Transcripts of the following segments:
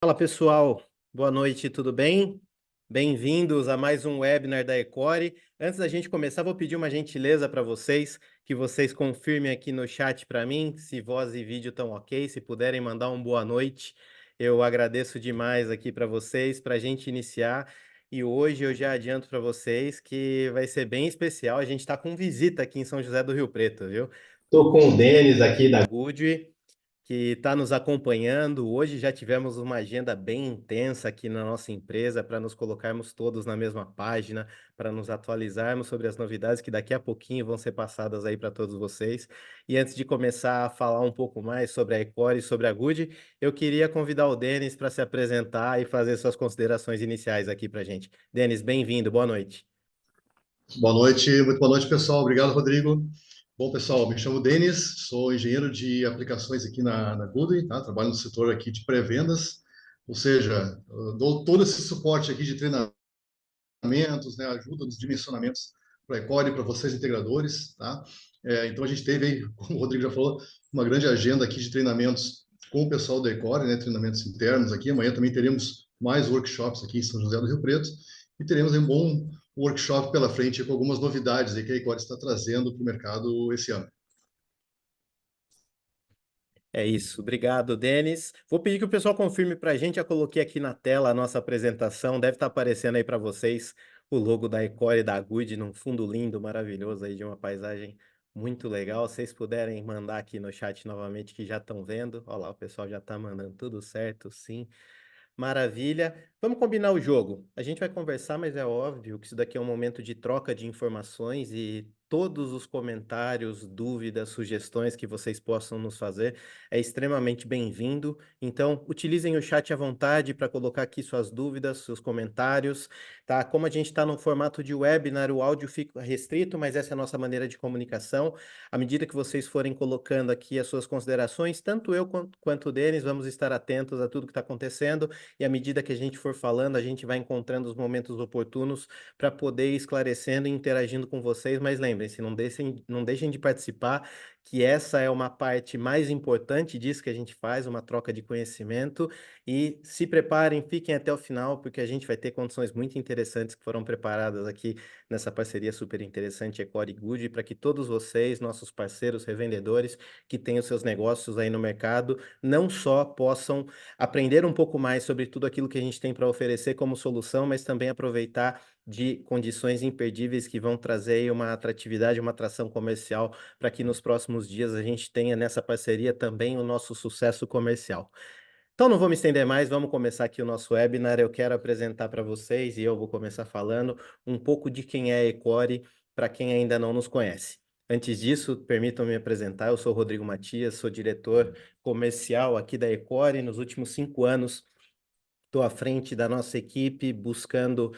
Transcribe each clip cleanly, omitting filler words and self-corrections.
Fala pessoal, boa noite, tudo bem? Bem-vindos a mais um webinar da Ecore. Antes da gente começar, vou pedir uma gentileza para vocês, que vocês confirmem aqui no chat para mim se voz e vídeo estão ok, se puderem mandar um boa noite. Eu agradeço demais aqui para vocês, para a gente iniciar. E hoje eu já adianto para vocês que vai ser bem especial. A gente está com visita aqui em São José do Rio Preto, viu? Estou com o Denis aqui da Goodwe, que está nos acompanhando. Hoje já tivemos uma agenda bem intensa aqui na nossa empresa para nos colocarmos todos na mesma página, para nos atualizarmos sobre as novidades que daqui a pouquinho vão ser passadas aí para todos vocês. E antes de começar a falar um pouco mais sobre a Ecore e sobre a Good, eu queria convidar o Denis para se apresentar e fazer suas considerações iniciais aqui para a gente. Denis, bem-vindo, boa noite. Boa noite, muito boa noite, pessoal. Obrigado, Rodrigo. Bom, pessoal, me chamo Denis, sou engenheiro de aplicações aqui na Goodwin, tá? Trabalho no setor aqui de pré-vendas, ou seja, eu dou todo esse suporte aqui de treinamentos, né? Ajuda nos dimensionamentos para a Ecore, para vocês integradores, tá? Então a gente teve aí, como o Rodrigo já falou, uma grande agenda aqui de treinamentos com o pessoal da Ecore, né? Treinamentos internos aqui. Amanhã também teremos mais workshops aqui em São José do Rio Preto e teremos um bom workshop pela frente com algumas novidades aí que a Ecore está trazendo para o mercado esse ano. É isso, obrigado, Denis. Vou pedir que o pessoal confirme para a gente. Já coloquei aqui na tela a nossa apresentação. Deve estar aparecendo aí para vocês o logo da Ecore e da Good num fundo lindo, maravilhoso aí de uma paisagem muito legal. Se vocês puderem mandar aqui no chat novamente que já estão vendo. Olha lá, o pessoal já está mandando tudo certo, sim. Maravilha. Vamos combinar o jogo. A gente vai conversar, mas é óbvio que isso daqui é um momento de troca de informações e todos os comentários, dúvidas, sugestões que vocês possam nos fazer é extremamente bem-vindo. Então, utilizem o chat à vontade para colocar aqui suas dúvidas, seus comentários, tá? Como a gente está no formato de webinar, o áudio fica restrito, mas essa é a nossa maneira de comunicação. À medida que vocês forem colocando aqui as suas considerações, tanto eu quanto o Denis, vamos estar atentos a tudo que está acontecendo e à medida que a gente for falando, a gente vai encontrando os momentos oportunos para poder ir esclarecendo e interagindo com vocês. Mas lembrem-se, não deixem de participar, que essa é uma parte mais importante disso que a gente faz, uma troca de conhecimento. E se preparem, fiquem até o final, porque a gente vai ter condições muito interessantes que foram preparadas aqui nessa parceria super interessante Ecore Good, para que todos vocês, nossos parceiros revendedores, que têm os seus negócios aí no mercado, não só possam aprender um pouco mais sobre tudo aquilo que a gente tem para oferecer como solução, mas também aproveitar de condições imperdíveis que vão trazer aí uma atratividade, uma atração comercial para que nos próximos dias a gente tenha nessa parceria também o nosso sucesso comercial. Então não vou me estender mais, vamos começar aqui o nosso webinar. Eu quero apresentar para vocês, e eu vou começar falando um pouco de quem é a Ecore, para quem ainda não nos conhece. Antes disso, permitam-me apresentar, eu sou Rodrigo Matias, sou diretor comercial aqui da Ecore. Nos últimos 5 anos, estou à frente da nossa equipe, buscando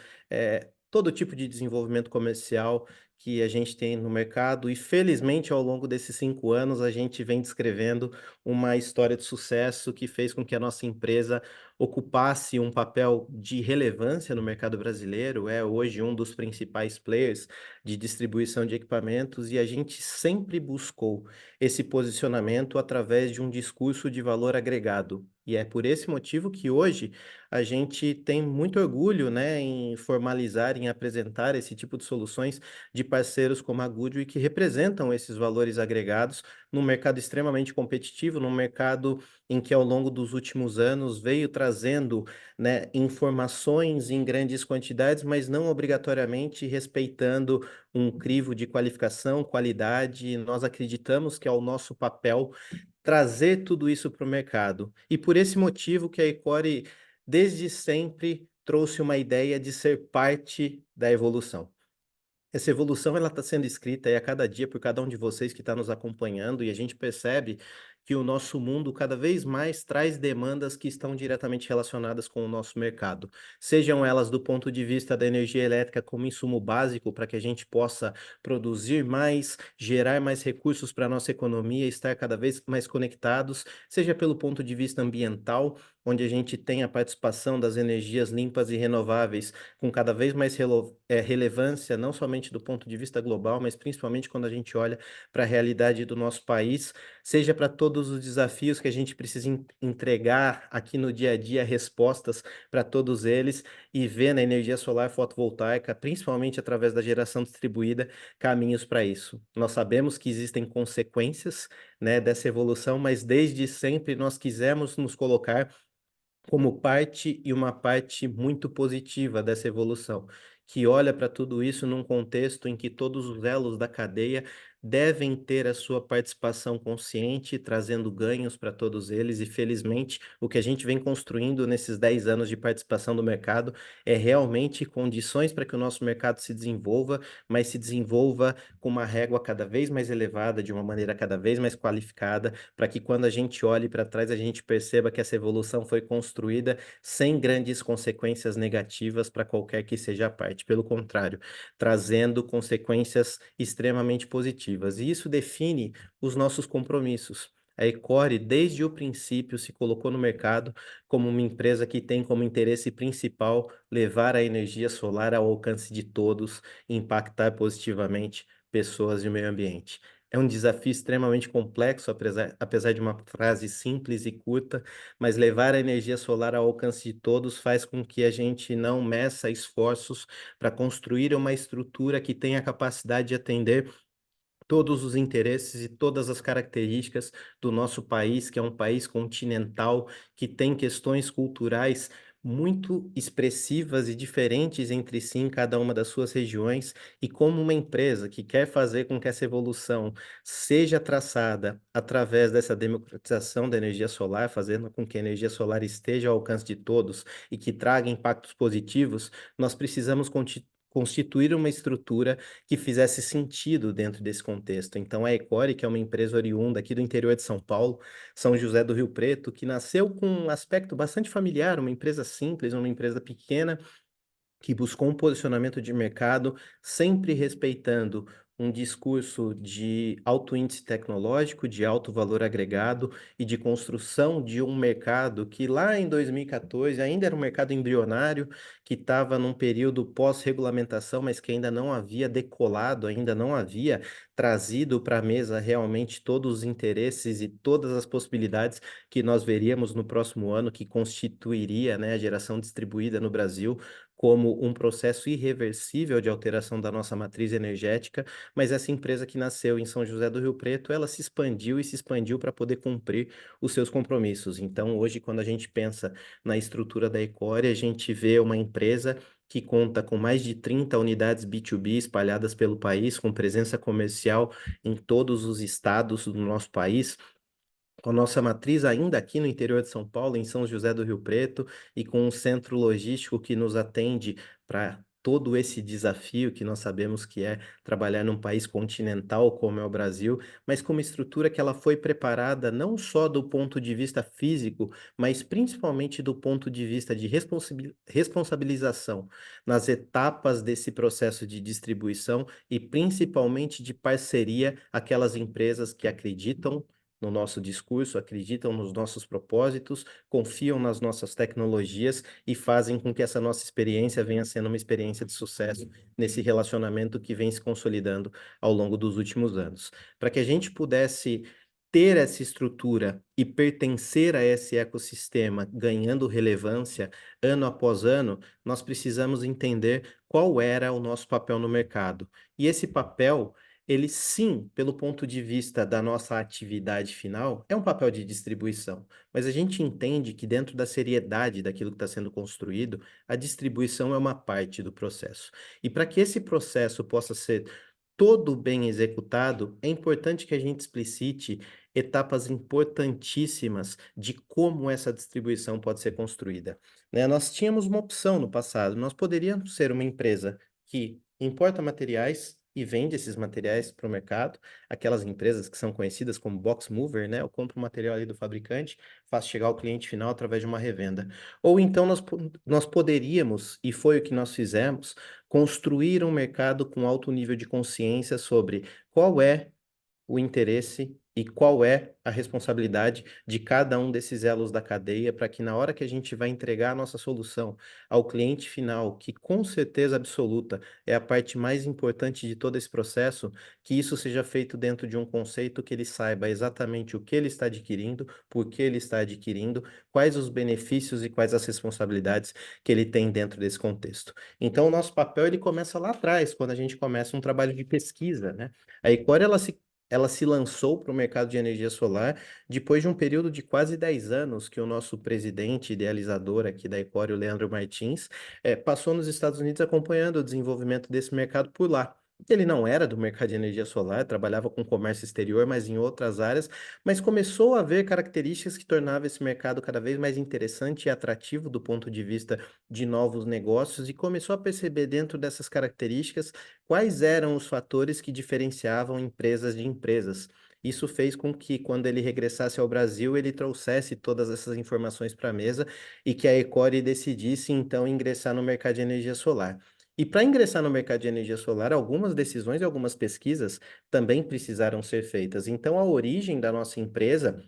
todo tipo de desenvolvimento comercial que a gente tem no mercado e, felizmente, ao longo desses 5 anos, a gente vem descrevendo uma história de sucesso que fez com que a nossa empresa ocupasse um papel de relevância no mercado brasileiro, é hoje um dos principais players de distribuição de equipamentos e a gente sempre buscou esse posicionamento através de um discurso de valor agregado. E é por esse motivo que hoje a gente tem muito orgulho, né, em formalizar, em apresentar esse tipo de soluções de parceiros como a Goodwe, que representam esses valores agregados num mercado extremamente competitivo, num mercado em que ao longo dos últimos anos veio trazendo, né, informações em grandes quantidades, mas não obrigatoriamente respeitando um crivo de qualificação, qualidade. Nós acreditamos que é o nosso papel trazer tudo isso para o mercado. E por esse motivo que a Ecore desde sempre trouxe uma ideia de ser parte da evolução. Essa evolução ela está sendo escrita aí a cada dia por cada um de vocês que está nos acompanhando e a gente percebe que o nosso mundo cada vez mais traz demandas que estão diretamente relacionadas com o nosso mercado. Sejam elas do ponto de vista da energia elétrica como insumo básico para que a gente possa produzir mais, gerar mais recursos para a nossa economia, estar cada vez mais conectados, seja pelo ponto de vista ambiental, onde a gente tem a participação das energias limpas e renováveis com cada vez mais relevância, não somente do ponto de vista global, mas principalmente quando a gente olha para a realidade do nosso país, seja para todos os desafios que a gente precisa entregar aqui no dia a dia, respostas para todos eles e ver na energia solar fotovoltaica, principalmente através da geração distribuída, caminhos para isso. Nós sabemos que existem consequências, né, dessa evolução, mas desde sempre nós quisemos nos colocar como parte e uma parte muito positiva dessa evolução, que olha para tudo isso num contexto em que todos os elos da cadeia devem ter a sua participação consciente, trazendo ganhos para todos eles, e felizmente o que a gente vem construindo nesses 10 anos de participação do mercado é realmente condições para que o nosso mercado se desenvolva, mas se desenvolva com uma régua cada vez mais elevada, de uma maneira cada vez mais qualificada, para que quando a gente olhe para trás, a gente perceba que essa evolução foi construída sem grandes consequências negativas para qualquer que seja a parte. Pelo contrário, trazendo consequências extremamente positivas. E isso define os nossos compromissos. A Ecore, desde o princípio, se colocou no mercado como uma empresa que tem como interesse principal levar a energia solar ao alcance de todos e impactar positivamente pessoas e o meio ambiente. É um desafio extremamente complexo, apesar de uma frase simples e curta, mas levar a energia solar ao alcance de todos faz com que a gente não meça esforços para construir uma estrutura que tenha a capacidade de atender todos os interesses e todas as características do nosso país, que é um país continental, que tem questões culturais muito expressivas e diferentes entre si em cada uma das suas regiões, e como uma empresa que quer fazer com que essa evolução seja traçada através dessa democratização da energia solar, fazendo com que a energia solar esteja ao alcance de todos e que traga impactos positivos, nós precisamos constituir uma estrutura que fizesse sentido dentro desse contexto. Então, a Ecore, que é uma empresa oriunda aqui do interior de São Paulo, São José do Rio Preto, que nasceu com um aspecto bastante familiar, uma empresa simples, uma empresa pequena, que buscou um posicionamento de mercado, sempre respeitando um discurso de alto índice tecnológico, de alto valor agregado e de construção de um mercado que lá em 2014 ainda era um mercado embrionário, que estava num período pós-regulamentação, mas que ainda não havia decolado, ainda não havia trazido para a mesa realmente todos os interesses e todas as possibilidades que nós veríamos no próximo ano, que constituiria, né, a geração distribuída no Brasil como um processo irreversível de alteração da nossa matriz energética, mas essa empresa que nasceu em São José do Rio Preto, ela se expandiu e se expandiu para poder cumprir os seus compromissos. Então, hoje, quando a gente pensa na estrutura da Ecore, a gente vê uma empresa que conta com mais de 30 unidades B2B espalhadas pelo país, com presença comercial em todos os estados do nosso país, com a nossa matriz ainda aqui no interior de São Paulo, em São José do Rio Preto, e com um centro logístico que nos atende para todo esse desafio que nós sabemos que é trabalhar num país continental como é o Brasil, mas com uma estrutura que ela foi preparada não só do ponto de vista físico, mas principalmente do ponto de vista de responsabilização nas etapas desse processo de distribuição e principalmente de parceria aquelas empresas que acreditam no nosso discurso, acreditam nos nossos propósitos, confiam nas nossas tecnologias e fazem com que essa nossa experiência venha sendo uma experiência de sucesso nesse relacionamento que vem se consolidando ao longo dos últimos anos. Para que a gente pudesse ter essa estrutura e pertencer a esse ecossistema, ganhando relevância ano após ano, nós precisamos entender qual era o nosso papel no mercado. E esse papel ele sim, pelo ponto de vista da nossa atividade final, é um papel de distribuição, mas a gente entende que dentro da seriedade daquilo que está sendo construído, a distribuição é uma parte do processo. E para que esse processo possa ser todo bem executado, é importante que a gente explicite etapas importantíssimas de como essa distribuição pode ser construída. Né? Nós tínhamos uma opção no passado, nós poderíamos ser uma empresa que importa materiais e vende esses materiais para o mercado, aquelas empresas que são conhecidas como box mover, né? Eu compro o material ali do fabricante, faço chegar ao cliente final através de uma revenda. Ou então nós poderíamos, e foi o que nós fizemos, construir um mercado com alto nível de consciência sobre qual é o interesse e qual é a responsabilidade de cada um desses elos da cadeia para que na hora que a gente vai entregar a nossa solução ao cliente final, que com certeza absoluta é a parte mais importante de todo esse processo, que isso seja feito dentro de um conceito que ele saiba exatamente o que ele está adquirindo, por que ele está adquirindo, quais os benefícios e quais as responsabilidades que ele tem dentro desse contexto. Então, o nosso papel ele começa lá atrás, quando a gente começa um trabalho de pesquisa, né? A Ecor, ela se lançou para o mercado de energia solar depois de um período de quase 10 anos que o nosso presidente idealizador aqui da Ecor, o Leandro Martins, passou nos Estados Unidos acompanhando o desenvolvimento desse mercado por lá. Ele não era do mercado de energia solar, trabalhava com comércio exterior, mas em outras áreas, mas começou a ver características que tornavam esse mercado cada vez mais interessante e atrativo do ponto de vista de novos negócios e começou a perceber dentro dessas características quais eram os fatores que diferenciavam empresas de empresas. Isso fez com que, quando ele regressasse ao Brasil, ele trouxesse todas essas informações para a mesa e que a Ecore decidisse, então, ingressar no mercado de energia solar. E para ingressar no mercado de energia solar, algumas decisões e algumas pesquisas também precisaram ser feitas. Então, a origem da nossa empresa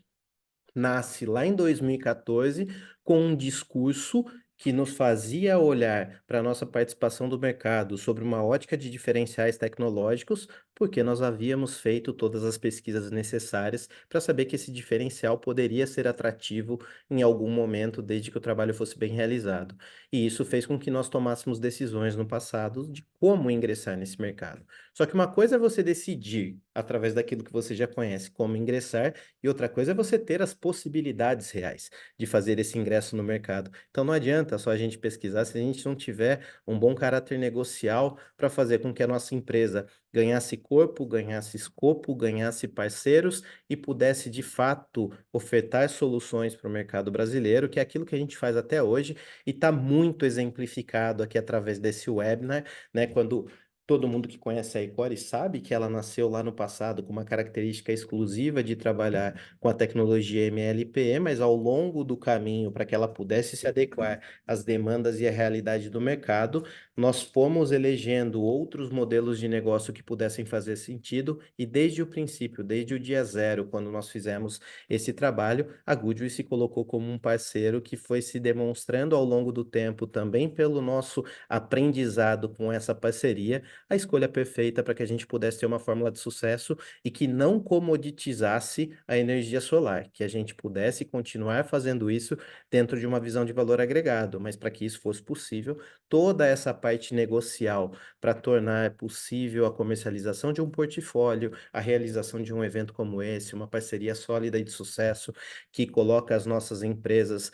nasce lá em 2014 com um discurso que nos fazia olhar para a nossa participação do mercado sobre uma ótica de diferenciais tecnológicos, porque nós havíamos feito todas as pesquisas necessárias para saber que esse diferencial poderia ser atrativo em algum momento, desde que o trabalho fosse bem realizado. E isso fez com que nós tomássemos decisões no passado de como ingressar nesse mercado. Só que uma coisa é você decidir, através daquilo que você já conhece, como ingressar, e outra coisa é você ter as possibilidades reais de fazer esse ingresso no mercado. Então não adianta só a gente pesquisar se a gente não tiver um bom caráter negocial para fazer com que a nossa empresa ganhasse corpo, ganhasse escopo, ganhasse parceiros e pudesse de fato ofertar soluções para o mercado brasileiro, que é aquilo que a gente faz até hoje e está muito exemplificado aqui através desse webinar, né? Quando todo mundo que conhece a Icore sabe que ela nasceu lá no passado com uma característica exclusiva de trabalhar com a tecnologia MLPE, mas ao longo do caminho, para que ela pudesse se adequar às demandas e à realidade do mercado, nós fomos elegendo outros modelos de negócio que pudessem fazer sentido, e desde o princípio, desde o dia zero, quando nós fizemos esse trabalho, a Goodwill se colocou como um parceiro que foi se demonstrando ao longo do tempo, também pelo nosso aprendizado com essa parceria, a escolha perfeita para que a gente pudesse ter uma fórmula de sucesso e que não comoditizasse a energia solar, que a gente pudesse continuar fazendo isso dentro de uma visão de valor agregado, mas para que isso fosse possível, toda essa parte negocial para tornar possível a comercialização de um portfólio, a realização de um evento como esse, uma parceria sólida e de sucesso que coloca as nossas empresas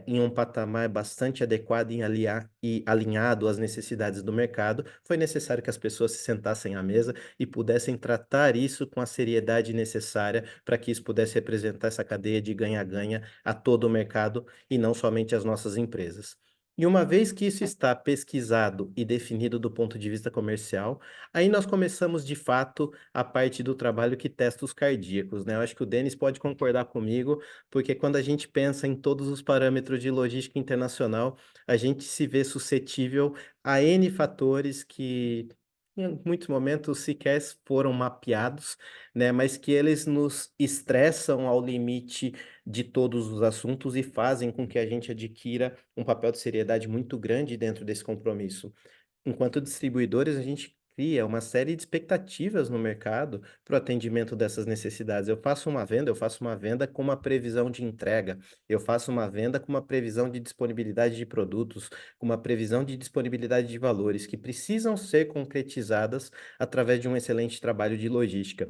em um patamar bastante adequado e alinhado às necessidades do mercado, foi necessário que as pessoas se sentassem à mesa e pudessem tratar isso com a seriedade necessária para que isso pudesse representar essa cadeia de ganha-ganha a todo o mercado e não somente as nossas empresas. E uma vez que isso está pesquisado e definido do ponto de vista comercial, aí nós começamos de fato a parte do trabalho que testa os cardíacos, né? Eu acho que o Denis pode concordar comigo, porque quando a gente pensa em todos os parâmetros de logística internacional, a gente se vê suscetível a N fatores que em muitos momentos sequer foram mapeados, né, mas que eles nos estressam ao limite de todos os assuntos e fazem com que a gente adquira um papel de seriedade muito grande dentro desse compromisso. Enquanto distribuidores, a gente cria uma série de expectativas no mercado para o atendimento dessas necessidades. Eu faço uma venda com uma previsão de entrega, eu faço uma venda com uma previsão de disponibilidade de produtos, com uma previsão de disponibilidade de valores que precisam ser concretizadas através de um excelente trabalho de logística.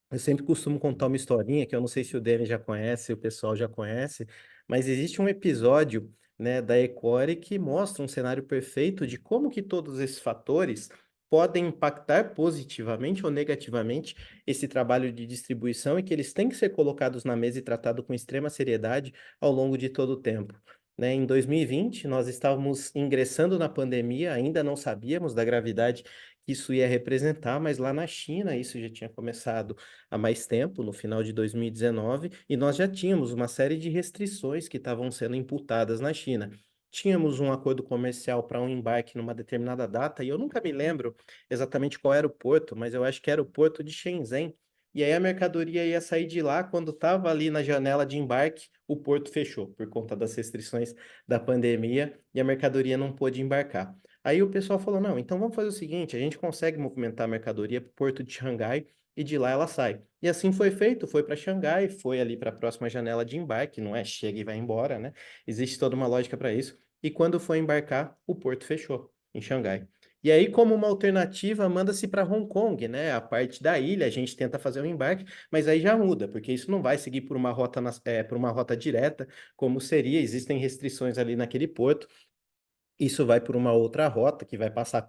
Eu sempre costumo contar uma historinha que eu não sei se o Danny já conhece, o pessoal já conhece, mas existe um episódio, né, da Ecore que mostra um cenário perfeito de como que todos esses fatores podem impactar positivamente ou negativamente esse trabalho de distribuição e que eles têm que ser colocados na mesa e tratados com extrema seriedade ao longo de todo o tempo. Né, em 2020, nós estávamos ingressando na pandemia, ainda não sabíamos da gravidade que isso ia representar, mas lá na China isso já tinha começado há mais tempo, no final de 2019, e nós já tínhamos uma série de restrições que estavam sendo imputadas na China. Tínhamos um acordo comercial para um embarque numa determinada data, e eu nunca me lembro exatamente qual era o porto, mas eu acho que era o porto de Shenzhen, E aí a mercadoria ia sair de lá, quando estava ali na janela de embarque, o porto fechou por conta das restrições da pandemia e a mercadoria não pôde embarcar. Aí o pessoal falou: não, então vamos fazer o seguinte: a gente consegue movimentar a mercadoria para o porto de Xangai e de lá ela sai. E assim foi feito, foi para Xangai, foi ali para a próxima janela de embarque, não é chega e vai embora, né? Existe toda uma lógica para isso. E quando foi embarcar, o porto fechou em Xangai. E aí, como uma alternativa, manda-se para Hong Kong, né? A parte da ilha, a gente tenta fazer o embarque, mas aí já muda, porque isso não vai seguir por uma rota, por uma rota direta, como seria, existem restrições ali naquele porto. Isso vai por uma outra rota que vai passar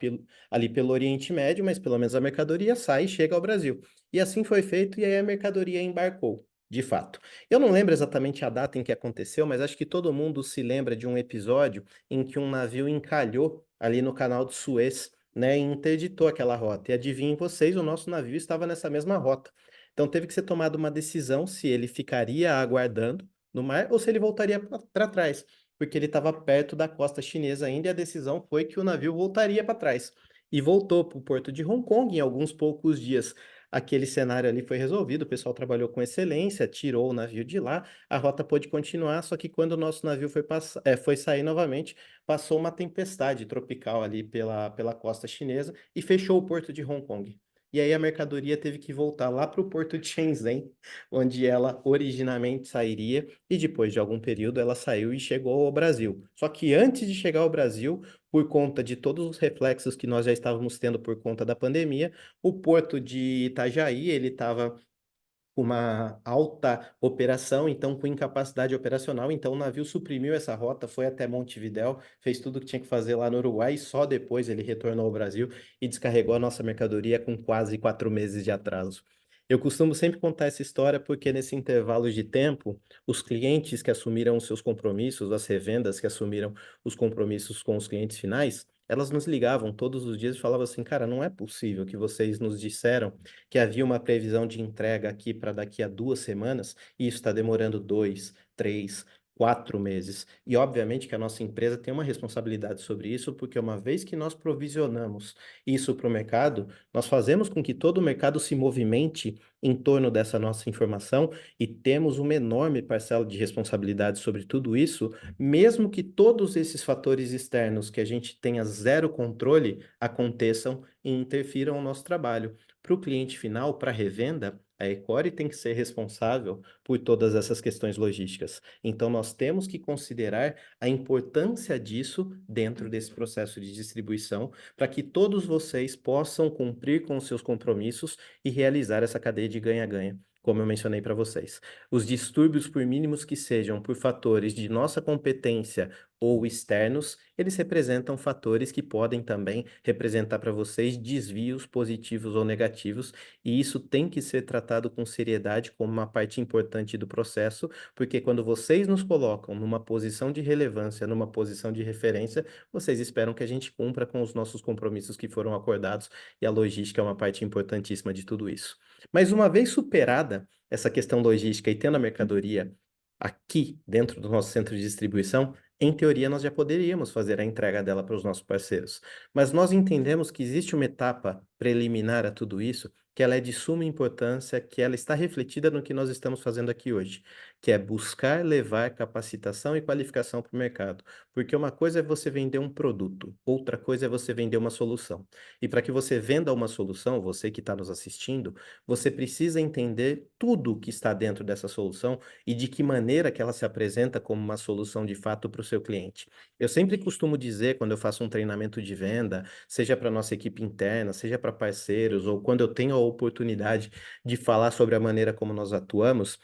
ali pelo Oriente Médio, mas pelo menos a mercadoria sai e chega ao Brasil. E assim foi feito, e aí a mercadoria embarcou, de fato. Eu não lembro exatamente a data em que aconteceu, mas acho que todo mundo se lembra de um episódio em que um navio encalhou ali no canal de Suez, né, e interditou aquela rota. E adivinhem vocês, o nosso navio estava nessa mesma rota. Então teve que ser tomada uma decisão se ele ficaria aguardando no mar ou se ele voltaria para trás porque ele estava perto da costa chinesa ainda, e a decisão foi que o navio voltaria para trás. E voltou para o porto de Hong Kong em alguns poucos dias. Aquele cenário ali foi resolvido, o pessoal trabalhou com excelência, tirou o navio de lá, a rota pôde continuar, só que quando o nosso navio foi sair novamente, passou uma tempestade tropical ali pela costa chinesa e fechou o porto de Hong Kong. E aí a mercadoria teve que voltar lá para o porto de Shenzhen, onde ela originalmente sairia, e depois de algum período ela saiu e chegou ao Brasil. Só que antes de chegar ao Brasil, por conta de todos os reflexos que nós já estávamos tendo por conta da pandemia, o porto de Itajaí, ele estava com uma alta operação, então com incapacidade operacional, então o navio suprimiu essa rota, foi até Montevidéu, fez tudo o que tinha que fazer lá no Uruguai, e só depois ele retornou ao Brasil e descarregou a nossa mercadoria com quase 4 meses de atraso. Eu costumo sempre contar essa história porque nesse intervalo de tempo, os clientes que assumiram os seus compromissos, as revendas que assumiram os compromissos com os clientes finais, elas nos ligavam todos os dias e falavam assim, cara, não é possível que vocês nos disseram que havia uma previsão de entrega aqui para daqui a 2 semanas, e isso está demorando 2, 3, 4 meses. E obviamente que a nossa empresa tem uma responsabilidade sobre isso, porque uma vez que nós provisionamos isso para o mercado, nós fazemos com que todo o mercado se movimente em torno dessa nossa informação e temos uma enorme parcela de responsabilidade sobre tudo isso, mesmo que todos esses fatores externos que a gente tenha zero controle aconteçam e interfiram no nosso trabalho. Para o cliente final, para a revenda, a Ecore tem que ser responsável por todas essas questões logísticas. Então, nós temos que considerar a importância disso dentro desse processo de distribuição, para que todos vocês possam cumprir com os seus compromissos e realizar essa cadeia de ganha-ganha, como eu mencionei para vocês. Os distúrbios, por mínimos que sejam, por fatores de nossa competência ou externos, eles representam fatores que podem também representar para vocês desvios positivos ou negativos, e isso tem que ser tratado com seriedade como uma parte importante do processo, porque quando vocês nos colocam numa posição de relevância, numa posição de referência, vocês esperam que a gente cumpra com os nossos compromissos que foram acordados, e a logística é uma parte importantíssima de tudo isso. Mas uma vez superada essa questão logística e tendo a mercadoria aqui dentro do nosso centro de distribuição, em teoria, nós já poderíamos fazer a entrega dela para os nossos parceiros, mas nós entendemos que existe uma etapa preliminar a tudo isso, que ela é de suma importância, que ela está refletida no que nós estamos fazendo aqui hoje, que é buscar levar capacitação e qualificação para o mercado, porque uma coisa é você vender um produto, outra coisa é você vender uma solução. E para que você venda uma solução, você que está nos assistindo, você precisa entender tudo que está dentro dessa solução e de que maneira que ela se apresenta como uma solução de fato para o seu cliente. Eu sempre costumo dizer, quando eu faço um treinamento de venda, seja para nossa equipe interna, seja para parceiros, ou quando eu tenho a oportunidade de falar sobre a maneira como nós atuamos,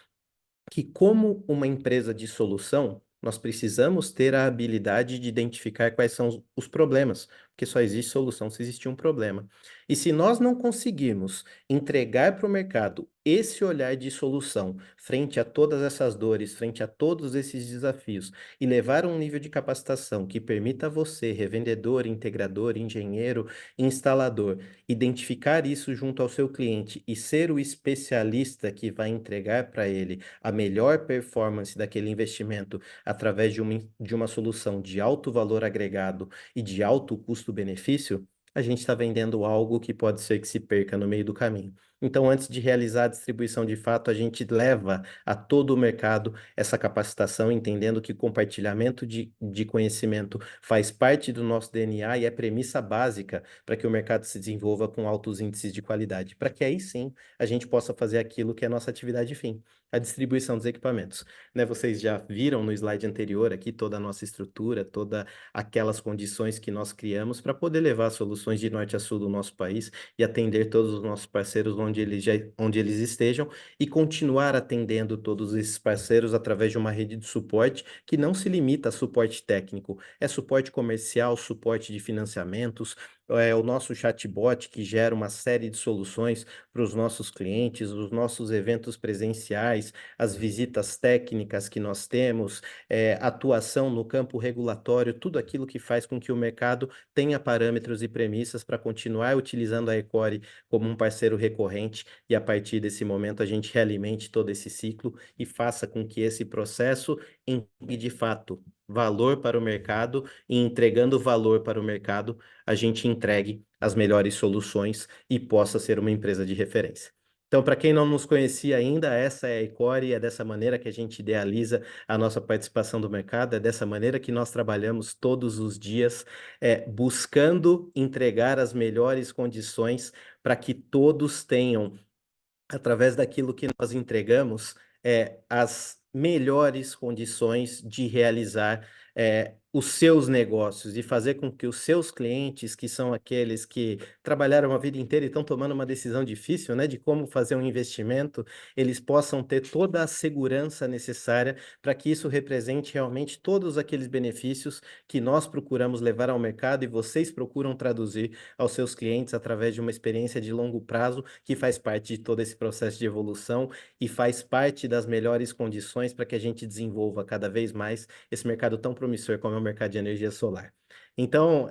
que como uma empresa de solução, nós precisamos ter a habilidade de identificar quais são os problemas, porque só existe solução se existir um problema. E se nós não conseguirmos entregar para o mercado esse olhar de solução frente a todas essas dores, frente a todos esses desafios, e levar um nível de capacitação que permita a você, revendedor, integrador, engenheiro, instalador, identificar isso junto ao seu cliente e ser o especialista que vai entregar para ele a melhor performance daquele investimento através de uma solução de alto valor agregado e de alto custo-benefício, a gente está vendendo algo que pode ser que se perca no meio do caminho. Então, antes de realizar a distribuição de fato, a gente leva a todo o mercado essa capacitação, entendendo que compartilhamento de conhecimento faz parte do nosso DNA e é premissa básica para que o mercado se desenvolva com altos índices de qualidade, para que aí sim a gente possa fazer aquilo que é a nossa atividade fim, a distribuição dos equipamentos. Né, vocês já viram no slide anterior aqui toda a nossa estrutura, todas aquelas condições que nós criamos para poder levar soluções de norte a sul do nosso país e atender todos os nossos parceiros onde eles estejam e continuar atendendo todos esses parceiros através de uma rede de suporte que não se limita a suporte técnico, é suporte comercial, suporte de financiamentos, é o nosso chatbot que gera uma série de soluções para os nossos clientes, os nossos eventos presenciais, as visitas técnicas que nós temos, atuação no campo regulatório, tudo aquilo que faz com que o mercado tenha parâmetros e premissas para continuar utilizando a Ecore como um parceiro recorrente e a partir desse momento a gente realimente todo esse ciclo e faça com que esse processo entregue de fato valor para o mercado e entregando valor para o mercado, a gente entregue as melhores soluções e possa ser uma empresa de referência. Então, para quem não nos conhecia ainda, essa é a Ecore, é dessa maneira que a gente idealiza a nossa participação do mercado, é dessa maneira que nós trabalhamos todos os dias, buscando entregar as melhores condições para que todos tenham através daquilo que nós entregamos, as melhores condições de realizar os seus negócios e fazer com que os seus clientes, que são aqueles que trabalharam a vida inteira e estão tomando uma decisão difícil, né, de como fazer um investimento, eles possam ter toda a segurança necessária para que isso represente realmente todos aqueles benefícios que nós procuramos levar ao mercado e vocês procuram traduzir aos seus clientes através de uma experiência de longo prazo que faz parte de todo esse processo de evolução e faz parte das melhores condições para que a gente desenvolva cada vez mais esse mercado tão promissor como é o mercado de energia solar. Então,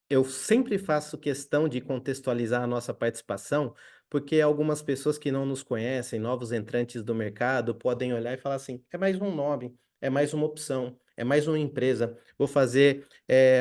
eu sempre faço questão de contextualizar a nossa participação, porque algumas pessoas que não nos conhecem, novos entrantes do mercado, podem olhar e falar assim: é mais um nome, é mais uma opção, é mais uma empresa. Vou fazer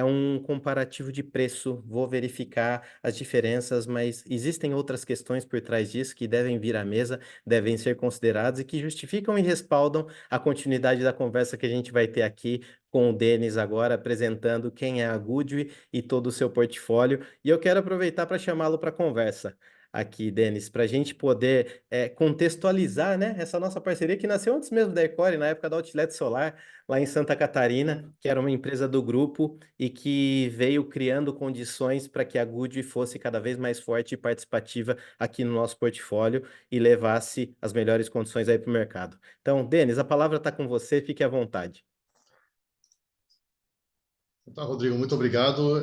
um comparativo de preço, vou verificar as diferenças, mas existem outras questões por trás disso que devem vir à mesa, devem ser consideradas e que justificam e respaldam a continuidade da conversa que a gente vai ter aqui com o Denis agora, apresentando quem é a Goodwe e todo o seu portfólio. E eu quero aproveitar para chamá-lo para conversa aqui, Denis, para a gente poder contextualizar, né, essa nossa parceria que nasceu antes mesmo da Ecore, na época da Outlet Solar, lá em Santa Catarina, que era uma empresa do grupo e que veio criando condições para que a Goodwe fosse cada vez mais forte e participativa aqui no nosso portfólio e levasse as melhores condições aí para o mercado. Então, Denis, a palavra está com você, fique à vontade. Tá, Rodrigo, muito obrigado.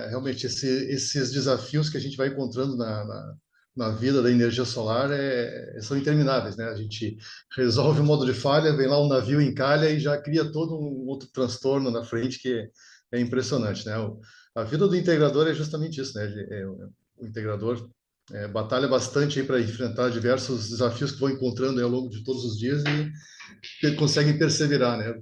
Realmente, esses desafios que a gente vai encontrando na vida da energia solar são intermináveis, né? A gente resolve o modo de falha, vem lá um navio encalha e já cria todo um outro transtorno na frente que é impressionante, né? A vida do integrador é justamente isso, né? O integrador batalha bastante para enfrentar diversos desafios que vão encontrando ao longo de todos os dias e conseguem perseverar, né?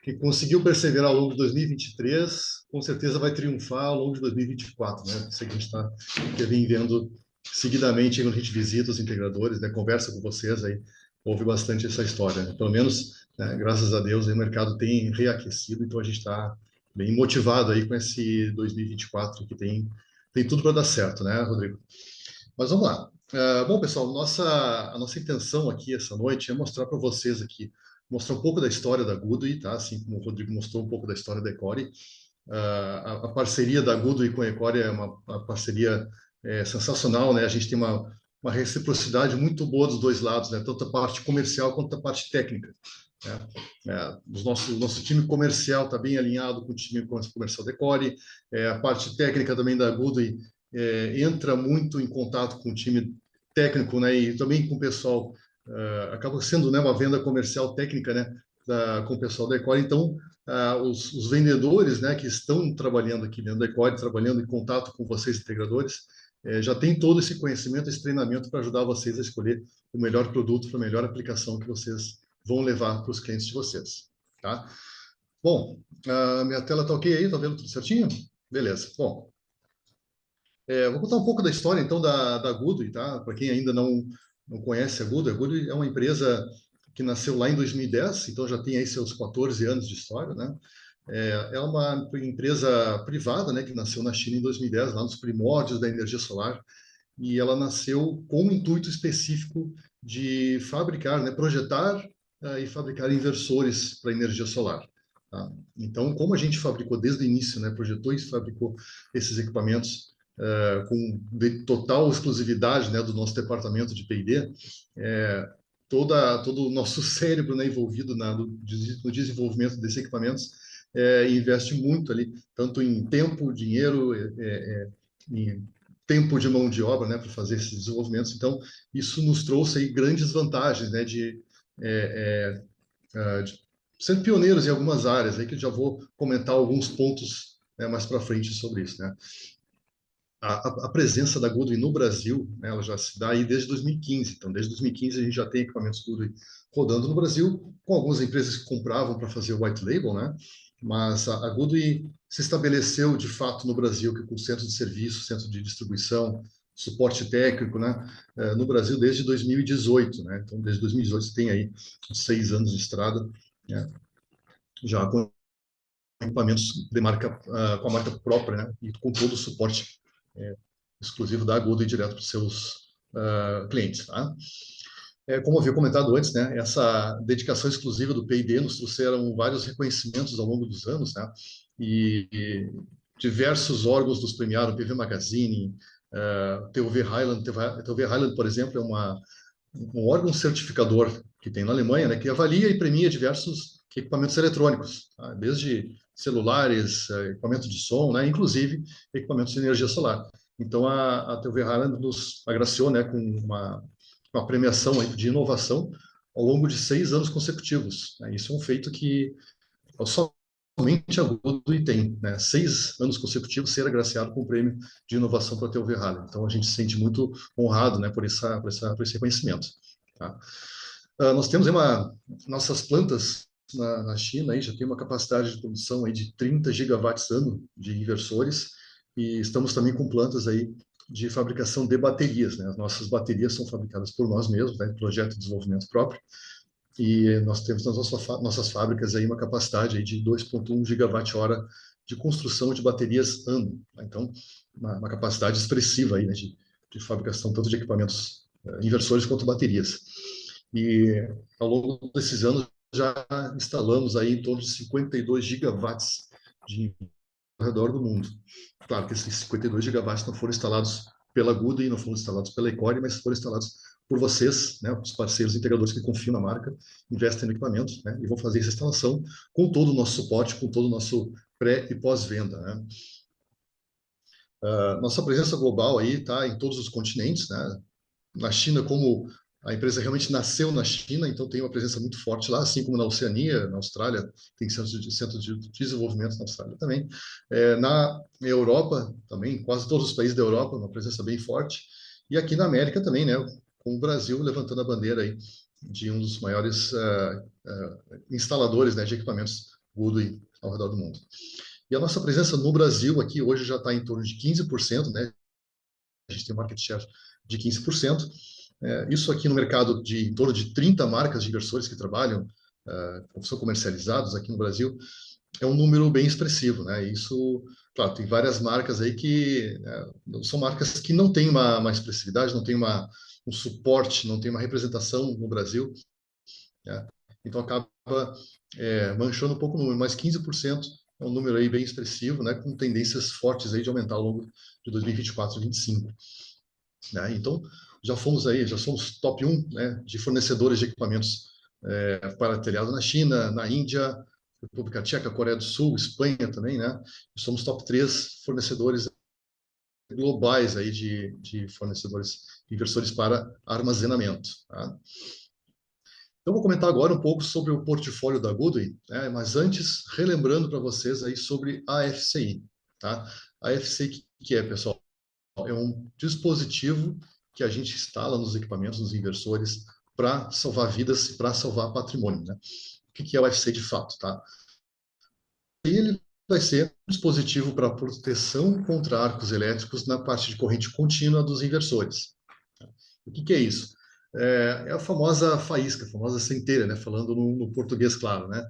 Quem conseguiu perseverar ao longo de 2023, com certeza vai triunfar ao longo de 2024, né? Isso que a gente está vendo seguidamente quando a gente visita os integradores, né? Conversa com vocês aí, ouve bastante essa história, né? Pelo menos, né, graças a Deus, aí, o mercado tem reaquecido, então a gente está bem motivado aí com esse 2024 que tem tudo para dar certo, né, Rodrigo? Mas vamos lá. Bom, pessoal, a nossa intenção aqui essa noite é mostrar para vocês aqui, mostrar um pouco da história da Goodway, tá? Assim como o Rodrigo mostrou um pouco da história da Ecore. A parceria da Goodway com a Ecore é uma parceria sensacional, né? A gente tem uma reciprocidade muito boa dos dois lados, né? Tanto a parte comercial quanto a parte técnica. Né? O nosso time comercial está bem alinhado com o time comercial da Ecore, a parte técnica também da Goodway entra muito em contato com o time técnico, né, e também com o pessoal, acaba sendo, né, uma venda comercial técnica, né, com o pessoal da Ecore. Então, os vendedores, né, que estão trabalhando aqui dentro da Ecore, trabalhando em contato com vocês, integradores, já tem todo esse conhecimento, esse treinamento para ajudar vocês a escolher o melhor produto para a melhor aplicação que vocês vão levar para os clientes de vocês, tá? Bom, minha tela está ok aí? Tá vendo tudo certinho? Beleza. Bom, Vou contar um pouco da história, então, da Goodway, tá? Para quem ainda não conhece a Goodway é uma empresa que nasceu lá em 2010, então já tem aí seus 14 anos de história, né? É uma empresa privada, né, que nasceu na China em 2010, lá nos primórdios da energia solar, e ela nasceu com um intuito específico de fabricar, né, projetar e fabricar inversores para energia solar. Tá? Então, como a gente fabricou desde o início, né, projetou e fabricou esses equipamentos com total exclusividade, né, do nosso departamento de P&D, todo o nosso cérebro, né, envolvido no desenvolvimento desses equipamentos investe muito ali, tanto em tempo, dinheiro, em tempo de mão de obra, né, para fazer esses desenvolvimentos. Então, isso nos trouxe aí grandes vantagens, né, de ser pioneiros em algumas áreas, aí que eu já vou comentar alguns pontos, né, mais para frente sobre isso, né. A presença da Goodwin no Brasil, né, ela já se dá aí desde 2015. Então, desde 2015 a gente já tem equipamentos Goodwin rodando no Brasil, com algumas empresas que compravam para fazer o white label, né? Mas a Goodwin se estabeleceu de fato no Brasil, que com centro de serviço, centro de distribuição, suporte técnico, né? No Brasil desde 2018, né? Então, desde 2018 tem aí 6 anos de estrada, né? Já com equipamentos de marca, com a marca própria, né? E com todo o suporte exclusivo da Agudo e direto para os seus clientes. Tá? Como eu havia comentado antes, né, essa dedicação exclusiva do P&D nos trouxeram vários reconhecimentos ao longo dos anos, né, e diversos órgãos nos premiaram, PV Magazine, TUV Highland. TUV Highland, por exemplo, é um órgão certificador que tem na Alemanha, né, que avalia e premia diversos equipamentos eletrônicos, tá? Desde celulares, equipamento de som, né, inclusive equipamentos de energia solar. Então, a TV Highland nos agraciou, né, com uma premiação aí de inovação ao longo de 6 anos consecutivos, né? Isso é um feito que somente a Goodwin tem, né, 6 anos consecutivos ser agraciado com o prêmio de inovação para a TV Highland. Então, a gente se sente muito honrado, né, por esse reconhecimento. Tá? Nós temos nossas plantas na China aí já tem uma capacidade de produção aí de 30 gigawatts ano de inversores, e estamos também com plantas aí de fabricação de baterias, né? As nossas baterias são fabricadas por nós mesmos, né? Projeto de desenvolvimento próprio, e nós temos nas nossas fábricas aí uma capacidade aí de 2,1 gigawatt-hora de construção de baterias ano. Tá? Então, uma capacidade expressiva aí, né, de fabricação tanto de equipamentos inversores quanto baterias. E ao longo desses anos já instalamos aí em torno de 52 gigawatts de ao redor do mundo. Claro que esses 52 gigawatts não foram instalados pela Goodwin, não foram instalados pela Ecore, mas foram instalados por vocês, né, os parceiros integradores que confiam na marca, investem no equipamento, né, e vão fazer essa instalação com todo o nosso suporte, com todo o nosso pré e pós-venda, né. Nossa presença global aí está em todos os continentes, né. Na China, como a empresa realmente nasceu na China, então tem uma presença muito forte lá, assim como na Oceania, na Austrália, tem centro de desenvolvimento na Austrália também. Na Europa também, quase todos os países da Europa, uma presença bem forte. E aqui na América também, né, com o Brasil levantando a bandeira aí de um dos maiores instaladores, né, de equipamentos Goodwin ao redor do mundo. E a nossa presença no Brasil aqui hoje já está em torno de 15%, né? A gente tem um market share de 15%. Isso aqui no mercado de em torno de 30 marcas de inversores que trabalham, são comercializados aqui no Brasil, é um número bem expressivo, né? Isso, claro, tem várias marcas aí que são marcas que não têm uma expressividade, não têm um suporte, não têm uma representação no Brasil, né? Então acaba manchando um pouco o número, mas 15% é um número aí bem expressivo, né? Com tendências fortes aí de aumentar ao longo de 2024 e 2025. Né? Então, já somos top 1, né, de fornecedores de equipamentos para telhado na China, na Índia, República Tcheca, Coreia do Sul, Espanha também, né? Somos top 3 fornecedores globais aí de fornecedores, inversores para armazenamento. Tá? Então, vou comentar agora um pouco sobre o portfólio da Goodwin, né? Mas antes, relembrando para vocês aí sobre a FCI. Tá? A FCI, que é, pessoal? É um dispositivo que a gente instala nos equipamentos, nos inversores, para salvar vidas, para salvar patrimônio. Né? O que é o UFC de fato? Tá? Ele vai ser um dispositivo para proteção contra arcos elétricos na parte de corrente contínua dos inversores. O que é isso? É a famosa faísca, a famosa centelha, né? Falando no português claro, né?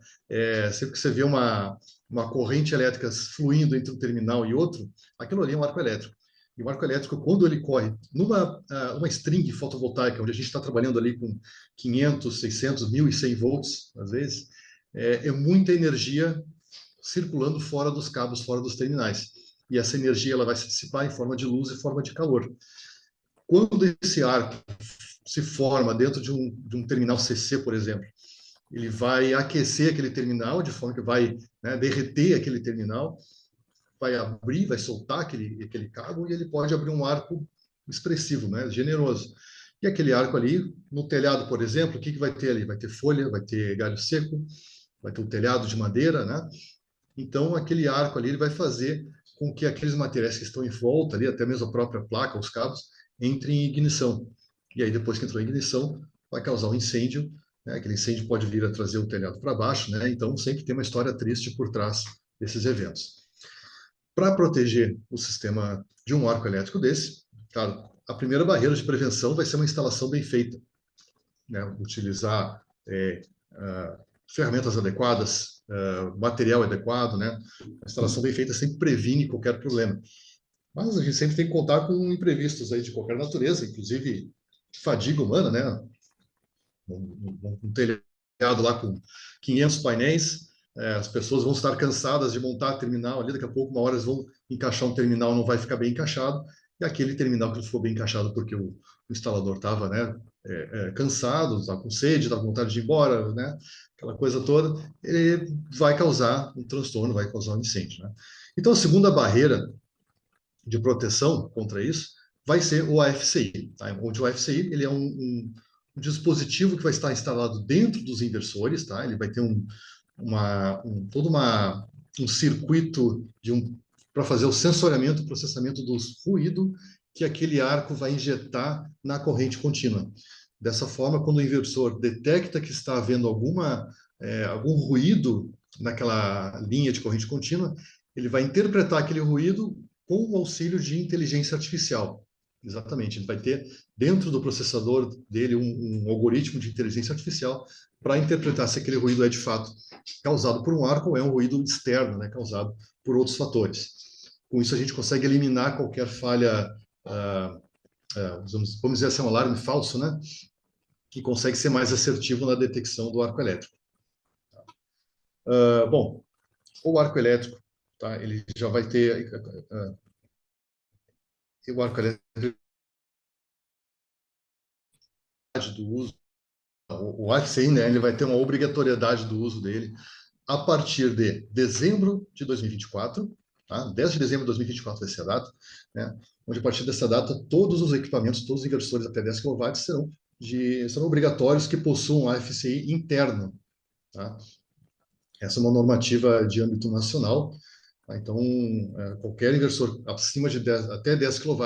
Sempre que você vê uma corrente elétrica fluindo entre um terminal e outro, aquilo ali é um arco elétrico. E o arco elétrico, quando ele corre numa uma string fotovoltaica, onde a gente está trabalhando ali com 500, 600, 1.100 volts, às vezes, é muita energia circulando fora dos cabos, fora dos terminais. E essa energia ela vai se dissipar em forma de luz e forma de calor. Quando esse arco se forma dentro de um terminal CC, por exemplo, ele vai aquecer aquele terminal de forma que vai, né, derreter aquele terminal, vai abrir, vai soltar aquele cabo e ele pode abrir um arco expressivo, né, generoso. E aquele arco ali, no telhado, por exemplo, o que vai ter ali? Vai ter folha, vai ter galho seco, vai ter um telhado de madeira, né? Então, aquele arco ali ele vai fazer com que aqueles materiais que estão em volta ali, até mesmo a própria placa, os cabos, entrem em ignição. E aí, depois que entrou em ignição, vai causar um incêndio, né? Aquele incêndio pode vir a trazer o telhado para baixo, né? Então, sempre tem uma história triste por trás desses eventos. Para proteger o sistema de um arco elétrico desse, claro, a primeira barreira de prevenção vai ser uma instalação bem feita, né? Utilizar ferramentas adequadas, material adequado, né? A instalação bem feita sempre previne qualquer problema. Mas a gente sempre tem que contar com imprevistos aí de qualquer natureza, inclusive fadiga humana, né? Um telhado lá com 500 painéis, as pessoas vão estar cansadas de montar terminal ali, daqui a pouco, uma hora eles vão encaixar um terminal, não vai ficar bem encaixado, e aquele terminal que não ficou bem encaixado porque o instalador estava, né, cansado, estava com sede, estava com vontade de ir embora, né, aquela coisa toda, ele vai causar um transtorno, vai causar um incêndio, né? Então, a segunda barreira de proteção contra isso vai ser o AFCI, tá? Onde o AFCI ele é um dispositivo que vai estar instalado dentro dos inversores, tá? Ele vai ter todo um circuito para fazer o sensoriamento e processamento dos ruídos que aquele arco vai injetar na corrente contínua. Dessa forma, quando o inversor detecta que está havendo algum ruído naquela linha de corrente contínua, ele vai interpretar aquele ruído com o auxílio de inteligência artificial. Exatamente, ele vai ter dentro do processador dele um algoritmo de inteligência artificial para interpretar se aquele ruído é de fato causado por um arco ou é um ruído externo, né, causado por outros fatores. Com isso, a gente consegue eliminar qualquer falha, vamos dizer assim, um alarme falso, né, que consegue ser mais assertivo na detecção do arco elétrico. Bom, o arco elétrico, tá, ele já vai ter... o arco elétrico do uso, o AXI, né, ele vai ter uma obrigatoriedade do uso dele a partir de dezembro de 2024, tá? 10 de dezembro de 2024 vai ser a data, né? Onde a partir dessa data todos os equipamentos, todos os inversores até 10 kW serão obrigatórios que possuam AFCI interno, tá? Essa é uma normativa de âmbito nacional, tá? Então, qualquer inversor acima de 10, até 10 kW,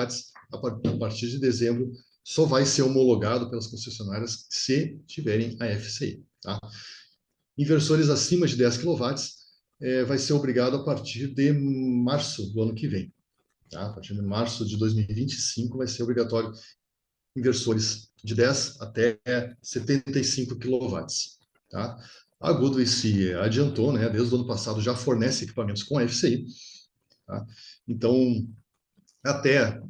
a partir de dezembro, só vai ser homologado pelas concessionárias se tiverem AFCI, tá? Inversores acima de 10 kW vai ser obrigado a partir de março do ano que vem. Tá? A partir de março de 2025 vai ser obrigatório inversores de 10 até 75 kW. Tá? A Goodway se adiantou, né? Desde o ano passado já fornece equipamentos com FCI. Tá? Então, até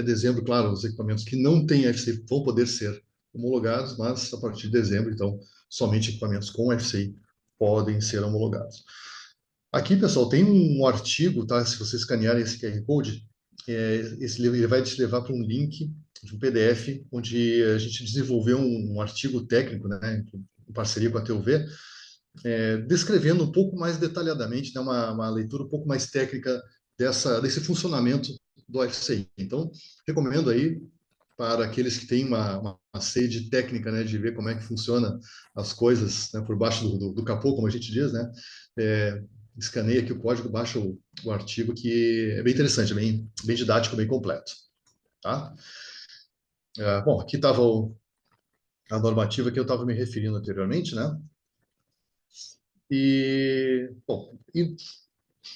dezembro, claro, os equipamentos que não têm FCI vão poder ser homologados, mas a partir de dezembro, então, somente equipamentos com FCI podem ser homologados. Aqui, pessoal, tem um artigo, tá? Se vocês escanearem esse QR Code, esse ele vai te levar para um link de um PDF, onde a gente desenvolveu um artigo técnico, né, em parceria com a TUV, descrevendo um pouco mais detalhadamente, né, uma leitura um pouco mais técnica desse funcionamento do FCI. Então, recomendo aí para aqueles que têm uma sede técnica, né, de ver como é que funciona as coisas, né, por baixo do capô, como a gente diz, né, escaneia aqui o código, baixa o artigo, que é bem interessante, bem didático, bem completo. Tá? Bom, aqui estava a normativa que eu estava me referindo anteriormente, né? E, bom,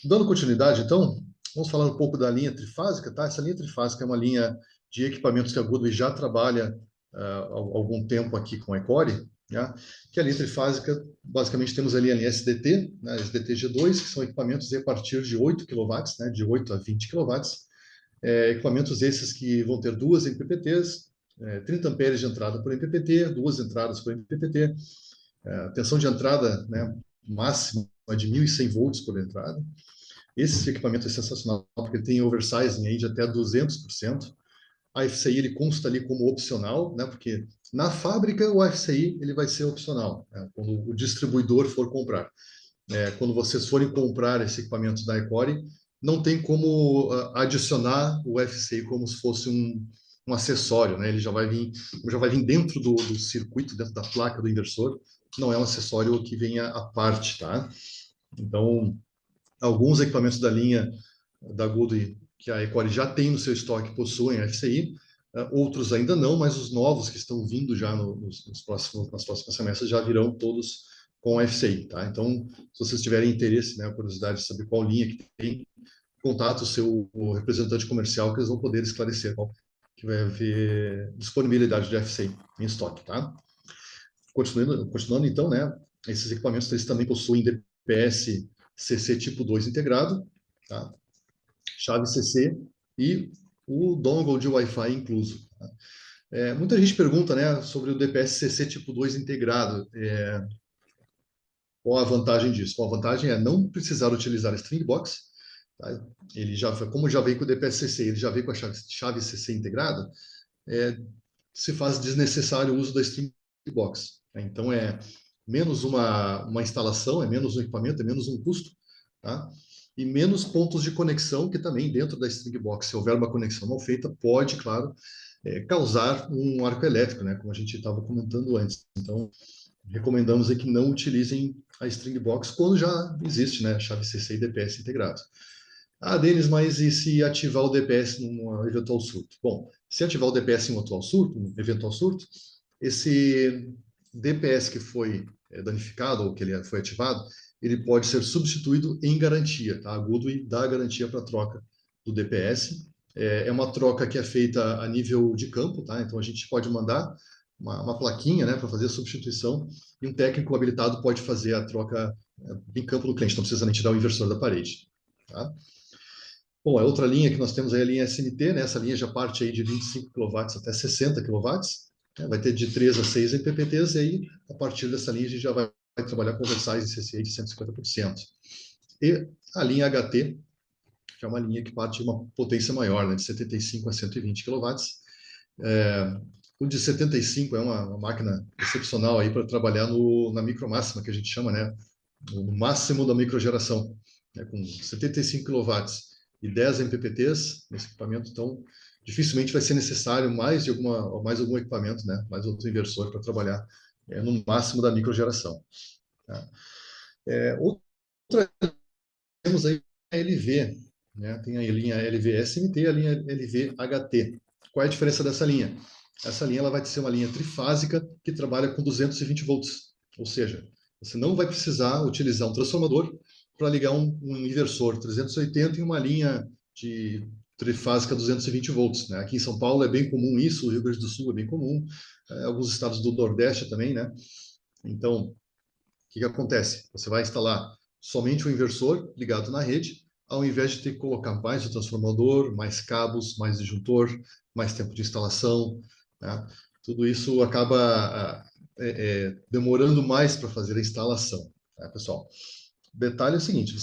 Dando continuidade, então, vamos falar um pouco da linha trifásica, tá? Essa linha trifásica é uma linha de equipamentos que a Goodway já trabalha há algum tempo aqui com a Ecore, né? Que a linha trifásica, basicamente, temos ali a linha SDT, né? SDT G2, que são equipamentos a partir de 8 kW, né? De 8 a 20 kW. Equipamentos esses que vão ter duas MPPTs, 30 amperes de entrada por MPPT, duas entradas por MPPT, tensão de entrada, né, máxima de 1.100 volts por entrada. Esse equipamento é sensacional, porque ele tem oversizing aí de até 200%. A FCI ele consta ali como opcional, né, porque na fábrica o FCI ele vai ser opcional, né, quando o distribuidor for comprar. Quando vocês forem comprar esse equipamento da Ecore, não tem como adicionar o FCI como se fosse um acessório, né? Ele já vai vir dentro do circuito, dentro da placa do inversor, não é um acessório que venha à parte, tá? Então, alguns equipamentos da linha da Goodway que a Ecore já tem no seu estoque possuem FCI, outros ainda não, mas os novos que estão vindo já nas próximas semestres já virão todos com FCI, tá? Então, se vocês tiverem interesse, né, curiosidade de saber qual linha que tem, contato o seu representante comercial que eles vão poder esclarecer qual que vai haver disponibilidade de FCI em estoque, tá? Continuando então, né, esses equipamentos eles também possuem DPS CC tipo 2 integrado, tá? Chave CC e o dongle de Wi-Fi incluso. Tá? Muita gente pergunta, né, sobre o DPS CC tipo 2 integrado. Qual a vantagem disso? Bom, a vantagem é não precisar utilizar a string box. Tá? Ele já, como já veio com o DPS CC, ele já veio com a chave CC integrada, se faz desnecessário o uso da string box. Né? Então, é menos uma instalação, é menos um equipamento, é menos um custo, tá? E menos pontos de conexão, que também dentro da string box, se houver uma conexão mal feita, pode, claro, causar um arco elétrico, né? Como a gente estava comentando antes. Então, recomendamos que não utilizem a string box quando já existe, né, chave CC e DPS integrado. Ah, Denis, mas e se ativar o DPS num eventual surto? Bom, se ativar o DPS em um eventual surto, esse DPS que foi danificado ou que ele foi ativado, ele pode ser substituído em garantia, tá? A Goodway dá garantia para a troca do DPS. É uma troca que é feita a nível de campo, tá? Então a gente pode mandar uma plaquinha, né, para fazer a substituição e um técnico habilitado pode fazer a troca em campo do cliente, não precisa nem tirar o inversor da parede, tá? Bom, a outra linha que nós temos aí é a linha SMT, né? Essa linha já parte aí de 25 kW até 60 kW, né? Vai ter de 3 a 6 MPPTs, e aí, a partir dessa linha, a gente já vai trabalhar com oversize e CCI de 150%. E a linha HT, que é uma linha que parte de uma potência maior, né? De 75 a 120 kW. O de 75 é uma máquina excepcional aí para trabalhar na micromáxima, que a gente chama, né? No máximo da microgeração, né? Com 75 kW e 10 MPPTs nesse equipamento, então dificilmente vai ser necessário mais algum equipamento, né? Mais outro inversor para trabalhar no máximo da microgeração. Tá? Outra temos aí a LV, né? Tem a linha LV-SMT e a linha LV-HT. Qual é a diferença dessa linha? Essa linha ela vai ser uma linha trifásica que trabalha com 220 volts, ou seja, você não vai precisar utilizar um transformador para ligar um inversor 380 em uma linha de trifásica 220 volts. Né? Aqui em São Paulo é bem comum isso, o Rio Grande do Sul é bem comum, alguns estados do Nordeste também, né? Então, o que acontece? Você vai instalar somente o inversor ligado na rede, ao invés de ter que colocar mais o transformador, mais cabos, mais disjuntor, mais tempo de instalação, né? Tudo isso acaba demorando mais para fazer a instalação, né, pessoal? O detalhe é o seguinte,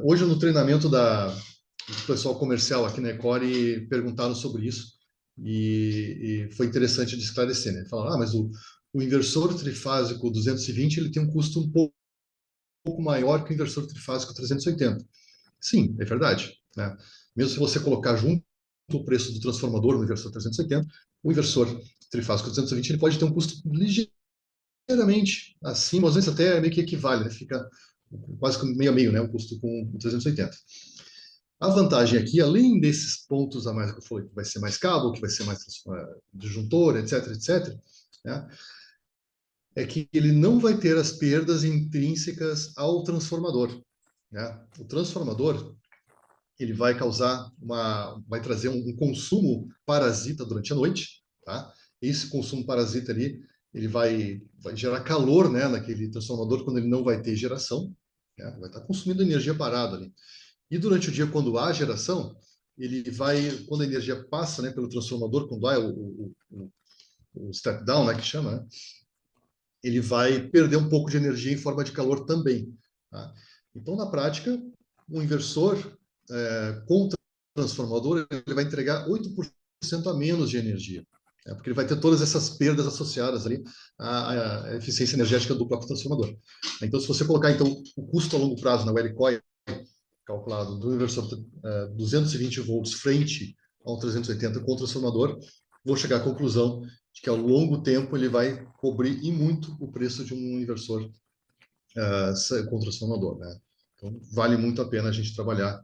hoje no treinamento do pessoal comercial aqui na Ecore perguntaram sobre isso e foi interessante de esclarecer, né? Falaram, mas o inversor trifásico 220 ele tem um custo um pouco maior que o inversor trifásico 380. Sim, é verdade, né? Mesmo se você colocar junto o preço do transformador no inversor 380, o inversor trifásico 220 ele pode ter um custo ligeiramente acima, às vezes até meio que equivale, né? Fica quase meio a meio, né? O custo com o 380. A vantagem aqui, além desses pontos a mais que eu falei, que vai ser mais cabo, que vai ser mais disjuntor, etc, etc, né? É que ele não vai ter as perdas intrínsecas ao transformador. né? O transformador, ele vai vai trazer um consumo parasita durante a noite, tá? Esse consumo parasita ali, ele vai gerar calor, né, naquele transformador quando ele não vai ter geração, né? Vai estar consumindo energia parada ali. E durante o dia, quando há geração, quando a energia passa, né, pelo transformador, quando há o step down, né, que chama, né, ele vai perder um pouco de energia em forma de calor também, tá? Então, na prática, o inversor com o transformador, ele vai entregar 8% a menos de energia, né, porque ele vai ter todas essas perdas associadas ali à eficiência energética do próprio transformador. Então, se você colocar então o custo a longo prazo na Wellcoil calculado do inversor 220 volts frente ao 380 com o transformador, vou chegar à conclusão de que ao longo tempo ele vai cobrir e muito o preço de um inversor com transformador, né? Então vale muito a pena a gente trabalhar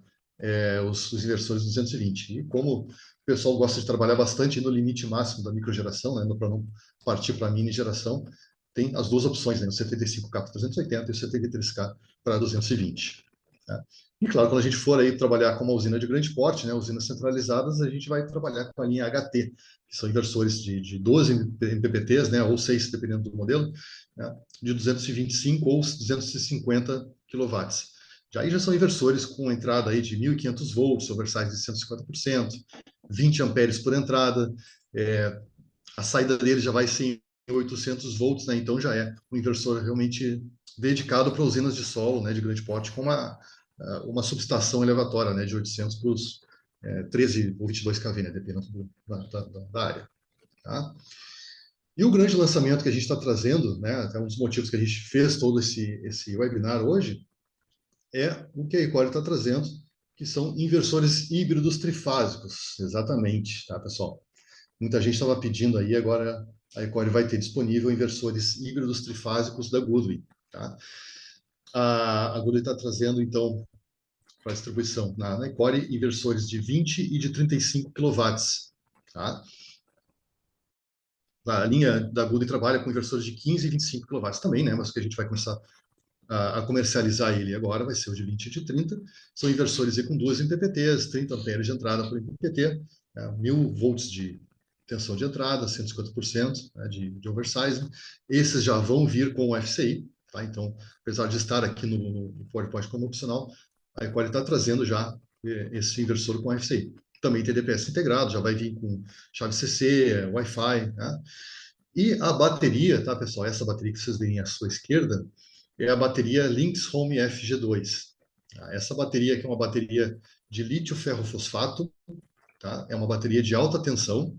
os inversores 220. E como o pessoal gosta de trabalhar bastante no limite máximo da microgeração, né, para não partir para a mini geração, tem as duas opções, né, o 75K para 380 e o 73K para 220. Né? E claro, quando a gente for aí trabalhar com uma usina de grande porte, né, usinas centralizadas, a gente vai trabalhar com a linha HT, que são inversores de 12 MPPTs, né, ou 6, dependendo do modelo, né, de 225 ou 250 quilowatts. Aí já são inversores com entrada aí de 1.500 volts, oversize de 150%, 20 amperes por entrada, a saída dele já vai ser em 800 volts, né? Então já é um inversor realmente dedicado para usinas de solo, né, de grande porte, com uma subestação elevatória, né, de 800 para os 13 ou 22 kV, né, dependendo da área. Tá? E o grande lançamento que a gente está trazendo, né, até um dos motivos que a gente fez todo esse webinar hoje, é o que a Ecore está trazendo, que são inversores híbridos trifásicos. Exatamente, tá, pessoal? Muita gente estava pedindo aí, agora a Ecore vai ter disponível inversores híbridos trifásicos da Goodwin. Tá? A Goodwin está trazendo, então, para distribuição na Ecore, inversores de 20 e de 35 kW. Tá? A linha da Goodwin trabalha com inversores de 15 e 25 kW também, né? Mas que a gente vai começar a comercializar ele agora vai ser o de 20 e de 30. São inversores com duas MPPTs, 30 amperes de entrada por MPPT, 1.000 volts de tensão de entrada, 150%, né, de oversize. Esses já vão vir com o FCI, tá? Então, apesar de estar aqui no PowerPoint como opcional, a Equali está trazendo já esse inversor com FCI. Também tem DPS integrado, já vai vir com chave CC, Wi-Fi, né? E a bateria, tá, pessoal? Essa bateria que vocês veem à sua esquerda é a bateria Lynx Home FG2. Tá? Essa bateria aqui é uma bateria de lítio ferrofosfato, tá? É uma bateria de alta tensão.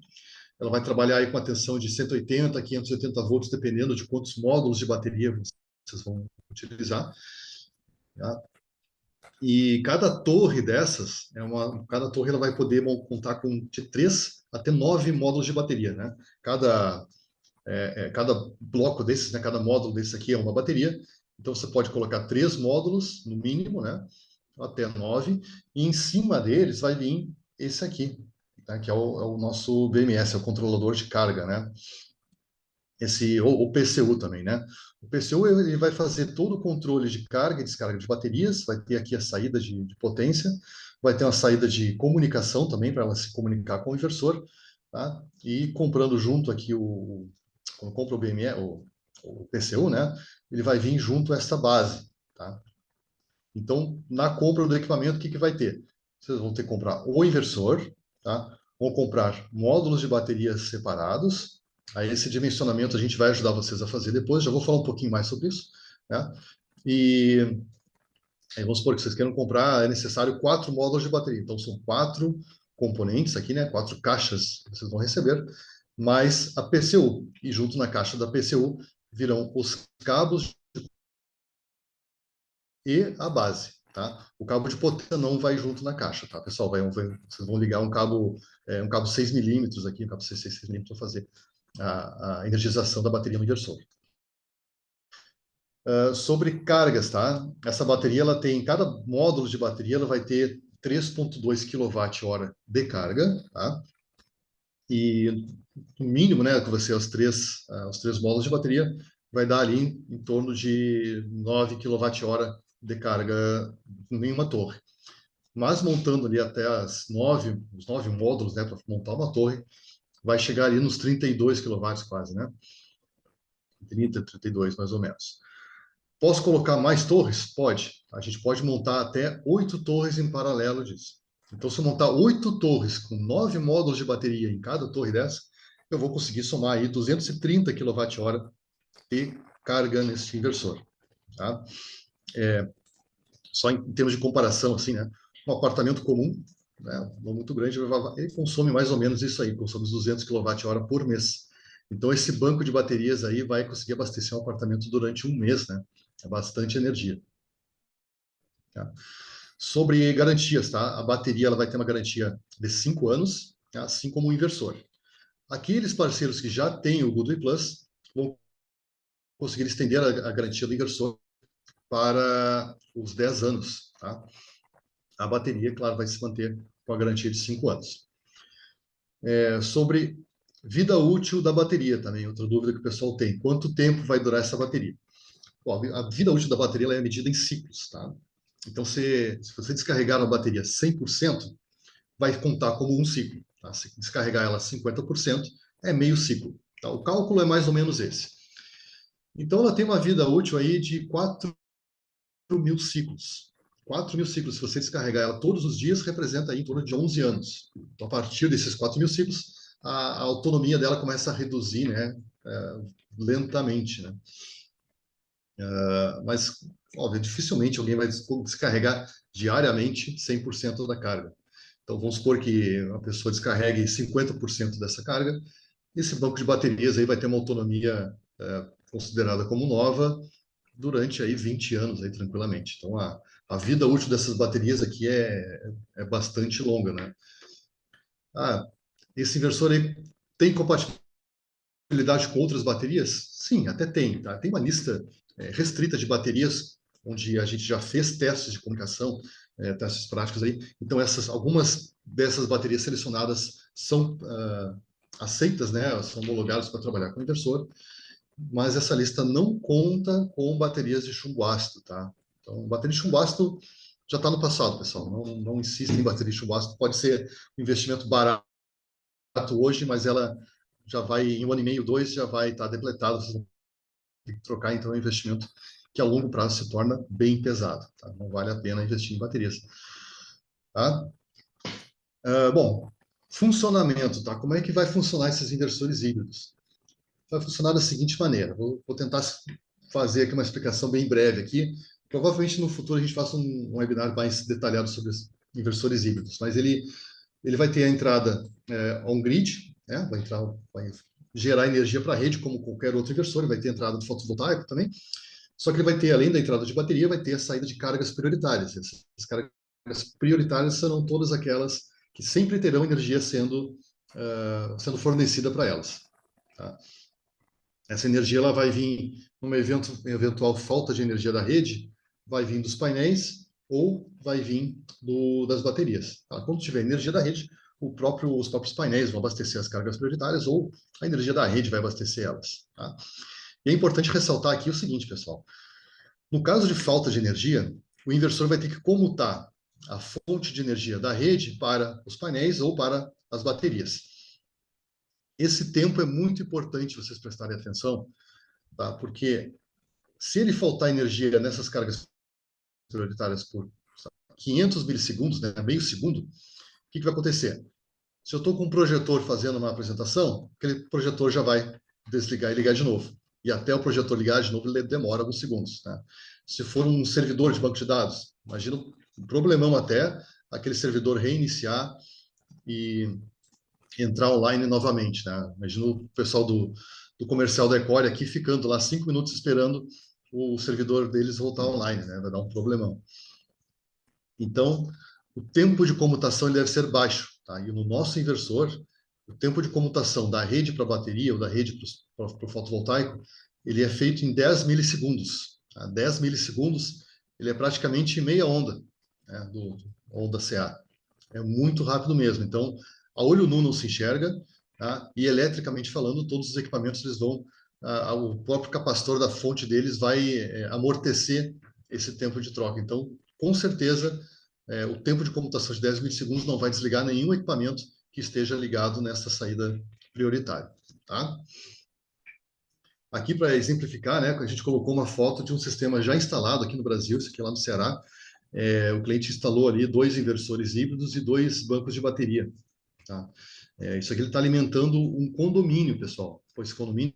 Ela vai trabalhar aí com a tensão de 180 a 580 volts, dependendo de quantos módulos de bateria vocês vão utilizar. Tá? E cada torre dessas, cada torre ela vai poder contar com de 3 até 9 módulos de bateria, né? Cada bloco desses, né, cada módulo desse aqui é uma bateria. Então você pode colocar 3 módulos, no mínimo, né, até 9, e em cima deles vai vir esse aqui, tá, que é o nosso BMS, é o controlador de carga, né? O PCU também, né? O PCU ele vai fazer todo o controle de carga e descarga de baterias, vai ter aqui a saída de potência, vai ter uma saída de comunicação também para ela se comunicar com o inversor, tá? E comprando junto aqui quando compra o BME, o PCU, né? Ele vai vir junto esta base, tá? Então, na compra do equipamento, o que vai ter? Vocês vão ter que comprar o inversor, tá? Vão comprar módulos de baterias separados. Aí esse dimensionamento a gente vai ajudar vocês a fazer depois. Já vou falar um pouquinho mais sobre isso, né? E aí, vamos supor que vocês queiram comprar, é necessário 4 módulos de bateria. Então, são 4 componentes aqui, né? 4 caixas que vocês vão receber, mais a PCU. E junto na caixa da PCU virão os cabos e a base, tá? O cabo de potência não vai junto na caixa, tá, pessoal? Vocês vão ligar um cabo 6 milímetros aqui, um cabo 6 milímetros para fazer a energização da bateria no inversor. Sobre cargas, tá? Essa bateria, cada módulo de bateria, ela vai ter 3,2 kWh de carga, tá? E o mínimo, né, que você os três módulos de bateria vai dar ali em torno de 9 kWh de carga em uma torre. Mas montando ali até os 9 módulos, né, para montar uma torre, vai chegar ali nos 32 quilowatts quase, né? 30, 32 mais ou menos. Posso colocar mais torres? Pode. A gente pode montar até 8 torres em paralelo disso. Então, se eu montar 8 torres com 9 módulos de bateria em cada torre dessa, eu vou conseguir somar aí 230 kWh de carga nesse inversor. Tá? Só em termos de comparação, assim, né? Um apartamento comum, né, não muito grande, ele consome mais ou menos isso aí, consome 200 kWh por mês. Então, esse banco de baterias aí vai conseguir abastecer um apartamento durante um mês, né? É bastante energia. Tá? Sobre garantias, tá? A bateria ela vai ter uma garantia de 5 anos, tá? Assim como o inversor. Aqueles parceiros que já têm o Goodway Plus vão conseguir estender a garantia do inversor para os 10 anos, tá? A bateria, claro, vai se manter com a garantia de 5 anos. Sobre vida útil da bateria também, outra dúvida que o pessoal tem. Quanto tempo vai durar essa bateria? Bom, a vida útil da bateria ela é medida em ciclos, tá? Então, se você descarregar a bateria 100%, vai contar como um ciclo. Tá? Se descarregar ela 50%, é meio ciclo. Tá? O cálculo é mais ou menos esse. Então, ela tem uma vida útil aí de 4.000 ciclos. 4.000 ciclos, se você descarregar ela todos os dias, representa aí em torno de 11 anos. Então, a partir desses 4.000 ciclos, a autonomia dela começa a reduzir, né, lentamente. Né? Mas, óbvio, dificilmente alguém vai descarregar diariamente 100% da carga. Então, vamos supor que a pessoa descarregue 50% dessa carga, esse banco de baterias aí vai ter uma autonomia considerada como nova durante aí 20 anos aí tranquilamente. Então a vida útil dessas baterias aqui é bastante longa, né? Esse inversor aí tem compatibilidade com outras baterias? Sim, até tem, tá? Tem uma lista restrita de baterias onde a gente já fez testes de comunicação, testes práticos aí. Então algumas dessas baterias selecionadas são aceitas, né? São homologadas para trabalhar com inversor, mas essa lista não conta com baterias de chumbo ácido, tá? Então, bateria de chumbo ácido já está no passado, pessoal. Não insista em bateria de chumbo ácido. Pode ser um investimento barato hoje, mas ela já vai, em 1 ano e meio, 2, já vai estar depletada. Vocês vão ter que trocar, então, é um investimento que a longo prazo se torna bem pesado. Tá? Não vale a pena investir em baterias. Tá? Bom, funcionamento, tá? Como é que vai funcionar esses inversores híbridos? Vai funcionar da seguinte maneira. Vou tentar fazer aqui uma explicação bem breve aqui. Provavelmente no futuro a gente faça um webinar mais detalhado sobre os inversores híbridos, mas ele vai ter a entrada on grid, né? Vai gerar energia para a rede como qualquer outro inversor, ele vai ter a entrada do fotovoltaico também, só que ele vai ter, além da entrada de bateria, vai ter a saída de cargas prioritárias. Essas cargas prioritárias serão todas aquelas que sempre terão energia sendo fornecida para elas. Tá? Essa energia ela vai vir numa eventual falta de energia da rede, vai vir dos painéis ou vai vir das baterias. Tá? Quando tiver energia da rede, os próprios painéis vão abastecer as cargas prioritárias ou a energia da rede vai abastecer elas. Tá? E é importante ressaltar aqui o seguinte, pessoal. No caso de falta de energia, o inversor vai ter que comutar a fonte de energia da rede para os painéis ou para as baterias. Esse tempo é muito importante vocês prestarem atenção, tá? Porque se ele faltar energia nessas cargas prioritárias por 500 milissegundos, né, meio segundo, o que vai acontecer? Se eu estou com um projetor fazendo uma apresentação, aquele projetor já vai desligar e ligar de novo. E até o projetor ligar de novo, ele demora alguns segundos. Tá? Se for um servidor de banco de dados, imagina um problemão até aquele servidor reiniciar e entrar online novamente. Né? Imagina o pessoal do comercial da Ecore aqui ficando lá 5 minutos esperando o servidor deles voltar online, né? Vai dar um problemão. Então, o tempo de comutação ele deve ser baixo. Tá? E no nosso inversor, o tempo de comutação da rede para a bateria ou da rede para o fotovoltaico, ele é feito em 10 milissegundos. Tá? 10 milissegundos, ele é praticamente meia onda, né, do onda CA. É muito rápido mesmo. Então, a olho nu não se enxerga, tá? E eletricamente falando, todos os equipamentos eles vão, o próprio capacitor da fonte deles vai amortecer esse tempo de troca. Então, com certeza, o tempo de comutação de 10 milissegundos não vai desligar nenhum equipamento que esteja ligado nessa saída prioritária. Tá? Aqui, para exemplificar, né, a gente colocou uma foto de um sistema já instalado aqui no Brasil, isso aqui é lá no Ceará. O cliente instalou ali 2 inversores híbridos e 2 bancos de bateria. Tá? Isso aqui ele está alimentando um condomínio, pessoal. Pois esse condomínio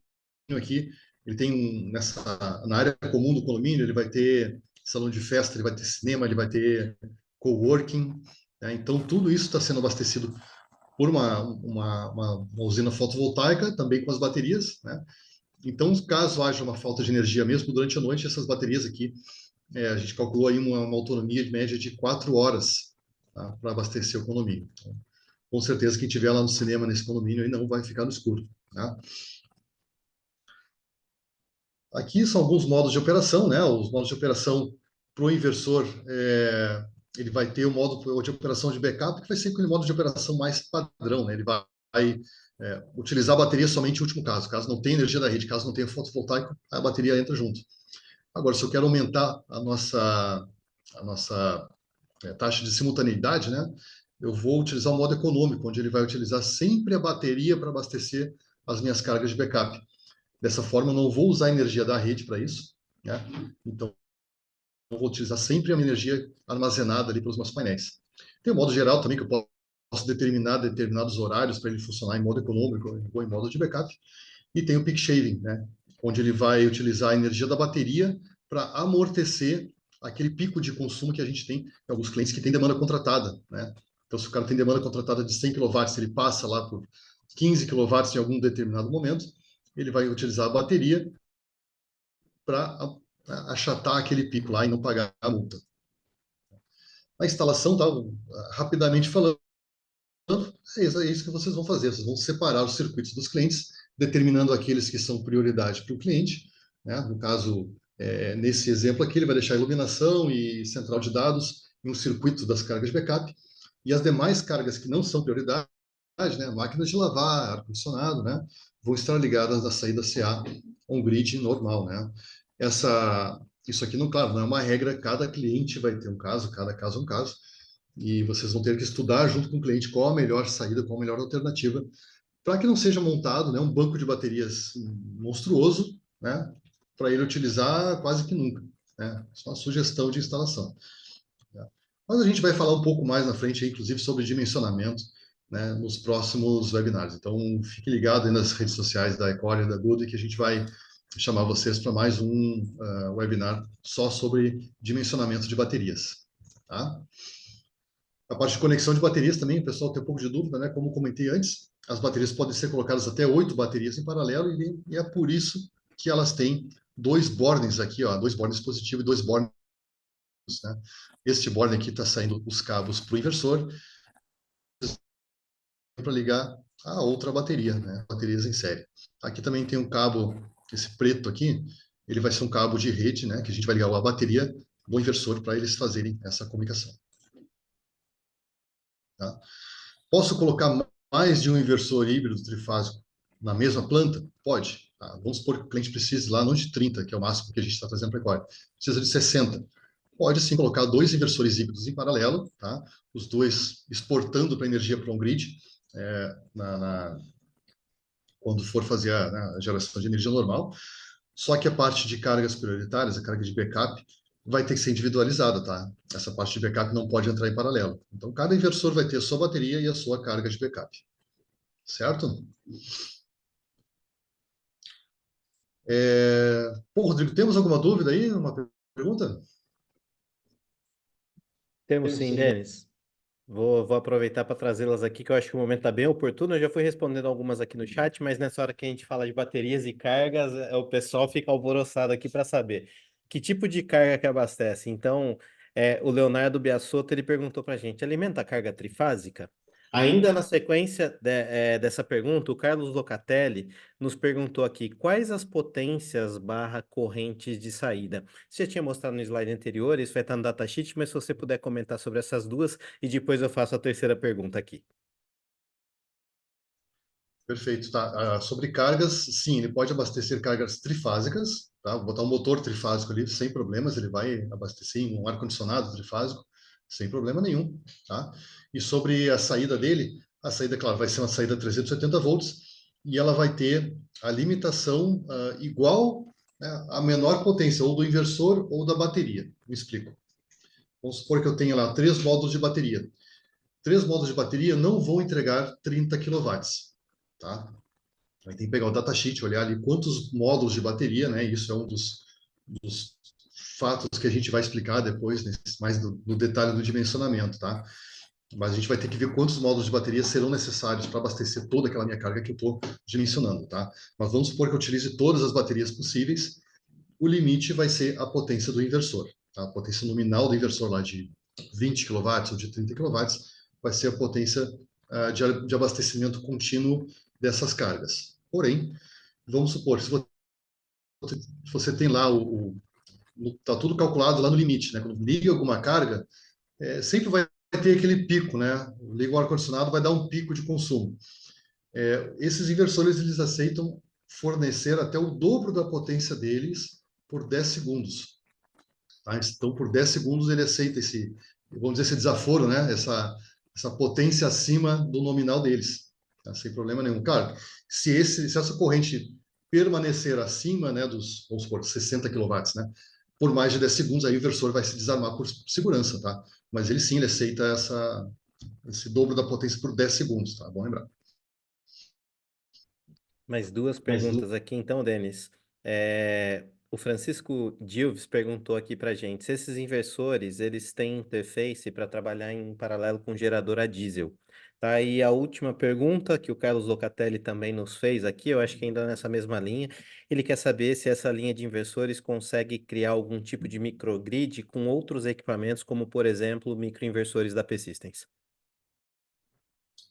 aqui, ele tem na área comum do condomínio, ele vai ter salão de festa, ele vai ter cinema, ele vai ter coworking. Né? Então, tudo isso está sendo abastecido por uma usina fotovoltaica, também com as baterias. Né? Então, caso haja uma falta de energia mesmo durante a noite, essas baterias aqui, a gente calculou aí uma autonomia de média de 4 horas, tá? Para abastecer o condomínio. Então, com certeza, quem estiver lá no cinema, nesse condomínio, aí não vai ficar no escuro. Tá? Aqui são alguns modos de operação, né? Os modos de operação para o inversor, ele vai ter o modo de operação de backup, que vai ser aquele modo de operação mais padrão, né? Ele vai utilizar a bateria somente em último caso. Caso não tenha energia da rede, caso não tenha fotovoltaico, a bateria entra junto. Agora, se eu quero aumentar a nossa taxa de simultaneidade, né? Eu vou utilizar o modo econômico, onde ele vai utilizar sempre a bateria para abastecer as minhas cargas de backup. Dessa forma, eu não vou usar a energia da rede para isso, né? Então, eu vou utilizar sempre a minha energia armazenada ali pelos meus painéis. Tem o modo geral também, que eu posso determinar determinados horários para ele funcionar em modo econômico ou em modo de backup. E tem o peak shaving, né? Onde ele vai utilizar a energia da bateria para amortecer aquele pico de consumo que a gente tem em alguns clientes que têm demanda contratada, né? Então, se o cara tem demanda contratada de 100 kW, ele passa lá por 15 kW em algum determinado momento, ele vai utilizar a bateria para achatar aquele pico lá e não pagar a multa. A instalação, tá, rapidamente falando, é isso que vocês vão fazer. Vocês vão separar os circuitos dos clientes, determinando aqueles que são prioridade para o cliente. Né? No caso, nesse exemplo aqui, ele vai deixar iluminação e central de dados em um circuito das cargas de backup. E as demais cargas que não são prioridade, né? Máquinas de lavar, ar-condicionado, né? Vão estar ligadas na saída CA on-grid normal. Né? Isso aqui, não, claro, não é uma regra, cada cliente vai ter um caso, cada caso é um caso. E vocês vão ter que estudar junto com o cliente qual a melhor saída, qual a melhor alternativa, para que não seja montado, né, um banco de baterias monstruoso, né, para ele utilizar quase que nunca. Né? Isso é uma sugestão de instalação. Né? Mas a gente vai falar um pouco mais na frente, inclusive, sobre dimensionamento, né, nos próximos webinars. Então, fique ligado aí nas redes sociais da Ecole e da Good, que a gente vai chamar vocês para mais um webinar só sobre dimensionamento de baterias. Tá? A parte de conexão de baterias também, o pessoal tem um pouco de dúvida, né? Como comentei antes, as baterias podem ser colocadas até 8 baterias em paralelo e é por isso que elas têm 2 bordens aqui, ó, 2 bordens positivos e 2 bordens, né? Este bordem aqui está saindo os cabos para o inversor para ligar a outra bateria, né? Baterias em série. Aqui também tem um cabo, esse preto aqui, ele vai ser um cabo de rede, né? Que a gente vai ligar a bateria do inversor para eles fazerem essa comunicação. Tá? Posso colocar mais de um inversor híbrido trifásico na mesma planta? Pode. Tá? Vamos supor que o cliente precise lá, não de 30, que é o máximo que a gente está fazendo para a Equore, precisa de 60. Pode sim colocar 2 inversores híbridos em paralelo, tá? Os 2 exportando para a energia para um grid, quando for fazer a geração de energia normal. Só que a parte de cargas prioritárias, a carga de backup, vai ter que ser individualizada, tá? Essa parte de backup não pode entrar em paralelo. Então, cada inversor vai ter a sua bateria e a sua carga de backup. Certo? Rodrigo, temos alguma dúvida aí? Uma pergunta? Temos sim, Denis. Vou aproveitar para trazê-las aqui, que eu acho que o momento está bem oportuno. Eu já fui respondendo algumas aqui no chat, mas nessa hora que a gente fala de baterias e cargas, o pessoal fica alvoroçado aqui para saber que tipo de carga que abastece. Então, o Leonardo Biasotto, ele perguntou para a gente, alimenta a carga trifásica? Ainda na sequência dessa pergunta, o Carlos Locatelli nos perguntou aqui quais as potências barra correntes de saída. Você já tinha mostrado no slide anterior, isso vai estar no datasheet, mas se você puder comentar sobre essas duas, e depois eu faço a terceira pergunta aqui. Perfeito, tá. Sobre cargas, sim, ele pode abastecer cargas trifásicas, tá? Vou botar um motor trifásico ali sem problemas, ele vai abastecer em um ar-condicionado trifásico sem problema nenhum, tá? E sobre a saída dele, a saída, claro, vai ser uma saída 380 volts e ela vai ter a limitação igual, né, à menor potência, ou do inversor ou da bateria. Me explico. Vamos supor que eu tenha lá 3 módulos de bateria. 3 módulos de bateria não vão entregar 30 kW, tá? Aí tem que pegar o datasheet, olhar ali quantos módulos de bateria, né? Isso é um dos fatos que a gente vai explicar depois, mais no detalhe do dimensionamento, tá? Mas a gente vai ter que ver quantos módulos de bateria serão necessários para abastecer toda aquela minha carga que eu estou dimensionando, tá? Mas vamos supor que eu utilize todas as baterias possíveis, o limite vai ser a potência do inversor, tá? A potência nominal do inversor lá de 20 kW ou de 30 kW vai ser a potência de abastecimento contínuo dessas cargas. Porém, vamos supor, se você tem lá tá tudo calculado lá no limite, né? Quando liga alguma carga, sempre vai ter aquele pico, né? Liga o ar-condicionado, vai dar um pico de consumo. Esses inversores, eles aceitam fornecer até o dobro da potência deles por 10 segundos. Tá? Então, por 10 segundos, ele aceita vamos dizer, esse desaforo, né? Essa potência acima do nominal deles, tá? Sem problema nenhum. Claro, se essa corrente permanecer acima, né, vamos supor, 60 kW, né? Por mais de 10 segundos, aí o inversor vai se desarmar por segurança, tá? Mas ele sim, ele aceita esse dobro da potência por 10 segundos, tá? Bom lembrar. Mais duas Mas perguntas aqui, então, Denis. O Francisco Dilves perguntou aqui para gente se esses inversores eles têm interface para trabalhar em paralelo com gerador a diesel. Tá, e a última pergunta que o Carlos Locatelli também nos fez aqui, eu acho que ainda nessa mesma linha, ele quer saber se essa linha de inversores consegue criar algum tipo de microgrid com outros equipamentos, como, por exemplo, microinversores da P-Systems.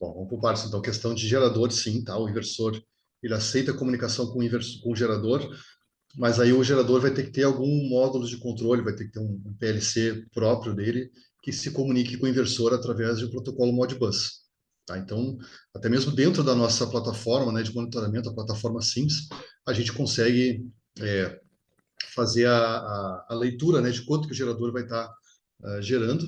Bom, vamos por partes. Então, questão de gerador, sim, tá? O inversor, ele aceita a comunicação com o gerador, mas aí o gerador vai ter que ter algum módulo de controle, vai ter que ter um PLC próprio dele que se comunique com o inversor através de um protocolo Modbus. Tá? Então, até mesmo dentro da nossa plataforma, né, de monitoramento, a plataforma SIMS, a gente consegue fazer a leitura, né, de quanto que o gerador vai estar gerando,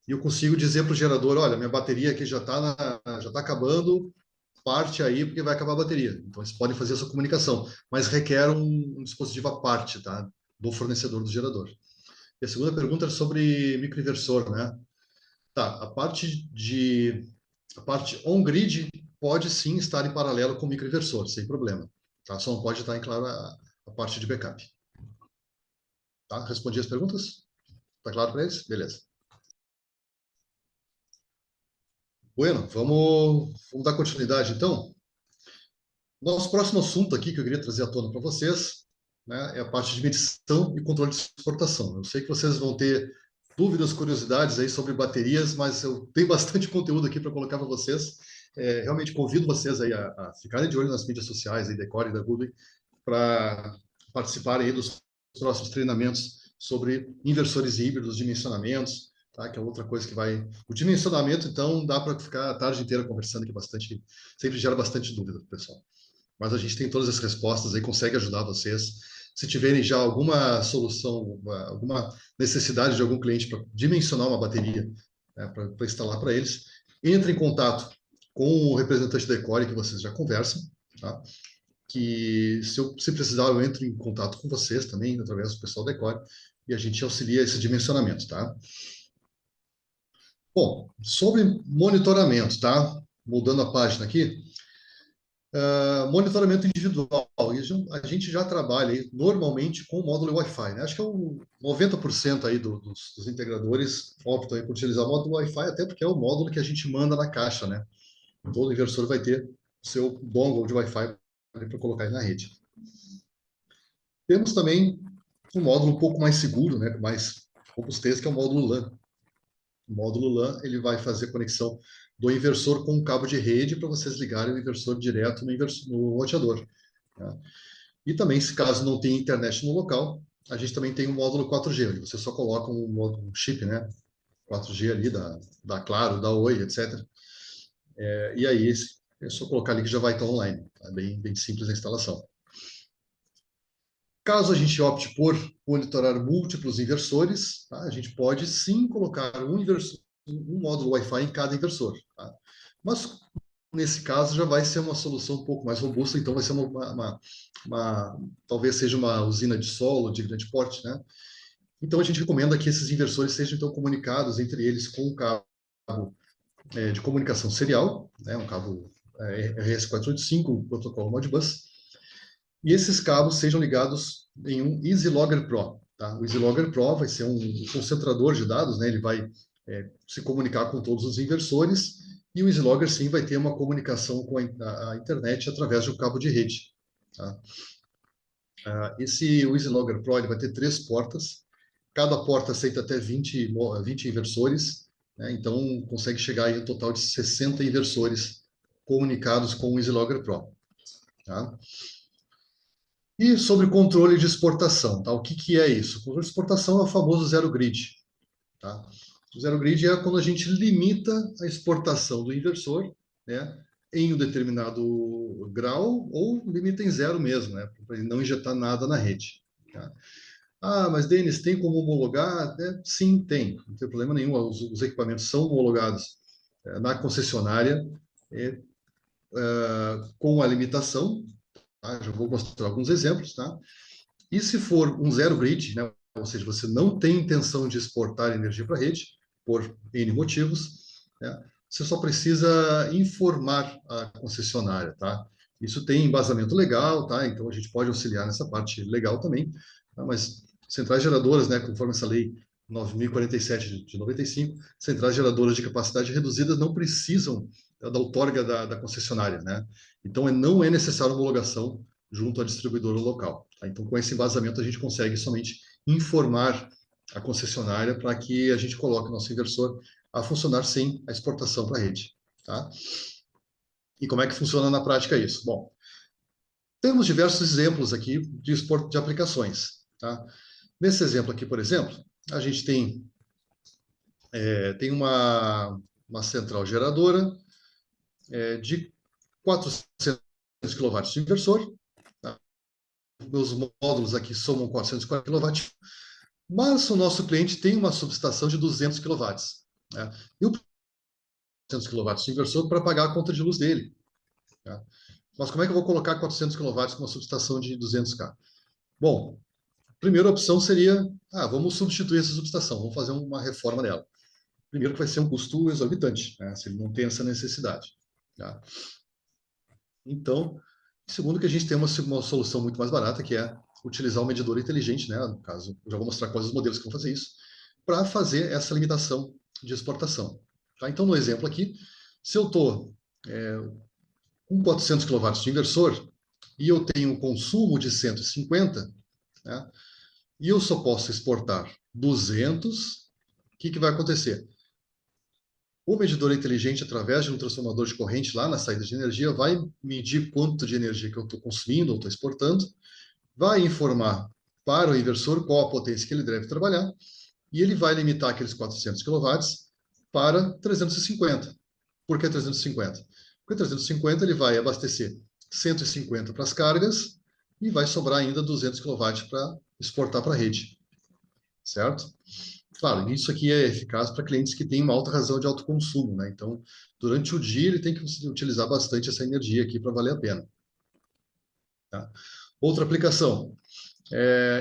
e eu consigo dizer para o gerador, olha, minha bateria aqui já tá acabando, parte aí porque vai acabar a bateria. Então, eles podem fazer essa comunicação, mas requer um dispositivo à parte, tá? Do fornecedor do gerador. E a segunda pergunta era sobre microinversor, né? Tá, a parte on-grid pode sim estar em paralelo com o microinversor, sem problema. Tá? Só não pode estar em claro a parte de backup. Tá? Respondi as perguntas? Tá claro para eles? Beleza. Bueno, vamos dar continuidade então. Nosso próximo assunto aqui que eu queria trazer à tona para vocês, né, é a parte de medição e controle de exportação. Eu sei que vocês vão ter dúvidas, curiosidades aí sobre baterias, mas eu tenho bastante conteúdo aqui para colocar para vocês. Realmente convido vocês aí a ficarem de olho nas mídias sociais aí, da Ecore e da Google, para participarem aí dos próximos treinamentos sobre inversores híbridos, dimensionamentos, tá? Que é outra coisa que vai... O dimensionamento, então, dá para ficar a tarde inteira conversando aqui bastante, sempre gera bastante dúvida, pessoal. Mas a gente tem todas as respostas aí, consegue ajudar vocês. Se tiverem já alguma solução, alguma necessidade de algum cliente para dimensionar uma bateria, né, para instalar para eles, entre em contato com o representante da Ecore, que vocês já conversam, tá? Que se precisar, eu entro em contato com vocês também, através do pessoal da Ecore, e a gente auxilia esse dimensionamento, tá? Bom, sobre monitoramento, tá? Mudando a página aqui, monitoramento individual. A gente já trabalha aí, normalmente com o módulo Wi-Fi, né? Acho que é o 90% aí dos integradores optam aí por utilizar o módulo Wi-Fi, até porque é o módulo que a gente manda na caixa, né? Todo inversor vai ter o seu dongle de Wi-Fi para colocar aí na rede. Temos também um módulo um pouco mais seguro, né? Com mais robustez, que é o módulo LAN. O módulo LAN, ele vai fazer conexão do inversor com um cabo de rede para vocês ligarem o inversor direto no roteador. Tá? E também, se caso não tenha internet no local, a gente também tem um módulo 4G, onde você só coloca um chip, né? 4G ali da Claro, da Oi, etc. E aí É só colocar ali que já vai estar online. Tá? Bem simples a instalação. Caso a gente opte por monitorar múltiplos inversores, tá? A gente pode sim colocar um módulo Wi-Fi em cada inversor. Tá? Mas, nesse caso, já vai ser uma solução um pouco mais robusta, então vai ser talvez seja uma usina de solo de grande porte, né? Então, a gente recomenda que esses inversores sejam, então, comunicados entre eles com um cabo de comunicação serial, né? Um cabo RS485, um protocolo Modbus, e esses cabos sejam ligados em um EasyLogger Pro. Tá? O EasyLogger Pro vai ser um concentrador de dados, né? Ele vai se comunicar com todos os inversores, e o EasyLogger, sim, vai ter uma comunicação com a internet através de um cabo de rede. Tá? O EasyLogger Pro ele vai ter 3 portas, cada porta aceita até 20 inversores, né? Então consegue chegar aí um total de 60 inversores comunicados com o EasyLogger Pro. Tá? E sobre controle de exportação, tá? O que é isso? O controle de exportação é o famoso zero grid. Tá? O zero grid é quando a gente limita a exportação do inversor, né, em um determinado grau, ou limita em zero mesmo, né, para ele não injetar nada na rede. Tá? Ah, mas Denis, tem como homologar? Sim, tem, não tem problema nenhum. Os equipamentos são homologados na concessionária com a limitação. Tá? Já vou mostrar alguns exemplos. Tá? E se for um zero grid, né, ou seja, você não tem intenção de exportar energia para a rede, por N motivos, né, você só precisa informar a concessionária, tá? Isso tem embasamento legal, tá? Então a gente pode auxiliar nessa parte legal também, tá? Mas centrais geradoras, né, conforme essa lei 9.047 de 95, centrais geradoras de capacidade reduzida não precisam da outorga da concessionária, né? Então não é necessário homologação junto à distribuidora local. Tá? Então, com esse embasamento, a gente consegue somente informar a concessionária para que a gente coloque o nosso inversor a funcionar sem a exportação para a rede. Tá? E como é que funciona na prática isso? Bom, temos diversos exemplos aqui de aplicações. Tá? Nesse exemplo aqui, por exemplo, a gente tem uma central geradora de 400 kW de inversor. Tá? Meus módulos aqui somam 440 kW, mas o nosso cliente tem uma subestação de 200 kW. Né? E o 200 kW de inversor para pagar a conta de luz dele. Tá? Mas como é que eu vou colocar 400 kW com uma subestação de 200 kW? Bom, a primeira opção seria, vamos substituir essa subestação, vamos fazer uma reforma dela. Primeiro que vai ser um custo exorbitante, né, se ele não tem essa necessidade. Tá? Então, segundo que a gente tem uma solução muito mais barata, que é utilizar um medidor inteligente, né, no caso, eu já vou mostrar quais os modelos que vão fazer isso, para fazer essa limitação de exportação. Tá? Então, no exemplo aqui, se eu estou com 400 kW de inversor e eu tenho um consumo de 150, né, e eu só posso exportar 200, o que vai acontecer? O medidor inteligente, através de um transformador de corrente lá na saída de energia, vai medir quanto de energia que eu estou consumindo ou estou exportando, vai informar para o inversor qual a potência que ele deve trabalhar, e ele vai limitar aqueles 400 kW para 350. Por que 350? Porque 350 ele vai abastecer 150 para as cargas e vai sobrar ainda 200 kW para exportar para a rede. Certo? Claro, isso aqui é eficaz para clientes que têm uma alta razão de autoconsumo, né? Então, durante o dia, ele tem que utilizar bastante essa energia aqui para valer a pena. Tá? Outra aplicação.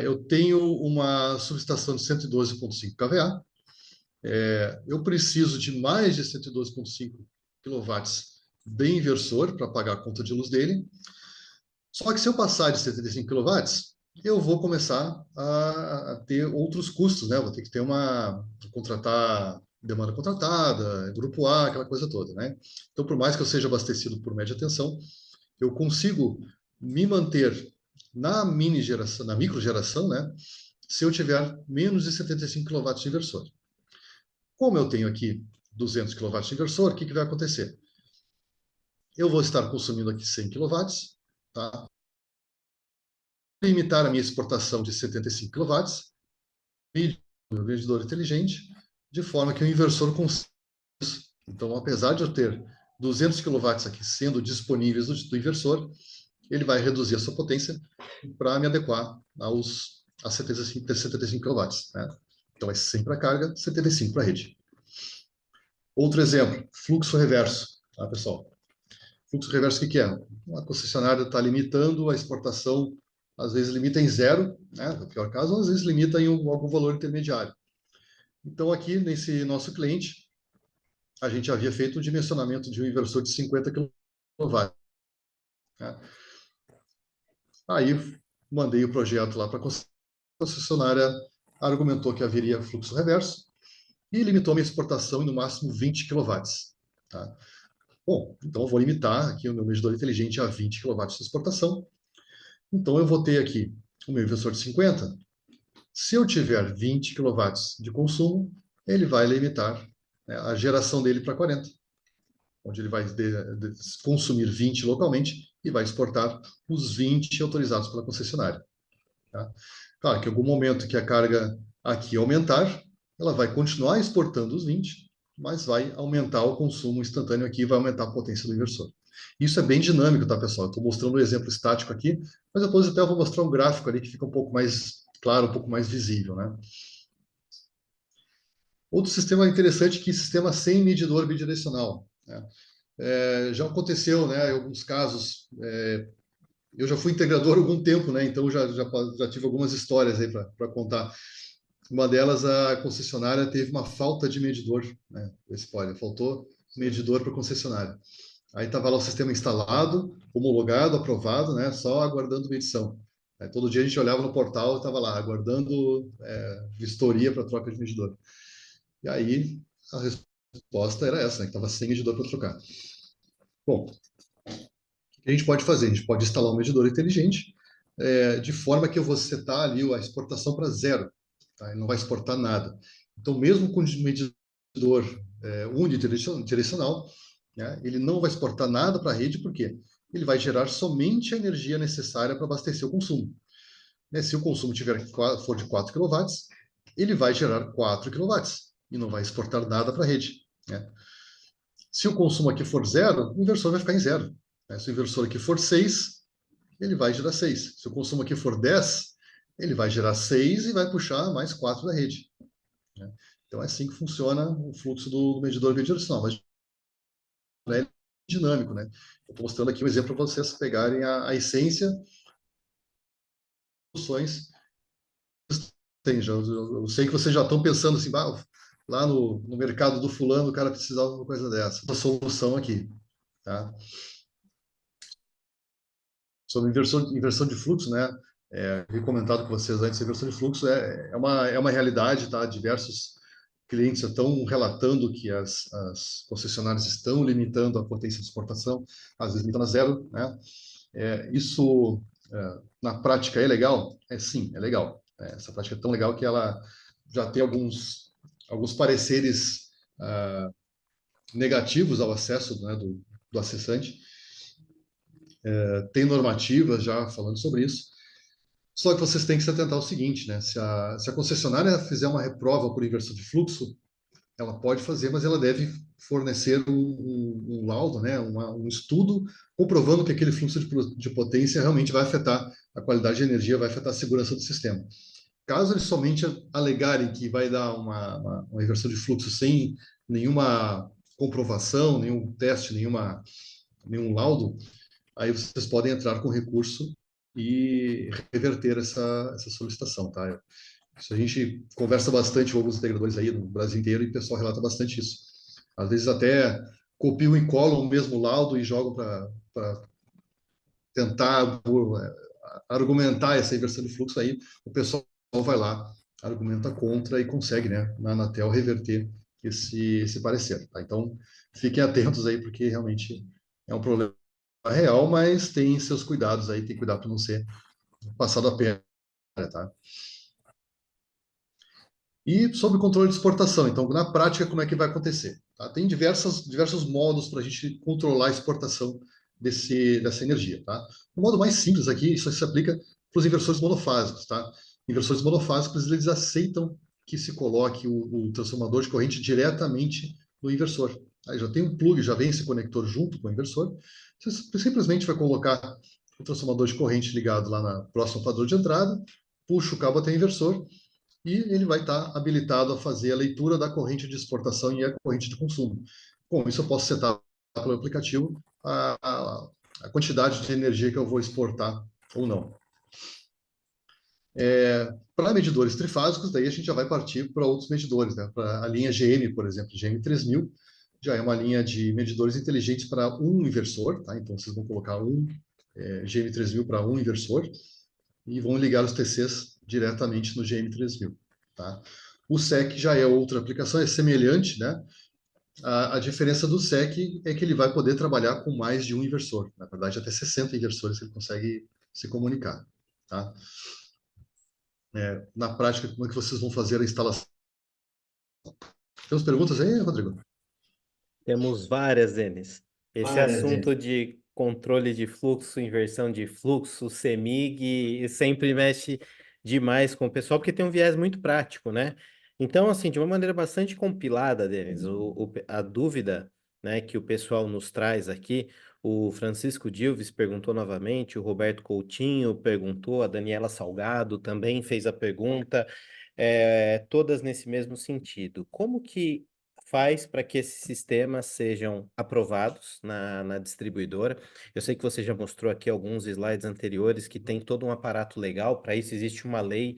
Eu tenho uma subestação de 112,5 kVA. Eu preciso de mais de 112,5 kW de inversor para pagar a conta de luz dele. Só que se eu passar de 75 kW, eu vou começar a ter outros custos, né? Vou ter que ter contratar demanda contratada, grupo A, aquela coisa toda, né? Então, por mais que eu seja abastecido por média tensão, eu consigo me manter na mini geração, na micro geração, né? Se eu tiver menos de 75 kW de inversor. Como eu tenho aqui 200 kW de inversor, o que vai acontecer? Eu vou estar consumindo aqui 100 kW, tá? Limitar a minha exportação de 75 kW, e o medidor inteligente, de forma que o inversor consiga. Então, apesar de eu ter 200 kW aqui sendo disponíveis do inversor, ele vai reduzir a sua potência para me adequar a 75 kW, né? Então, é 100 para a carga, 75 para a rede. Outro exemplo, fluxo reverso, tá, pessoal? Fluxo reverso, o que é? Uma concessionária está limitando a exportação, às vezes limita em zero, né? No pior caso, às vezes limita em algum valor intermediário. Então, aqui, nesse nosso cliente, a gente havia feito um dimensionamento de um inversor de 50 kW. Né? Aí, mandei o projeto lá para a concessionária, argumentou que haveria fluxo reverso e limitou a minha exportação em no máximo 20 kW. Tá? Bom, então eu vou limitar aqui o meu medidor inteligente a 20 kW de exportação. Então eu vou ter aqui o meu inversor de 50. Se eu tiver 20 kW de consumo, ele vai limitar, né, a geração dele para 40, onde ele vai consumir 20 localmente e vai exportar os 20 autorizados pela concessionária. Tá? Claro que em algum momento que a carga aqui aumentar, ela vai continuar exportando os 20, mas vai aumentar o consumo instantâneo aqui, vai aumentar a potência do inversor. Isso é bem dinâmico, tá, pessoal? Estou mostrando um exemplo estático aqui, mas depois até eu vou mostrar um gráfico ali que fica um pouco mais claro, um pouco mais visível, né? Outro sistema interessante que é sistema sem medidor bidirecional, né? Já aconteceu, né, em alguns casos, eu já fui integrador há algum tempo, né? Então já tive algumas histórias aí para contar. Uma delas, a concessionária teve uma falta de medidor, né? Spoiler, faltou medidor para a concessionária. Aí estava lá o sistema instalado, homologado, aprovado, né? Só aguardando medição. Aí, todo dia a gente olhava no portal e estava lá, aguardando vistoria para troca de medidor. E aí a resposta era essa, né? Que estava sem medidor para trocar. Bom, o que a gente pode fazer? A gente pode instalar um medidor inteligente, de forma que eu vou setar ali a exportação para zero. Tá? Ele não vai exportar nada. Então, mesmo com um medidor unidirecional, né, ele não vai exportar nada para a rede, porque ele vai gerar somente a energia necessária para abastecer o consumo. Né, se o consumo for de 4 kW, ele vai gerar 4 kW e não vai exportar nada para a rede. Né? Se o consumo aqui for zero, o inversor vai ficar em zero. Né? Se o inversor aqui for 6, ele vai gerar 6. Se o consumo aqui for 10, ele vai gerar 6 e vai puxar mais 4 da rede. Né? Então é assim que funciona o fluxo do medidor bidirecional. Mas é dinâmico, né? Eu estou mostrando aqui um exemplo para vocês pegarem a essência das soluções. Eu sei que vocês já estão pensando assim, lá no mercado do fulano o cara precisava de uma coisa dessa. A solução aqui, tá? Sobre inversão de fluxo, né? Eu comentado com vocês antes, a inversão de fluxo é uma realidade, tá? Diversos clientes estão relatando que as concessionárias estão limitando a potência de exportação, às vezes limitando a zero, né? Isso, na prática, é legal? Sim, é legal. Essa prática é tão legal que ela já tem alguns pareceres negativos ao acesso, né, do acessante. Tem normativas já falando sobre isso. Só que vocês têm que se atentar ao seguinte, né? Se a concessionária fizer uma reprova por inversão de fluxo, ela pode fazer, mas ela deve fornecer um laudo, né? Um estudo comprovando que aquele fluxo de potência realmente vai afetar a qualidade de energia, vai afetar a segurança do sistema. Caso eles somente alegarem que vai dar uma inversão de fluxo sem nenhuma comprovação, nenhum teste, nenhum laudo, aí vocês podem entrar com recurso e reverter essa solicitação, tá? Isso a gente conversa bastante com alguns integradores aí no Brasil inteiro e o pessoal relata bastante isso. Às vezes até copiam e colam o mesmo laudo e jogam para tentar argumentar essa inversão de fluxo aí, o pessoal vai lá, argumenta contra e consegue, né, na Anatel reverter esse parecer, tá? Então, fiquem atentos aí, porque realmente é um problema real, mas tem seus cuidados aí, tem cuidado para não ser passado a perna, tá? E sobre o controle de exportação, então, na prática, como é que vai acontecer? Tá? Tem diversos modos para a gente controlar a exportação dessa energia. Tá? O modo mais simples aqui, isso se aplica para os inversores monofásicos. Tá? Inversores monofásicos, eles aceitam que se coloque o transformador de corrente diretamente no inversor. Aí já tem um plug, já vem esse conector junto com o inversor. Você simplesmente vai colocar o transformador de corrente ligado lá na próxima padrão de entrada, puxa o cabo até o inversor e ele vai estar habilitado a fazer a leitura da corrente de exportação e a corrente de consumo. Com isso, eu posso setar pelo aplicativo a quantidade de energia que eu vou exportar ou não. Para medidores trifásicos, daí a gente já vai partir para outros medidores, né? Para a linha GM, por exemplo, GM 3000, já é uma linha de medidores inteligentes para um inversor, tá? Então vocês vão colocar um GM 3000 para um inversor e vão ligar os TCs diretamente no GM 3000, tá? O SEC já é outra aplicação, é semelhante, né? A diferença do SEC é que ele vai poder trabalhar com mais de um inversor, na verdade até 60 inversores ele consegue se comunicar, tá? Na prática, como é que vocês vão fazer a instalação? Temos perguntas aí, Rodrigo? Temos várias, Denis. Esse assunto de controle de fluxo, inversão de fluxo, CEMIG, sempre mexe demais com o pessoal, porque tem um viés muito prático, né? Então, assim, de uma maneira bastante compilada, Denis, a dúvida, né, que o pessoal nos traz aqui, o Francisco Dilves perguntou novamente, o Roberto Coutinho perguntou, a Daniela Salgado também fez a pergunta, todas nesse mesmo sentido. Como que faz para que esses sistemas sejam aprovados na distribuidora? Eu sei que você já mostrou aqui alguns slides anteriores que tem todo um aparato legal, para isso existe uma lei,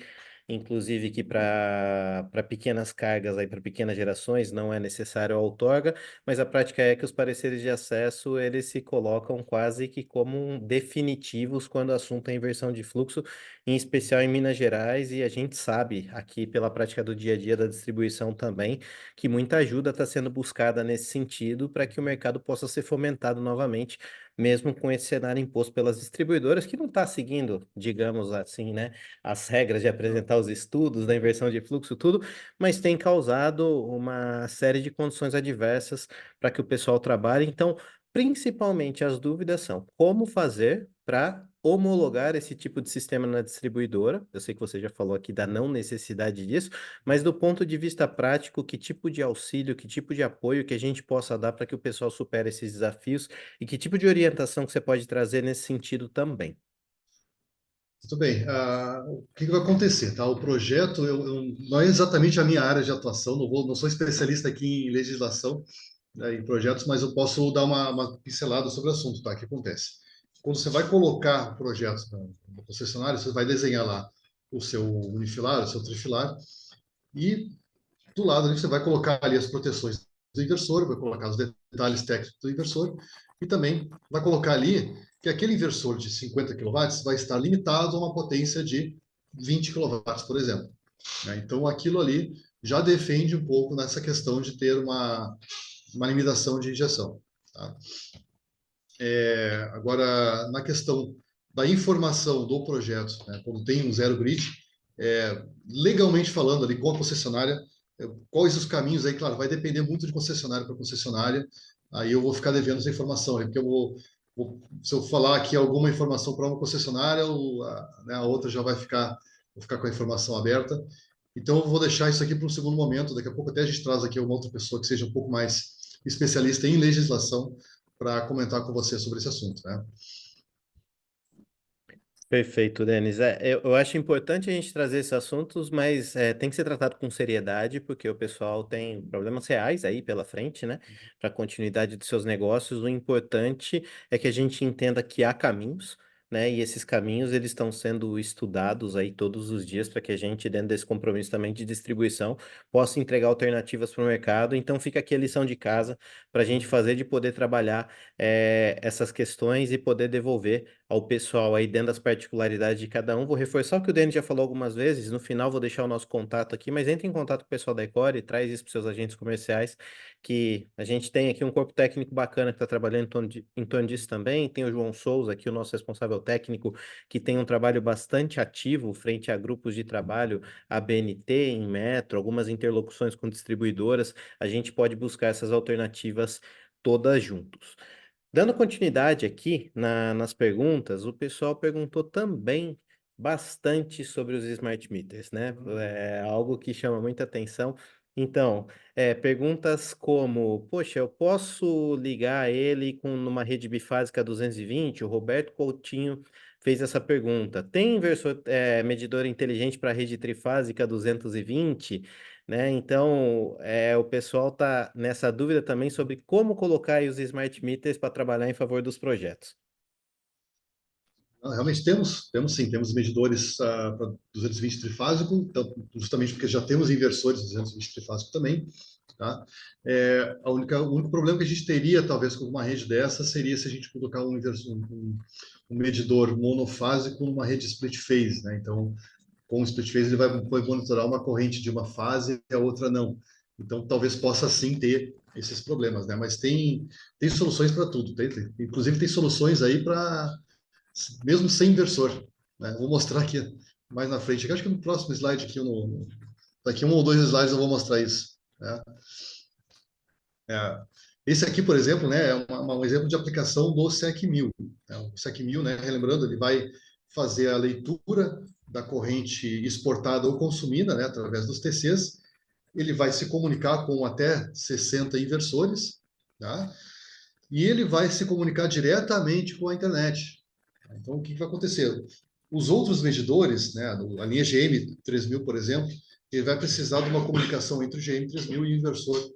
inclusive que para pequenas cargas, aí para pequenas gerações, não é necessário a outorga, mas a prática é que os pareceres de acesso, eles se colocam quase que como definitivos quando o assunto é inversão de fluxo, em especial em Minas Gerais, e a gente sabe aqui pela prática do dia a dia da distribuição também, que muita ajuda está sendo buscada nesse sentido para que o mercado possa ser fomentado novamente, mesmo com esse cenário imposto pelas distribuidoras, que não está seguindo, digamos assim, né, as regras de apresentar os estudos da inversão de fluxo, tudo, mas tem causado uma série de condições adversas para que o pessoal trabalhe. Então, principalmente as dúvidas são como fazer para homologar esse tipo de sistema na distribuidora. Eu sei que você já falou aqui da não necessidade disso, mas do ponto de vista prático, que tipo de auxílio, que tipo de apoio que a gente possa dar para que o pessoal supere esses desafios e que tipo de orientação que você pode trazer nesse sentido também? Muito bem. O que vai acontecer, tá? O projeto não é exatamente a minha área de atuação, não sou especialista aqui em legislação, né, em projetos, mas eu posso dar uma pincelada sobre o assunto, tá? O que acontece? Quando você vai colocar o projeto no concessionário, você vai desenhar lá o seu unifilar, o seu trifilar, e do lado ali você vai colocar ali as proteções do inversor, vai colocar os detalhes técnicos do inversor e também vai colocar ali que aquele inversor de 50 kW vai estar limitado a uma potência de 20 kW, por exemplo, né? Então aquilo ali já defende um pouco nessa questão de ter uma limitação de injeção, tá? Agora, na questão da informação do projeto, né, quando tem um zero grid, legalmente falando ali com a concessionária, quais os caminhos aí, claro, vai depender muito de concessionária para concessionária, aí eu vou ficar devendo essa informação, porque se eu falar aqui alguma informação para uma concessionária, né, a outra já vou ficar com a informação aberta, então eu vou deixar isso aqui para um segundo momento, daqui a pouco até a gente traz aqui uma outra pessoa que seja um pouco mais especialista em legislação para comentar com você sobre esse assunto, né? Perfeito, Denis. Eu acho importante a gente trazer esses assuntos, mas tem que ser tratado com seriedade, porque o pessoal tem problemas reais aí pela frente, né? Para a continuidade dos seus negócios. O importante é que a gente entenda que há caminhos, né? E esses caminhos eles estão sendo estudados aí todos os dias para que a gente, dentro desse compromisso também de distribuição, possa entregar alternativas para o mercado. Então fica aqui a lição de casa para a gente fazer de poder trabalhar essas questões e poder devolver ao pessoal aí dentro das particularidades de cada um. Vou reforçar o que o Denis já falou algumas vezes, no final vou deixar o nosso contato aqui, mas entre em contato com o pessoal da Ecore, traz isso para os seus agentes comerciais, que a gente tem aqui um corpo técnico bacana que está trabalhando em torno disso também, tem o João Souza aqui, o nosso responsável técnico, que tem um trabalho bastante ativo frente a grupos de trabalho, a BNT, em Metro, algumas interlocuções com distribuidoras, a gente pode buscar essas alternativas todas juntos. Dando continuidade aqui nas perguntas, o pessoal perguntou também bastante sobre os smart meters, né? É algo que chama muita atenção. Então, perguntas como, poxa, eu posso ligar ele com numa rede bifásica 220? O Roberto Coutinho fez essa pergunta. Tem inversor, medidor inteligente para rede trifásica 220? Né? Então, o pessoal está nessa dúvida também sobre como colocar aí os smart meters para trabalhar em favor dos projetos. Realmente temos sim, temos medidores para 220 trifásico, então, justamente porque já temos inversores 220 trifásico também, tá? O único problema que a gente teria, talvez, com uma rede dessa, seria se a gente colocar um medidor monofásico numa rede split phase, né? Então, com o split phase, ele vai monitorar uma corrente de uma fase e a outra não. Então, talvez possa sim ter esses problemas, né? Mas tem soluções para tudo. Inclusive, tem soluções aí para mesmo sem inversor, né? Vou mostrar aqui mais na frente. Eu acho que no próximo slide aqui, daqui 1 ou 2 slides eu vou mostrar isso, né? É, esse aqui, por exemplo, né, é um exemplo de aplicação do SEC1000. Né? O SEC1000, né, relembrando, ele vai fazer a leitura da corrente exportada ou consumida, né, através dos TCs. Ele vai se comunicar com até 60 inversores, tá? E ele vai se comunicar diretamente com a internet. Então, o que vai acontecer? Os outros medidores, né, a linha GM3000, por exemplo, ele vai precisar de uma comunicação entre o GM3000 e o inversor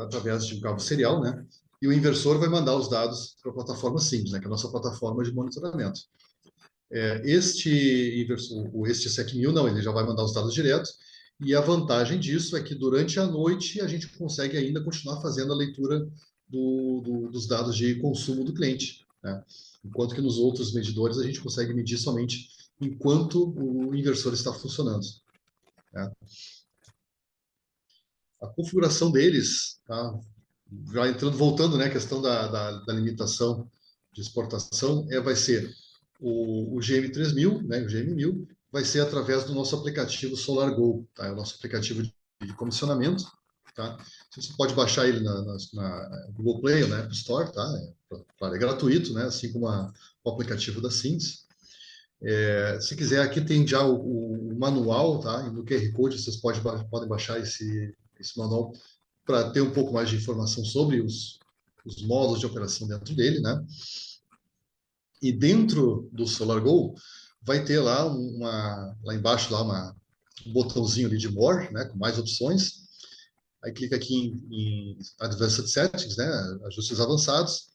através de um cabo serial, né? E o inversor vai mandar os dados para a plataforma SIMS, né, que é a nossa plataforma de monitoramento. Este SEC1000 não, ele já vai mandar os dados direto. E a vantagem disso é que durante a noite a gente consegue ainda continuar fazendo a leitura dos dados de consumo do cliente, né? Enquanto que nos outros medidores a gente consegue medir somente enquanto o inversor está funcionando, né? A configuração deles, tá? Já voltando, né, a questão da limitação de exportação, vai ser o GM3000, né, o GM1000, vai ser através do nosso aplicativo SolarGo, tá? É o nosso aplicativo de comissionamento, tá? Você pode baixar ele na Google Play ou na App Store, tá? Claro, é gratuito, né? Assim como o aplicativo da Sims. Se quiser, aqui tem já o manual, tá? E no QR Code vocês podem baixar esse manual para ter um pouco mais de informação sobre os modos de operação dentro dele, né? E dentro do SolarGo vai ter lá embaixo um botãozinho ali de More, né? Com mais opções. Aí clica aqui em Advanced Settings, né? Ajustes avançados.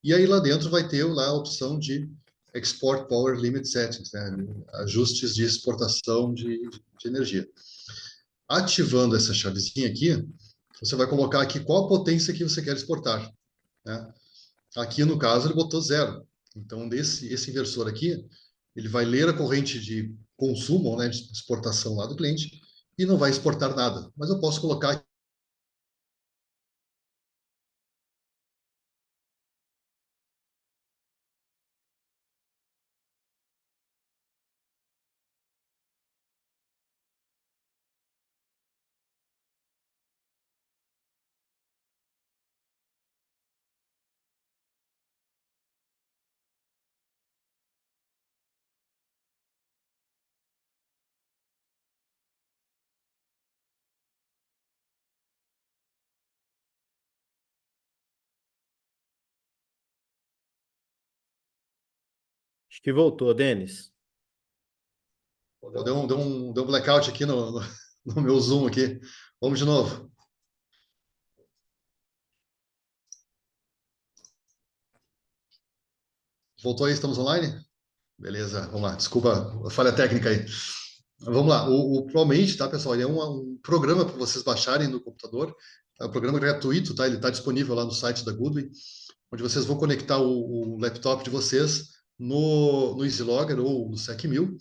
E aí lá dentro vai ter lá a opção de Export Power Limit Settings, né? Ajustes de exportação de energia. Ativando essa chavezinha aqui, você vai colocar aqui qual a potência que você quer exportar, né? Aqui, no caso, ele botou 0. Então, esse inversor aqui, ele vai ler a corrente de consumo, né, de exportação lá do cliente, e não vai exportar nada. Mas eu posso colocar. Acho que voltou, Denis. Deu um blackout aqui no meu Zoom aqui. Vamos de novo. Voltou aí? Estamos online? Beleza, vamos lá. Desculpa a falha técnica aí. Vamos lá. O ProMate, tá, pessoal? Ele é um programa para vocês baixarem no computador. É um programa gratuito, tá? Ele está disponível lá no site da Goodwin, onde vocês vão conectar o laptop de vocês no EasyLogger ou no SEC1000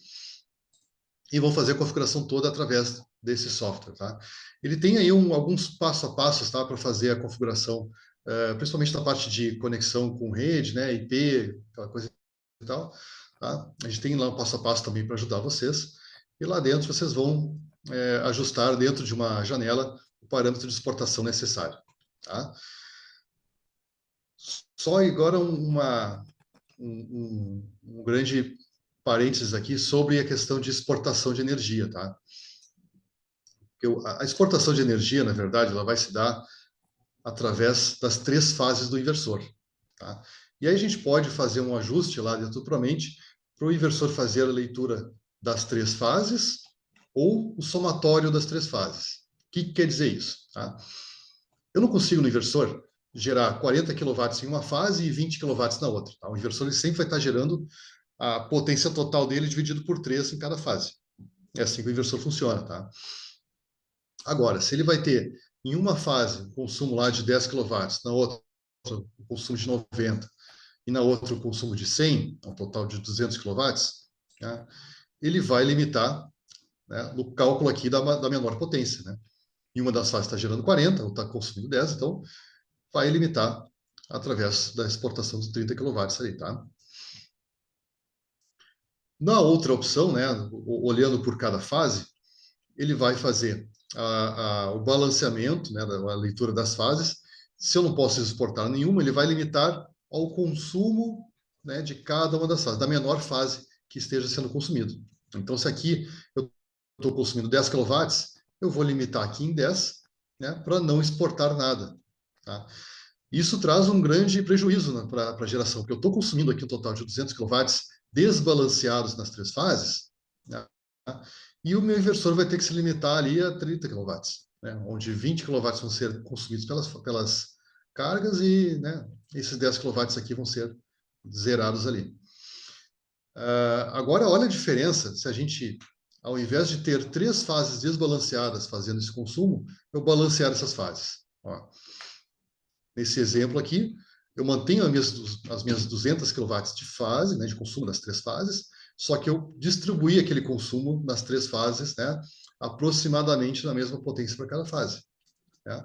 e vão fazer a configuração toda através desse software, tá? Ele tem aí alguns passo a passos, tá, para fazer a configuração, principalmente na parte de conexão com rede, né, IP, aquela coisa e tal, tá? A gente tem lá um passo a passo também para ajudar vocês. E lá dentro vocês vão ajustar dentro de uma janela o parâmetro de exportação necessário, tá? Só agora um grande parênteses aqui sobre a questão de exportação de energia, tá? Porque a exportação de energia, na verdade, ela vai se dar através das 3 fases do inversor. Tá? E aí a gente pode fazer um ajuste lá dentro do Promente para o inversor fazer a leitura das 3 fases ou o somatório das 3 fases. O que quer dizer isso? Tá? Eu não consigo no inversor gerar 40 kW em uma fase e 20 kW na outra. Tá? O inversor ele sempre vai estar gerando a potência total dele dividido por 3 em cada fase. É assim que o inversor funciona. Tá? Agora, se ele vai ter em uma fase um consumo lá de 10 kW, na outra um consumo de 90 e na outra um consumo de 100, um total de 200 kW, né, ele vai limitar, né, no cálculo aqui da menor potência. Né? Em uma das fases está gerando 40, ou está consumindo 10, então vai limitar através da exportação de 30 kW aí, tá? Na outra opção, né, olhando por cada fase, ele vai fazer o balanceamento, né, a leitura das fases. Se eu não posso exportar nenhuma, ele vai limitar ao consumo, né, de cada uma das fases, da menor fase que esteja sendo consumido. Então, se aqui eu estou consumindo 10 kW, eu vou limitar aqui em 10, né, para não exportar nada. Tá? Isso traz um grande prejuízo, né, para a geração, porque eu estou consumindo aqui um total de 200 kW desbalanceados nas 3 fases, né, e o meu inversor vai ter que se limitar ali a 30 kW, né, onde 20 kW vão ser consumidos pelas cargas e, né, esses 10 kW aqui vão ser zerados ali. Agora, olha a diferença se a gente, ao invés de ter 3 fases desbalanceadas fazendo esse consumo, eu balancear essas fases. Ó. Nesse exemplo aqui, eu mantenho as minhas 200 kW de fase, né, de consumo das 3 fases, só que eu distribuí aquele consumo nas 3 fases, né, aproximadamente na mesma potência para cada fase. Né?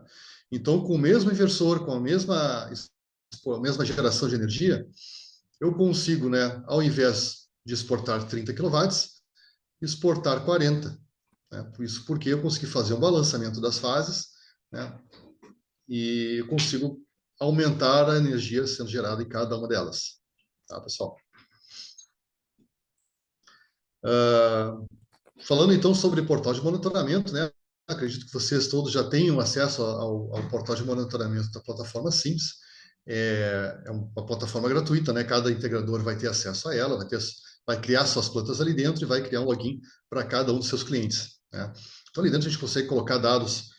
Então, com o mesmo inversor, com a mesma geração de energia, eu consigo, né, ao invés de exportar 30 kW, exportar 40. Né? Isso porque eu consegui fazer um balanceamento das fases, né, e consigo aumentar a energia sendo gerada em cada uma delas. Tá, pessoal? Falando então sobre portal de monitoramento, né? Acredito que vocês todos já tenham acesso ao portal de monitoramento da plataforma Sims. É uma plataforma gratuita, né? Cada integrador vai ter acesso a ela, vai criar suas plantas ali dentro e vai criar um login para cada um dos seus clientes. Né? Então ali dentro a gente consegue colocar dados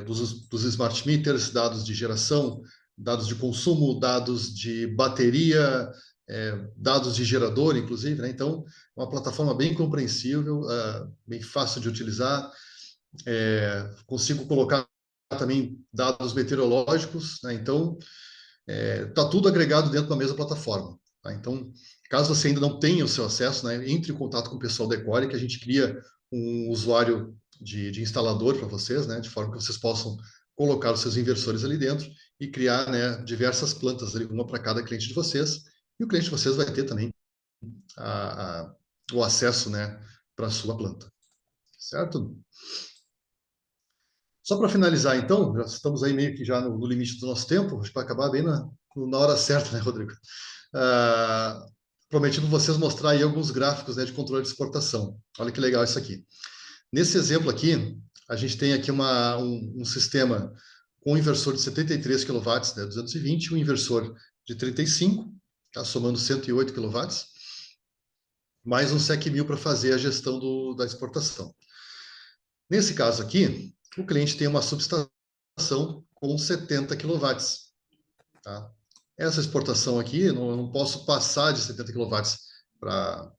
dos smart meters, dados de geração, dados de consumo, dados de bateria, dados de gerador, inclusive. Né? Então, uma plataforma bem compreensível, bem fácil de utilizar. Consigo colocar também dados meteorológicos, né? Então, está tudo agregado dentro da mesma plataforma. Tá? Então, caso você ainda não tenha o seu acesso, né, entre em contato com o pessoal da Ecore, que a gente cria um usuário de instalador para vocês, né, de forma que vocês possam colocar os seus inversores ali dentro e criar, né, diversas plantas, ali, uma para cada cliente de vocês, e o cliente de vocês vai ter também o acesso, né, para a sua planta. Certo? Só para finalizar, então, já estamos aí meio que já no limite do nosso tempo, acho que vai acabar bem na hora certa, né, Rodrigo? Prometi para vocês mostrar aí alguns gráficos, né, de controle de exportação. Olha que legal isso aqui. Nesse exemplo aqui, a gente tem aqui um sistema com um inversor de 73 kW, né, 220, um inversor de 35, tá, somando 108 kW, mais um SEC 1000 para fazer a gestão da exportação. Nesse caso aqui, o cliente tem uma subestação com 70 kW. Tá? Essa exportação aqui, eu não posso passar de 70 kW para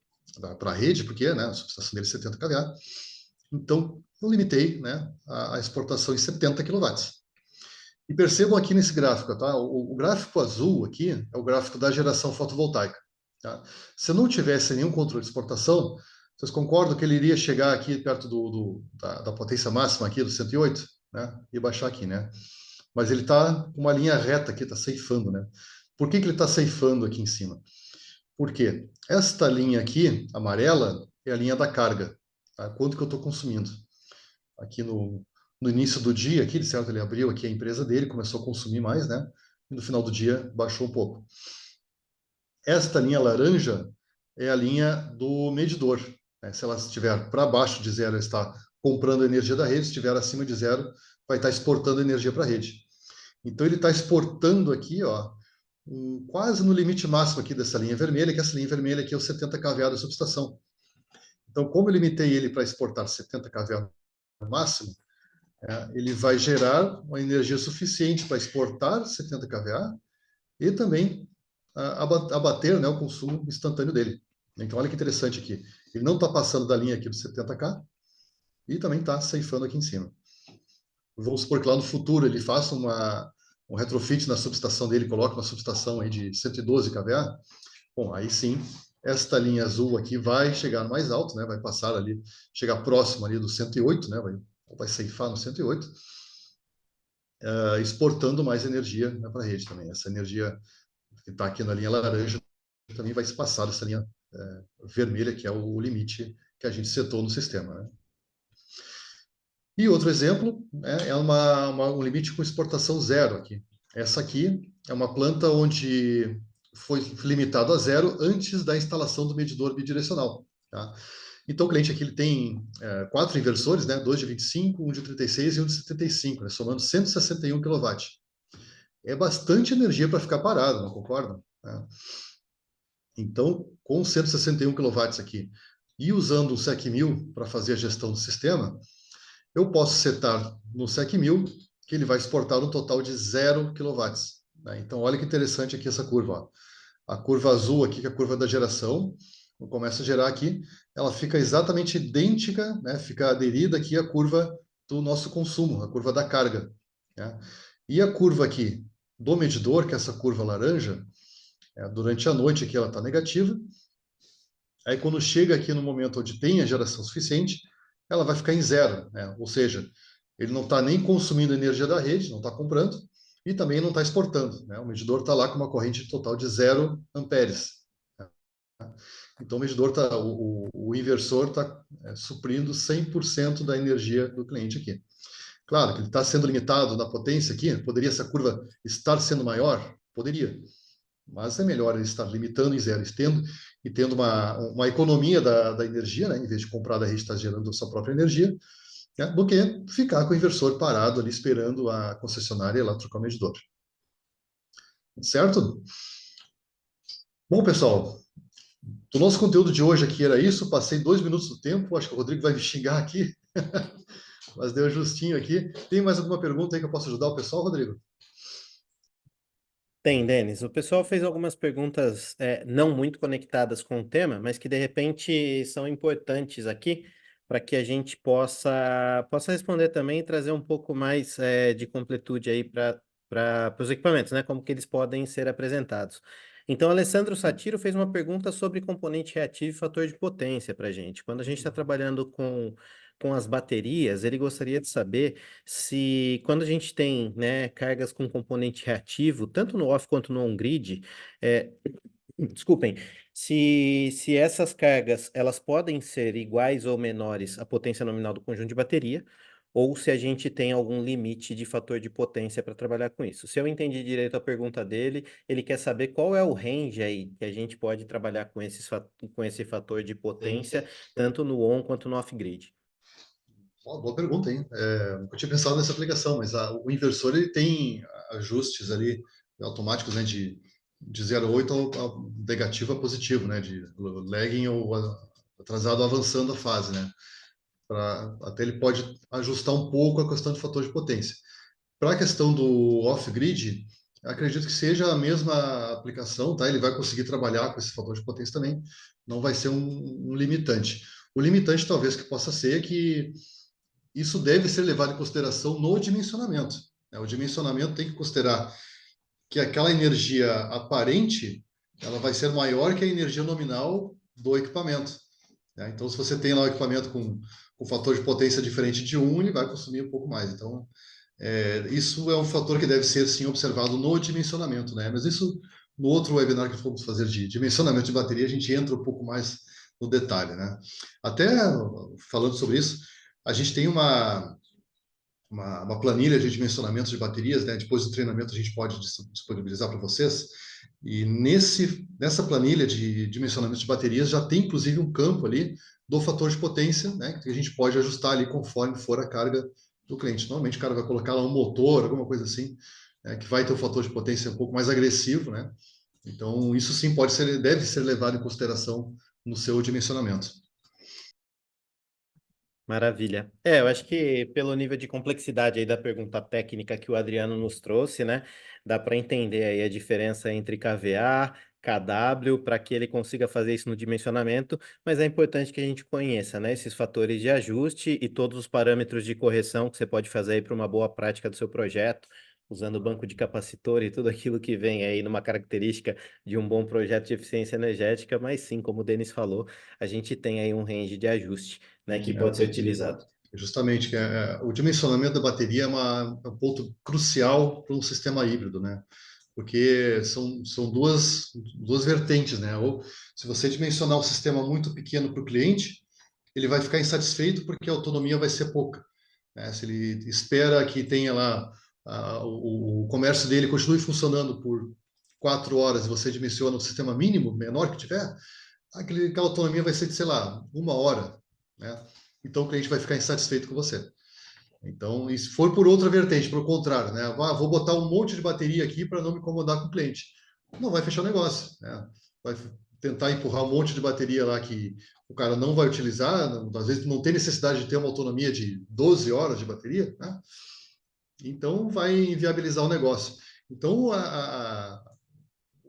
a rede, porque, né, a subestação dele é 70 kW. Então, eu limitei, né, a exportação em 70 kW. E percebam aqui nesse gráfico, tá? O gráfico azul aqui é o gráfico da geração fotovoltaica. Tá? Se não tivesse nenhum controle de exportação, vocês concordam que ele iria chegar aqui perto da potência máxima aqui, do 108, né? E baixar aqui, né? Mas ele está com uma linha reta aqui, está ceifando, né? Por que ele está ceifando aqui em cima? Porque esta linha aqui, amarela, é a linha da carga. Tá? Quanto que eu estou consumindo? Aqui no início do dia, aqui, certo? Ele abriu aqui a empresa dele, começou a consumir mais, né? E no final do dia baixou um pouco. Esta linha laranja é a linha do medidor. Né? Se ela estiver para baixo de zero, ela está comprando energia da rede, se estiver acima de zero, vai estar exportando energia para a rede. Então, ele está exportando aqui, ó, quase no limite máximo aqui dessa linha vermelha, que essa linha vermelha aqui é o 70 kVA da subestação. Então, como eu limitei ele para exportar 70 kVA no máximo, ele vai gerar uma energia suficiente para exportar 70 kVA e também abater, né, o consumo instantâneo dele. Então, olha que interessante aqui. Ele não está passando da linha aqui do 70K e também está ceifando aqui em cima. Vamos supor que lá no futuro ele faça um retrofit na subestação dele, coloque uma subestação aí de 112 kVA. Bom, aí sim, esta linha azul aqui vai chegar no mais alto, né? Vai passar ali, chegar próximo ali do 108, né? Vai ceifar no 108, exportando mais energia, né, para a rede também. Essa energia que está aqui na linha laranja também vai se passar dessa linha vermelha, que é o limite que a gente setou no sistema, né? E outro exemplo, né, é um limite com exportação zero aqui. Essa aqui é uma planta onde foi limitado a zero antes da instalação do medidor bidirecional. Tá? Então, o cliente aqui ele tem 4 inversores, né, 2 de 25, um de 36 e um de 75, né, somando 161 kW. É bastante energia para ficar parado, não concordam? Então, com 161 kW aqui e usando o SEC 1000 para fazer a gestão do sistema, eu posso setar no SEC 1000 que ele vai exportar um total de 0 kW. Né? Então, olha que interessante aqui essa curva. Ó. A curva azul aqui, que é a curva da geração, eu começo a gerar aqui, ela fica exatamente idêntica, né? Fica aderida aqui à curva do nosso consumo, a curva da carga. Né? E a curva aqui do medidor, que é essa curva laranja, durante a noite aqui ela está negativa. Aí quando chega aqui no momento onde tem a geração suficiente, ela vai ficar em zero, né? Ou seja, ele não está nem consumindo energia da rede, não está comprando, e também não está exportando, né? O medidor está lá com uma corrente total de 0 amperes. Então o medidor o inversor está suprindo 100% da energia do cliente aqui. Claro que ele está sendo limitado na potência aqui, poderia essa curva estar sendo maior? Poderia. Mas é melhor ele estar limitando em zero, e tendo uma economia da energia, né? Em vez de comprar da rede, estar gerando a sua própria energia, né? Do que ficar com o inversor parado ali esperando a concessionária ir lá trocar o medidor. Certo? Bom, pessoal, o nosso conteúdo de hoje aqui era isso. Passei 2 minutos do tempo, acho que o Rodrigo vai me xingar aqui, mas deu justinho aqui. Tem mais alguma pergunta aí que eu possa ajudar o pessoal, Rodrigo? Tem, Denis. O pessoal fez algumas perguntas não muito conectadas com o tema, mas que de repente são importantes aqui para que a gente possa responder também e trazer um pouco mais de completude aí para os equipamentos, né? Como que eles podem ser apresentados. Então, Alessandro Satiro fez uma pergunta sobre componente reativo e fator de potência para a gente. Quando a gente está trabalhando com as baterias, ele gostaria de saber se quando a gente tem, né, cargas com componente reativo, tanto no off quanto no on-grid, desculpem, se essas cargas elas podem ser iguais ou menores à potência nominal do conjunto de bateria, ou se a gente tem algum limite de fator de potência para trabalhar com isso. Se eu entendi direito a pergunta dele, ele quer saber qual é o range aí que a gente pode trabalhar com com esse fator de potência, tanto no on quanto no off-grid. Boa pergunta, hein? Nunca tinha pensado nessa aplicação, mas o inversor ele tem ajustes ali automáticos, né, de 0,8 ao negativo a positivo, né, de lagging ou atrasado avançando a fase, né? Até ele pode ajustar um pouco a questão de fator de potência. Para a questão do off-grid, acredito que seja a mesma aplicação, tá? Ele vai conseguir trabalhar com esse fator de potência também, não vai ser um limitante. O limitante talvez que possa ser que isso deve ser levado em consideração no dimensionamento, né? O dimensionamento tem que considerar que aquela energia aparente ela vai ser maior que a energia nominal do equipamento, né? Então, se você tem lá o equipamento com fator de potência diferente de 1, ele vai consumir um pouco mais. Então, isso é um fator que deve ser, sim, observado no dimensionamento, né? Mas isso, no outro webinar que fomos fazer de dimensionamento de bateria, a gente entra um pouco mais no detalhe, né? Até falando sobre isso, a gente tem uma planilha de dimensionamento de baterias, né? Depois do treinamento a gente pode disponibilizar para vocês. E nessa planilha de dimensionamento de baterias já tem inclusive um campo ali do fator de potência, né, que a gente pode ajustar ali conforme for a carga do cliente. Normalmente o cara vai colocar lá um motor, alguma coisa assim, que vai ter um fator de potência um pouco mais agressivo, né? Então isso sim deve ser levado em consideração no seu dimensionamento. Maravilha. É, eu acho que pelo nível de complexidade aí da pergunta técnica que o Adriano nos trouxe, né, dá para entender aí a diferença entre kVA, kW, para que ele consiga fazer isso no dimensionamento, mas é importante que a gente conheça, né, esses fatores de ajuste e todos os parâmetros de correção que você pode fazer aí para uma boa prática do seu projeto, usando o banco de capacitor e tudo aquilo que vem aí numa característica de um bom projeto de eficiência energética, mas sim, como o Denis falou, a gente tem aí um range de ajuste, né, que pode ser utilizado. Justamente, o dimensionamento da bateria é um ponto crucial para um sistema híbrido, né? Porque são duas vertentes, né? Ou se você dimensionar um sistema muito pequeno para o cliente, ele vai ficar insatisfeito porque a autonomia vai ser pouca, né? Se ele espera que tenha lá o comércio dele continue funcionando por 4 horas e você dimensiona um sistema mínimo, menor que tiver, aquela autonomia vai ser de, sei lá, 1 hora, né? Então o cliente vai ficar insatisfeito com você. Então, e se for por outra vertente, pelo contrário, né? Vou botar um monte de bateria aqui para não me incomodar com o cliente. Não vai fechar o negócio, né? Vai tentar empurrar um monte de bateria lá que o cara não vai utilizar, às vezes não tem necessidade de ter uma autonomia de 12 horas de bateria, né? Então vai inviabilizar o negócio. Então,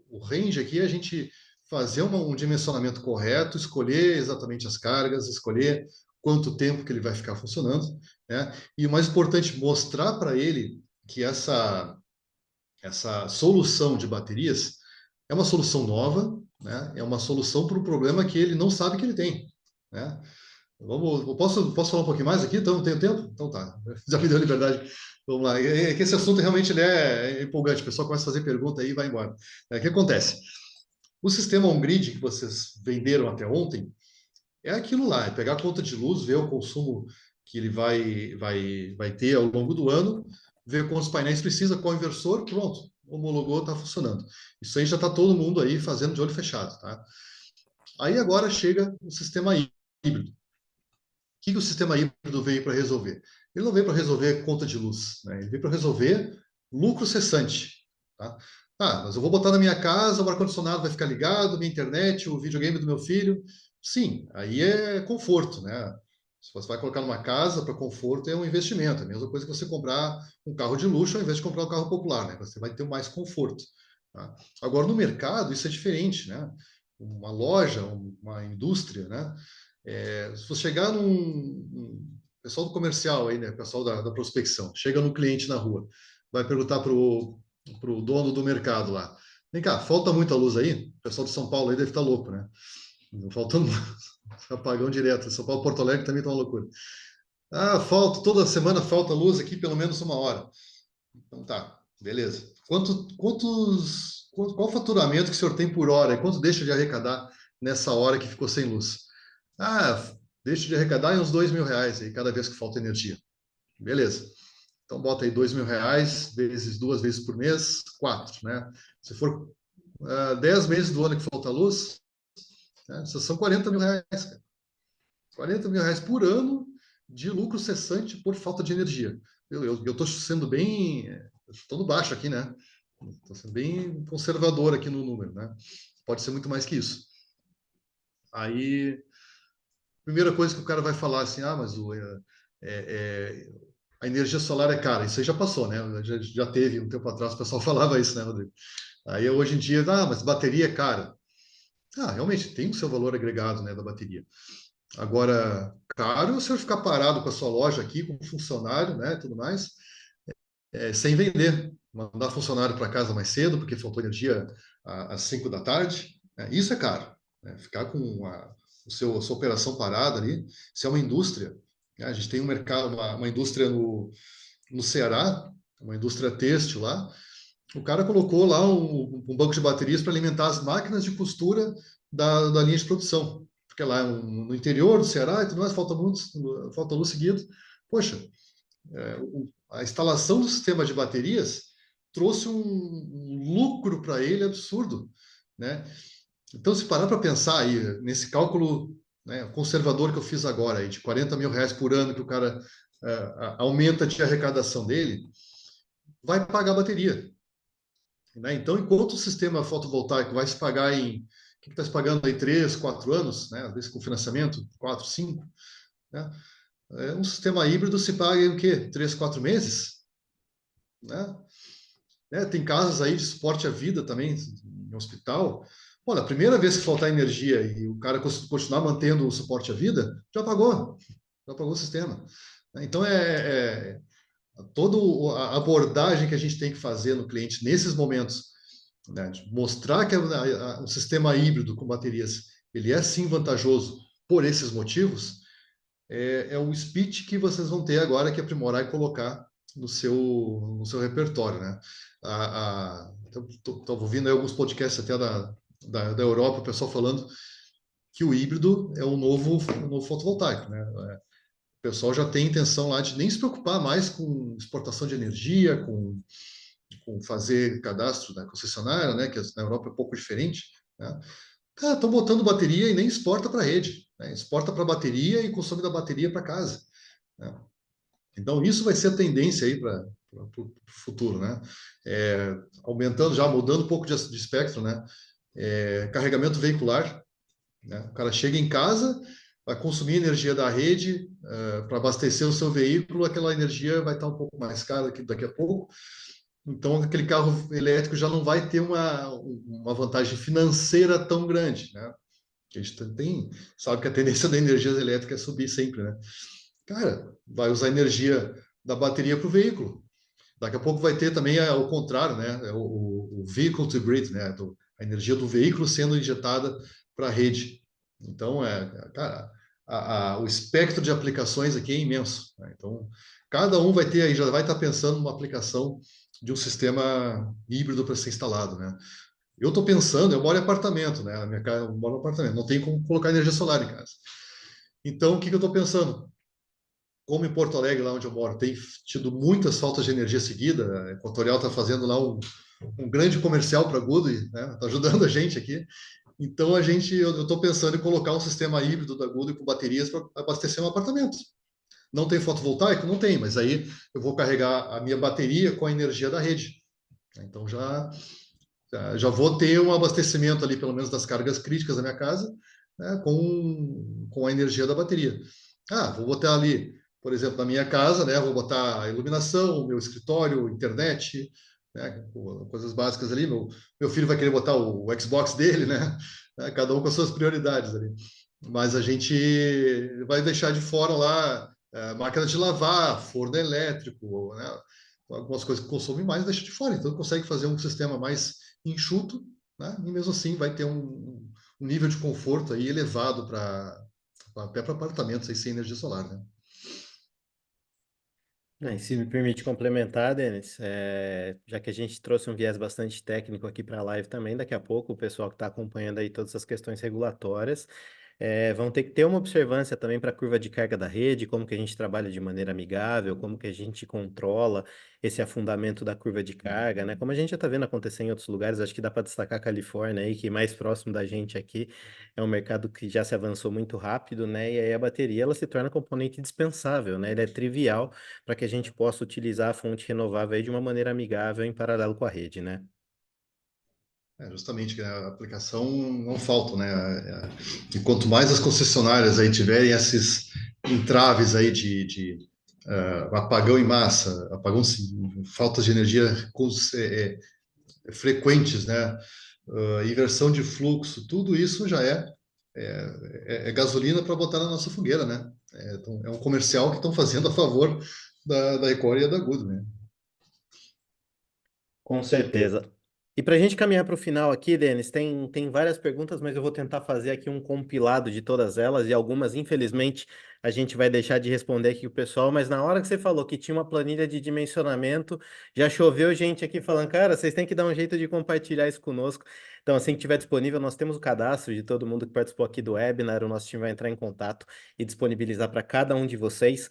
o range aqui é a gente fazer um dimensionamento correto, escolher exatamente as cargas, escolher quanto tempo que ele vai ficar funcionando, né? E o mais importante, mostrar para ele que essa solução de baterias é uma solução nova, né? É uma solução para um problema que ele não sabe que ele tem, né? Posso falar um pouquinho mais aqui? Então, tenho tempo? Então tá, já me deu liberdade. Vamos lá. É que esse assunto realmente ele é empolgante. O pessoal começa a fazer pergunta aí e vai embora. O que acontece? O sistema on-grid que vocês venderam até ontem é aquilo lá, é pegar a conta de luz, ver o consumo que ele vai ter ao longo do ano, ver quantos painéis precisa, qual inversor, pronto, homologou, está funcionando. Isso aí já está todo mundo aí fazendo de olho fechado, tá? Aí agora chega o sistema híbrido. O que o sistema híbrido veio para resolver? Ele não veio para resolver conta de luz, né? Ele veio para resolver lucro cessante, tá? Ah, mas eu vou botar na minha casa, o ar-condicionado vai ficar ligado, minha internet, o videogame do meu filho. Sim, aí é conforto, né? Se você vai colocar numa casa para conforto, é um investimento. É a mesma coisa que você comprar um carro de luxo ao invés de comprar um carro popular, né? Você vai ter mais conforto, tá? Agora, no mercado, isso é diferente, né? Uma loja, uma indústria, né? Se você chegar num pessoal do comercial aí, né? Pessoal da prospecção, chega num cliente na rua, vai perguntar pro dono do mercado lá. Vem cá, falta muita luz aí? O pessoal de São Paulo aí deve estar louco, né? Faltando apagão direto. São Paulo, Porto Alegre também está uma loucura. Ah, toda semana falta luz aqui pelo menos 1 hora. Então tá, beleza. Qual o faturamento que o senhor tem por hora? E quanto deixa de arrecadar nessa hora que ficou sem luz? Ah, deixa de arrecadar em uns R$ 2.000 aí, cada vez que falta energia. Beleza. Então bota aí R$ 2.000 vezes 2 vezes por mês, 4, né? Se for 10 meses do ano que falta luz, né? Isso são R$ 40.000, cara. R$ 40.000 por ano de lucro cessante por falta de energia. Eu estou sendo bem, estou no baixo aqui, né? Estou sendo bem conservador aqui no número, né? Pode ser muito mais que isso. Aí, primeira coisa que o cara vai falar assim, mas a energia solar é cara. Isso aí já passou, né? Já teve um tempo atrás, o pessoal falava isso, né, Rodrigo? Aí hoje em dia, mas bateria é cara. Realmente tem o seu valor agregado, né, da bateria. Agora, caro é o senhor ficar parado com a sua loja aqui, com funcionário, né, tudo mais, sem vender. Mandar funcionário para casa mais cedo, porque faltou energia às 5 da tarde. Né? Isso é caro. Né? Ficar com a sua operação parada ali, se é uma indústria. Né? A gente tem um mercado, uma indústria no Ceará, uma indústria têxtil lá. O cara colocou lá um banco de baterias para alimentar as máquinas de costura da linha de produção. Porque lá no interior do Ceará e tudo mais, falta luz seguido. Poxa, a instalação do sistema de baterias trouxe um lucro para ele absurdo, né? Então, se parar para pensar aí, nesse cálculo, né, conservador que eu fiz agora, aí, de R$ 40.000 por ano que o cara aumenta a arrecadação dele, vai pagar a bateria. Né? Então, enquanto o sistema fotovoltaico vai se pagar em, o que está se pagando aí, 3, 4 anos, né? Às vezes com financiamento, 4, 5, né? Um sistema híbrido se paga em o quê? 3, 4 meses? Né? Tem casos aí de suporte à vida também, em hospital. Olha, a primeira vez que faltar energia e o cara continuar mantendo o suporte à vida, já pagou o sistema. Então, toda a abordagem que a gente tem que fazer no cliente nesses momentos, né, de mostrar que o sistema híbrido com baterias, ele é sim vantajoso por esses motivos, é o speech que vocês vão ter agora que aprimorar e colocar no seu repertório, né? Estou ouvindo aí alguns podcasts até da Europa, o pessoal falando que o híbrido é o novo fotovoltaico, né? O pessoal já tem intenção lá de nem se preocupar mais com exportação de energia, com fazer cadastro da concessionária, né? Que na Europa é um pouco diferente, né? Cara, estão botando bateria e nem exporta para a rede, né? Exporta para a bateria e consome da bateria para casa, né? Então, isso vai ser a tendência aí para o futuro, né? Aumentando, já mudando um pouco de espectro, né? Carregamento veicular, né? O cara chega em casa, vai consumir energia da rede para abastecer o seu veículo, aquela energia vai estar um pouco mais cara daqui a pouco. Então, aquele carro elétrico já não vai ter uma vantagem financeira tão grande, né? A gente sabe que a tendência da energia elétrica é subir sempre, né? Cara, vai usar energia da bateria para o veículo. Daqui a pouco vai ter também o contrário, né? O vehicle to grid, né? A energia do veículo sendo injetada para a rede. Então, cara, o espectro de aplicações aqui é imenso, né? Então, cada um vai ter aí, já vai estar pensando numa aplicação de um sistema híbrido para ser instalado, né? Eu estou pensando, eu moro em apartamento, né? Na minha casa, eu moro em apartamento, não tem como colocar energia solar em casa. Então, o que eu estou pensando? Como em Porto Alegre, lá onde eu moro, tem tido muitas faltas de energia seguida, a Equatorial está fazendo lá um grande comercial para a Goodway, né? Está ajudando a gente aqui. Então, eu estou pensando em colocar um sistema híbrido da Goodway com baterias para abastecer um apartamento. Não tem fotovoltaico? Não tem, mas aí eu vou carregar a minha bateria com a energia da rede. Então, já vou ter um abastecimento ali, pelo menos das cargas críticas da minha casa, né, com a energia da bateria. Vou botar ali, por exemplo, na minha casa, né, vou botar a iluminação, o meu escritório, internet, né, coisas básicas ali. Meu filho vai querer botar o Xbox dele, né, cada um com as suas prioridades ali. Mas a gente vai deixar de fora lá máquina de lavar, forno elétrico, né, algumas coisas que consomem mais, deixa de fora. Então, consegue fazer um sistema mais enxuto, né? E mesmo assim vai ter um nível de conforto aí elevado até para apartamentos aí sem energia solar, né? E se me permite complementar, Denis, já que a gente trouxe um viés bastante técnico aqui para a live também, daqui a pouco o pessoal que está acompanhando aí todas as questões regulatórias vão ter que ter uma observância também para a curva de carga da rede, como que a gente trabalha de maneira amigável, como que a gente controla esse afundamento da curva de carga, né? Como a gente já está vendo acontecer em outros lugares, acho que dá para destacar a Califórnia aí, que mais próximo da gente aqui é um mercado que já se avançou muito rápido, né? E aí a bateria ela se torna componente dispensável, né? Ele é trivial para que a gente possa utilizar a fonte renovável aí de uma maneira amigável em paralelo com a rede, né? Justamente, que a aplicação não falta, né? E quanto mais as concessionárias aí tiverem esses entraves aí de apagão em massa, apagão, faltas de energia frequentes, né? Inversão de fluxo, tudo isso já é gasolina para botar na nossa fogueira, né? Então, é um comercial que estão fazendo a favor da Record e da Good, né? Com certeza. E para a gente caminhar para o final aqui, Denis, tem várias perguntas, mas eu vou tentar fazer aqui um compilado de todas elas, e algumas, infelizmente, a gente vai deixar de responder aqui o pessoal, mas na hora que você falou que tinha uma planilha de dimensionamento, já choveu gente aqui falando, cara, vocês têm que dar um jeito de compartilhar isso conosco. Então, assim que tiver disponível, nós temos o cadastro de todo mundo que participou aqui do webinar, o nosso time vai entrar em contato e disponibilizar para cada um de vocês.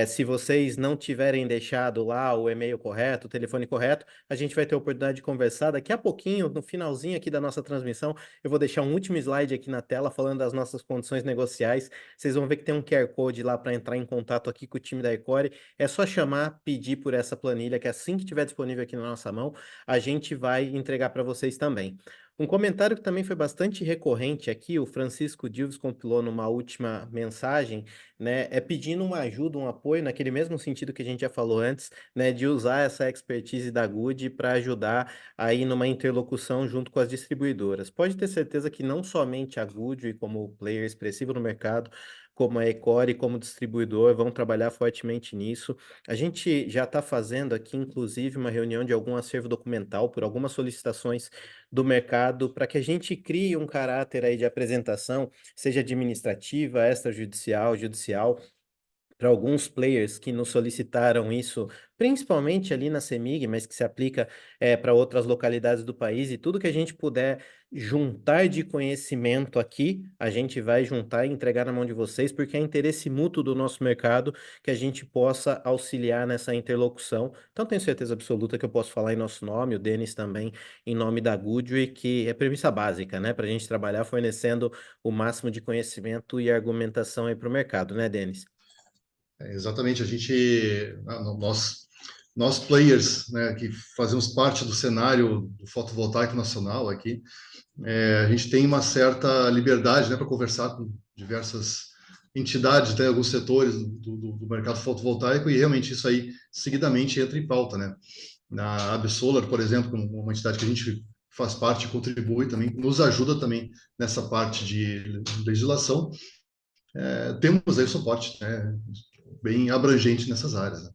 Se vocês não tiverem deixado lá o e-mail correto, o telefone correto, a gente vai ter a oportunidade de conversar daqui a pouquinho, no finalzinho aqui da nossa transmissão. Eu vou deixar um último slide aqui na tela falando das nossas condições negociais. Vocês vão ver que tem um QR Code lá para entrar em contato aqui com o time da Ecore. É só chamar, pedir por essa planilha, que assim que estiver disponível aqui na nossa mão, a gente vai entregar para vocês também. Um comentário que também foi bastante recorrente aqui, o Francisco Dilves compilou numa última mensagem, né, é pedindo uma ajuda, um apoio, naquele mesmo sentido que a gente já falou antes, né, de usar essa expertise da Good para ajudar aí numa interlocução junto com as distribuidoras. Pode ter certeza que não somente a Good, como player expressivo no mercado, como a Ecore, como distribuidor, vão trabalhar fortemente nisso. A gente já está fazendo aqui, inclusive, uma reunião de algum acervo documental por algumas solicitações do mercado para que a gente crie um caráter aí de apresentação, seja administrativa, extrajudicial, judicial, para alguns players que nos solicitaram isso, principalmente ali na CEMIG, mas que se aplica para outras localidades do país, e tudo que a gente puder juntar de conhecimento aqui, a gente vai juntar e entregar na mão de vocês, porque é interesse mútuo do nosso mercado que a gente possa auxiliar nessa interlocução. Então, tenho certeza absoluta que eu posso falar em nosso nome, o Denis também, em nome da Goodway, que é premissa básica, né, para a gente trabalhar fornecendo o máximo de conhecimento e argumentação aí para o mercado, né, Denis? Exatamente, nós players, né, que fazemos parte do cenário do fotovoltaico nacional aqui, a gente tem uma certa liberdade, né, para conversar com diversas entidades, né, alguns setores do mercado fotovoltaico, e realmente isso aí seguidamente entra em pauta, né? Na Absolar, por exemplo, uma entidade que a gente faz parte, contribui também, nos ajuda também nessa parte de legislação. Temos aí o suporte, né, bem abrangente nessas áreas, né?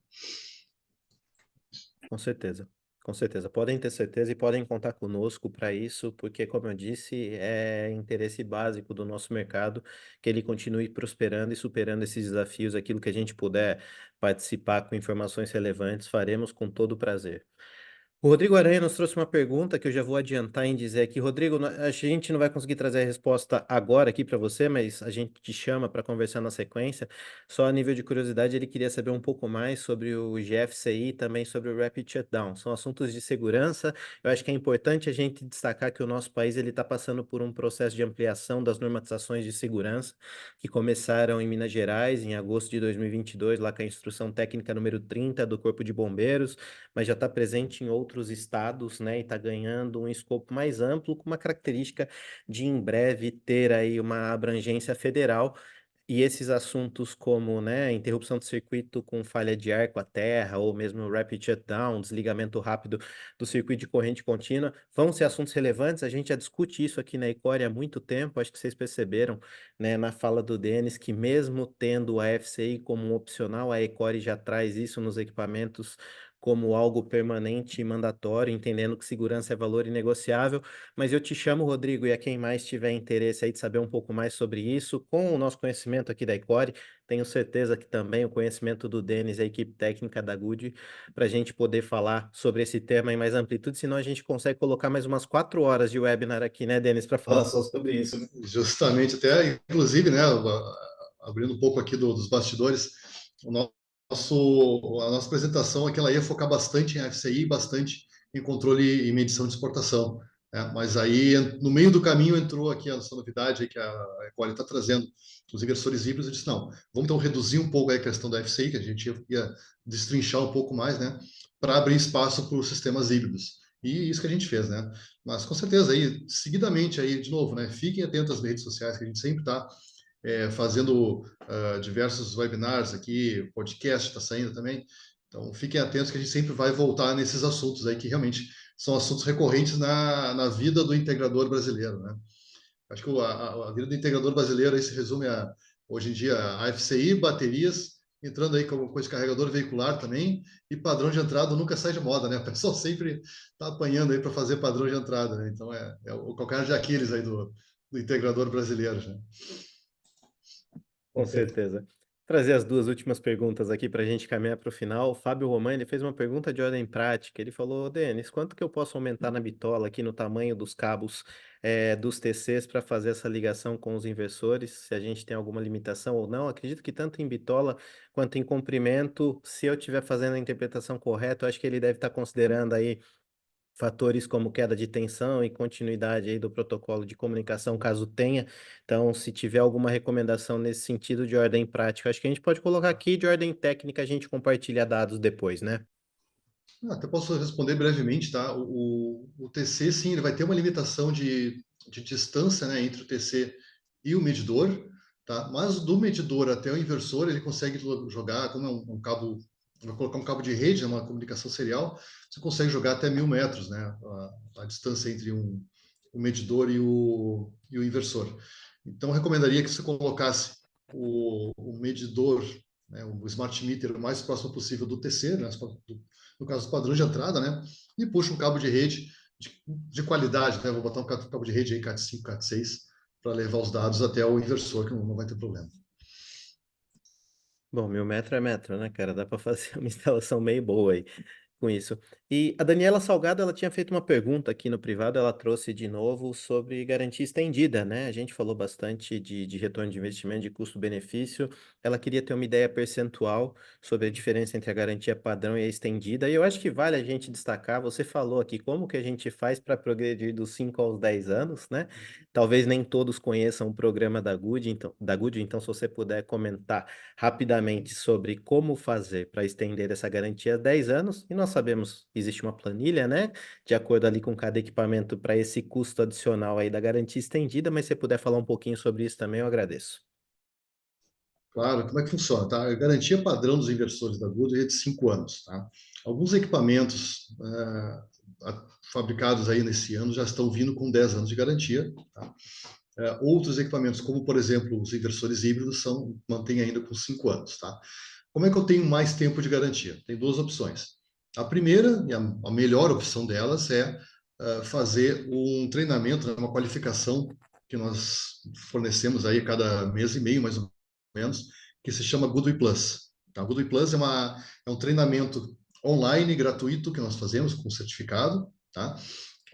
Com certeza, com certeza. Podem ter certeza e podem contar conosco para isso, porque, como eu disse, é interesse básico do nosso mercado que ele continue prosperando e superando esses desafios. Aquilo que a gente puder participar com informações relevantes, faremos com todo prazer. O Rodrigo Aranha nos trouxe uma pergunta que eu já vou adiantar em dizer aqui. Rodrigo, a gente não vai conseguir trazer a resposta agora aqui para você, mas a gente te chama para conversar na sequência. Só a nível de curiosidade, ele queria saber um pouco mais sobre o GFCI e também sobre o Rapid Shutdown. São assuntos de segurança. Eu acho que é importante a gente destacar que o nosso país ele está passando por um processo de ampliação das normatizações de segurança que começaram em Minas Gerais em agosto de 2022, lá com a Instrução Técnica número 30 do Corpo de Bombeiros, mas já está presente em outros estados, né, e está ganhando um escopo mais amplo, com uma característica de em breve ter aí uma abrangência federal. E esses assuntos como, né, interrupção de circuito com falha de ar com a terra, ou mesmo rapid shutdown, desligamento rápido do circuito de corrente contínua, vão ser assuntos relevantes. A gente já discute isso aqui na Ecore há muito tempo. Acho que vocês perceberam, né, na fala do Denis, que mesmo tendo a FCI como um opcional, a Ecore já traz isso nos equipamentos como algo permanente e mandatório, entendendo que segurança é valor inegociável. Mas eu te chamo, Rodrigo, e a quem mais tiver interesse aí de saber um pouco mais sobre isso, com o nosso conhecimento aqui da Ecore, tenho certeza que também o conhecimento do Denis e a equipe técnica da Good, para a gente poder falar sobre esse tema em mais amplitude, senão a gente consegue colocar mais umas 4 horas de webinar aqui, né, Denis, para falar só sobre isso, né? Justamente, até, inclusive, né, abrindo um pouco aqui dos bastidores, o a nossa apresentação aqui ela ia focar bastante em FCI, bastante em controle e medição de exportação, né? Mas aí, no meio do caminho, entrou aqui essa novidade aí que a Equali está trazendo, os inversores híbridos. Eu disse, não, vamos então reduzir um pouco aí a questão da FCI, que a gente ia destrinchar um pouco mais, né, para abrir espaço para os sistemas híbridos. E isso que a gente fez, né? Mas com certeza aí, seguidamente aí, de novo, né? Fiquem atentos às redes sociais, que a gente sempre está fazendo diversos webinars aqui, podcast está saindo também. Então, fiquem atentos que a gente sempre vai voltar nesses assuntos aí que realmente são assuntos recorrentes na vida do integrador brasileiro, né? Acho que a vida do integrador brasileiro aí se resume hoje em dia, a FCI, baterias, entrando aí com esse carregador veicular também, e padrão de entrada nunca sai de moda, né? O pessoal sempre está apanhando aí para fazer padrão de entrada, né? Então, é o calcanhar de Aquiles aí do integrador brasileiro, né? Com certeza. Trazer as duas últimas perguntas aqui para a gente caminhar para o final. O Fábio Roman, ele fez uma pergunta de ordem prática. Ele falou: Denis, quanto que eu posso aumentar na bitola aqui no tamanho dos cabos dos TCs para fazer essa ligação com os inversores? Se a gente tem alguma limitação ou não? Acredito que tanto em bitola quanto em comprimento, se eu estiver fazendo a interpretação correta, eu acho que ele deve estar considerando aí fatores como queda de tensão e continuidade aí do protocolo de comunicação, caso tenha. Então, se tiver alguma recomendação nesse sentido de ordem prática, acho que a gente pode colocar aqui de ordem técnica, a gente compartilha dados depois, né? Até posso responder brevemente, tá? O TC, sim, ele vai ter uma limitação de distância, né, entre o TC e o medidor, tá? Mas do medidor até o inversor, ele consegue jogar, como é um cabo, vai colocar um cabo de rede, é uma comunicação serial, você consegue jogar até 1.000 metros, né? A distância entre o medidor e o inversor. Então, eu recomendaria que você colocasse o medidor, né, o smart meter o mais próximo possível do TC, né, no caso do padrão de entrada, né, e puxa um cabo de rede de qualidade, né, vou botar um cabo de rede aí Cat5, Cat6, para levar os dados até o inversor, que não vai ter problema. Bom, 1.000 metros é metro, né, cara? Dá para fazer uma instalação meio boa aí com isso. E a Daniela Salgado, ela tinha feito uma pergunta aqui no privado, ela trouxe de novo sobre garantia estendida, né? A gente falou bastante de retorno de investimento, de custo-benefício. Ela queria ter uma ideia percentual sobre a diferença entre a garantia padrão e a estendida. E eu acho que vale a gente destacar, você falou aqui como que a gente faz para progredir dos 5 aos 10 anos, né? Talvez nem todos conheçam o programa da Good, então se você puder comentar rapidamente sobre como fazer para estender essa garantia a 10 anos. E nós sabemos, existe uma planilha, né? De acordo ali com cada equipamento para esse custo adicional aí da garantia estendida, mas se você puder falar um pouquinho sobre isso também, eu agradeço. Claro, como é que funciona, tá? A garantia padrão dos inversores da Goodyear é de 5 anos, tá? Alguns equipamentos fabricados aí nesse ano já estão vindo com 10 anos de garantia, tá? Outros equipamentos, como por exemplo os inversores híbridos, mantêm ainda com 5 anos, tá? Como é que eu tenho mais tempo de garantia? Tem duas opções. A primeira, e a melhor opção delas, é fazer um treinamento, né, uma qualificação que nós fornecemos aí a cada mês e meio, mais ou menos, que se chama Goodway Plus. Tá? O Goodway Plus é um treinamento online gratuito que nós fazemos com certificado, tá?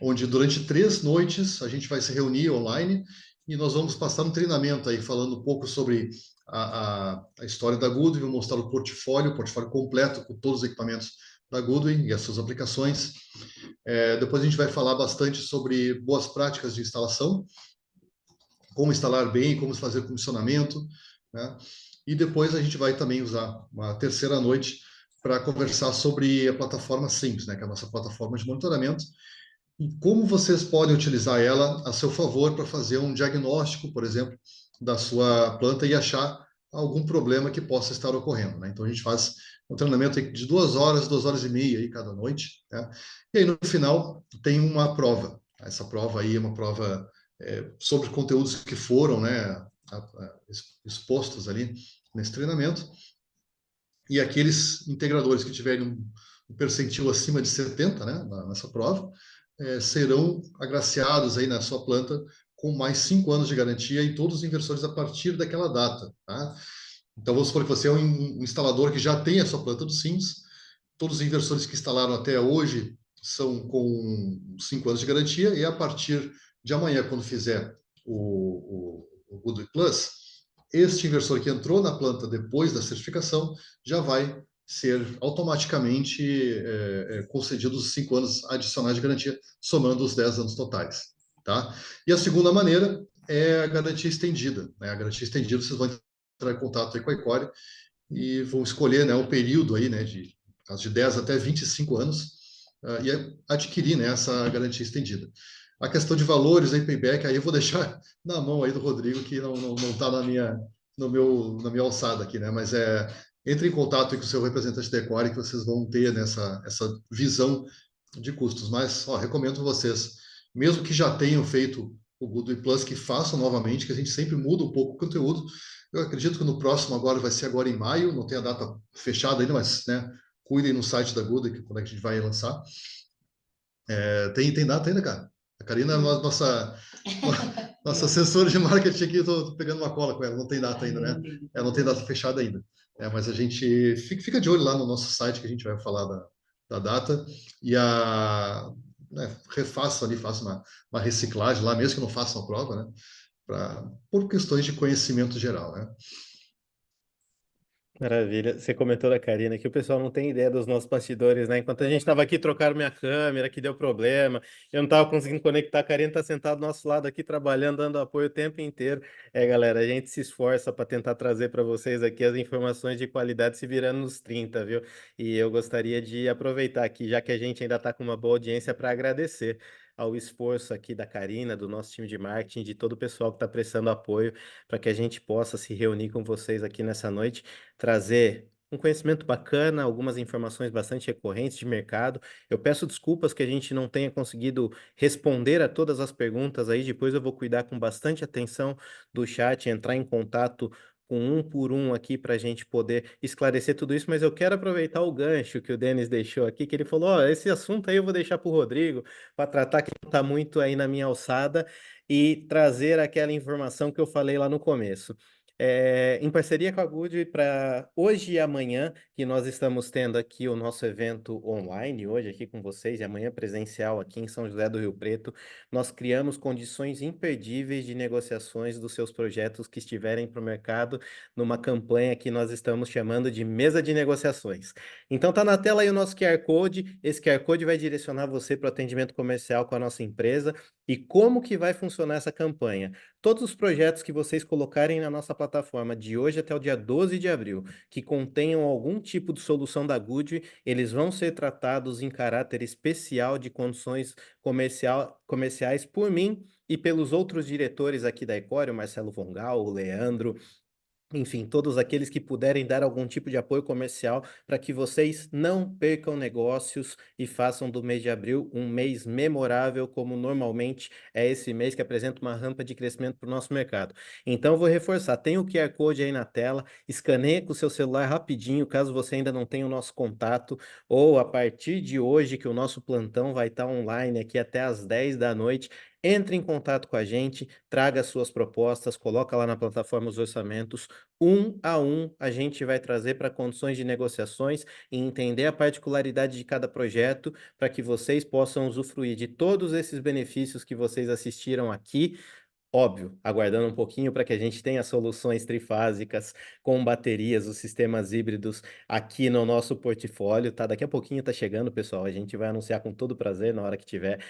Onde durante 3 noites a gente vai se reunir online e nós vamos passar um treinamento aí falando um pouco sobre a história da Goodwin, vou mostrar o portfólio completo com todos os equipamentos da Goodwin e as suas aplicações. Depois a gente vai falar bastante sobre boas práticas de instalação, como instalar bem, como fazer o comissionamento, né? E depois a gente vai também usar uma terceira noite para conversar sobre a plataforma Sims, né, que é a nossa plataforma de monitoramento, e como vocês podem utilizar ela a seu favor para fazer um diagnóstico, por exemplo, da sua planta e achar algum problema que possa estar ocorrendo, né? Então a gente faz um treinamento de 2 horas, 2 horas e meia aí cada noite, né? E aí no final tem uma prova. Essa prova aí é uma prova sobre conteúdos que foram, né, expostos ali nesse treinamento. E aqueles integradores que tiverem um percentil acima de 70, né, nessa prova, serão agraciados aí na sua planta com mais 5 anos de garantia em todos os inversores a partir daquela data, tá? Então, vamos supor que você é um instalador que já tem a sua planta do Sims, todos os inversores que instalaram até hoje são com 5 anos de garantia, e a partir de amanhã, quando fizer o Goodway Plus, este inversor que entrou na planta depois da certificação já vai ser automaticamente concedidos os 5 anos adicionais de garantia, somando os 10 anos totais. Tá? E a segunda maneira é a garantia estendida. Né? A garantia estendida, vocês vão entrar em contato aí com a Ecore e vão escolher, né, o período aí, né, de 10 até 25 anos, e adquirir, né, essa garantia estendida. A questão de valores aí, payback, aí eu vou deixar na mão aí do Rodrigo, que não está na minha alçada aqui, né? Mas entre em contato com o seu representante da Ecore, que vocês vão ter essa visão de custos. Mas, ó, recomendo vocês, mesmo que já tenham feito o Goodway Plus, que façam novamente, que a gente sempre muda um pouco o conteúdo. Eu acredito que no próximo agora vai ser agora em maio, não tem a data fechada ainda, mas, né, cuidem no site da Goodway, que quando é que a gente vai lançar. Tem data ainda, cara. A Karina é a nossa Nossa assessora de marketing aqui, estou pegando uma cola com ela, não tem data ainda, né? Não tem data fechada ainda. Mas a gente fica de olho lá no nosso site que a gente vai falar da data e refaça ali, faça uma reciclagem lá, mesmo que não faça uma prova, né? Por questões de conhecimento geral, né? Maravilha. Você comentou da Karina que o pessoal não tem ideia dos nossos bastidores, né? Enquanto a gente estava aqui trocando minha câmera, que deu problema, eu não estava conseguindo conectar, a Karina está sentada do nosso lado aqui trabalhando, dando apoio o tempo inteiro. Galera, a gente se esforça para tentar trazer para vocês aqui as informações de qualidade se virando nos 30, viu? E eu gostaria de aproveitar aqui, já que a gente ainda está com uma boa audiência, para agradecer ao esforço aqui da Karina, do nosso time de marketing, de todo o pessoal que está prestando apoio para que a gente possa se reunir com vocês aqui nessa noite, trazer um conhecimento bacana, algumas informações bastante recorrentes de mercado. Eu peço desculpas que a gente não tenha conseguido responder a todas as perguntas aí, depois eu vou cuidar com bastante atenção do chat, entrar em contato com um por um aqui para a gente poder esclarecer tudo isso, mas eu quero aproveitar o gancho que o Denis deixou aqui, que ele falou, ó, esse assunto aí eu vou deixar para o Rodrigo, para tratar que não está muito aí na minha alçada, e trazer aquela informação que eu falei lá no começo. Em parceria com a Good, para hoje e amanhã, que nós estamos tendo aqui o nosso evento online, hoje aqui com vocês, e amanhã presencial aqui em São José do Rio Preto, nós criamos condições imperdíveis de negociações dos seus projetos que estiverem para o mercado, numa campanha que nós estamos chamando de Mesa de Negociações. Então tá na tela aí o nosso QR Code, esse QR Code vai direcionar você para o atendimento comercial com a nossa empresa, e como que vai funcionar essa campanha? Todos os projetos que vocês colocarem na nossa plataforma de hoje até o dia 12 de abril, que contenham algum tipo de solução da Good, eles vão ser tratados em caráter especial de condições comerciais por mim e pelos outros diretores aqui da Ecore, o Marcelo Vongal, o Leandro, enfim, todos aqueles que puderem dar algum tipo de apoio comercial para que vocês não percam negócios e façam do mês de abril um mês memorável, como normalmente é esse mês que apresenta uma rampa de crescimento para o nosso mercado. Então, eu vou reforçar: tem o QR Code aí na tela, escaneie com o seu celular rapidinho, caso você ainda não tenha o nosso contato, ou a partir de hoje, que o nosso plantão vai estar online aqui até às 10 da noite. Entre em contato com a gente, traga suas propostas, coloca lá na plataforma os orçamentos. Um a um, a gente vai trazer para condições de negociações e entender a particularidade de cada projeto para que vocês possam usufruir de todos esses benefícios que vocês assistiram aqui. Óbvio, aguardando um pouquinho para que a gente tenha soluções trifásicas com baterias, os sistemas híbridos aqui no nosso portfólio, tá? Daqui a pouquinho tá chegando, pessoal. A gente vai anunciar com todo prazer na hora que tiver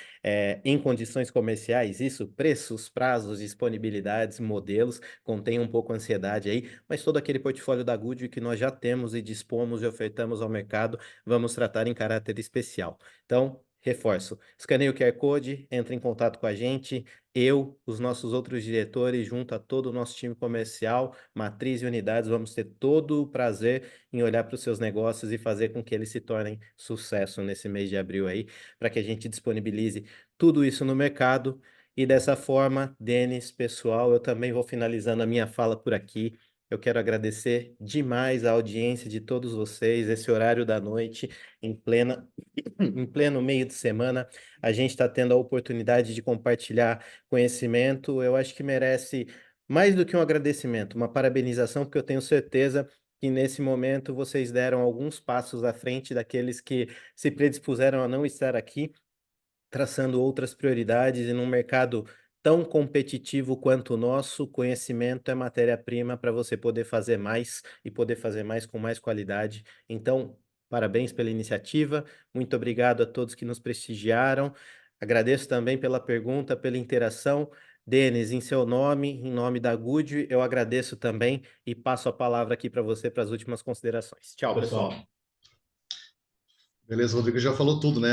em condições comerciais. Isso, preços, prazos, disponibilidades, modelos. Contém um pouco a ansiedade aí, mas todo aquele portfólio da Goodyear que nós já temos e dispomos e ofertamos ao mercado, vamos tratar em caráter especial. Então, reforço, escaneie o QR Code, entre em contato com a gente. Eu, os nossos outros diretores, junto a todo o nosso time comercial, matriz e unidades, vamos ter todo o prazer em olhar para os seus negócios e fazer com que eles se tornem sucesso nesse mês de abril aí, para que a gente disponibilize tudo isso no mercado. E dessa forma, Denis, pessoal, eu também vou finalizando a minha fala por aqui. Eu quero agradecer demais a audiência de todos vocês, esse horário da noite, em em pleno meio de semana, a gente está tendo a oportunidade de compartilhar conhecimento. Eu acho que merece mais do que um agradecimento, uma parabenização, porque eu tenho certeza que nesse momento vocês deram alguns passos à frente daqueles que se predispuseram a não estar aqui, traçando outras prioridades e num mercado tão competitivo quanto o nosso, conhecimento é matéria-prima para você poder fazer mais e poder fazer mais com mais qualidade. Então, parabéns pela iniciativa, muito obrigado a todos que nos prestigiaram. Agradeço também pela pergunta, pela interação. Denis, em seu nome, em nome da Good, eu agradeço também e passo a palavra aqui para você para as últimas considerações. Tchau, pessoal. Beleza, Rodrigo já falou tudo, né?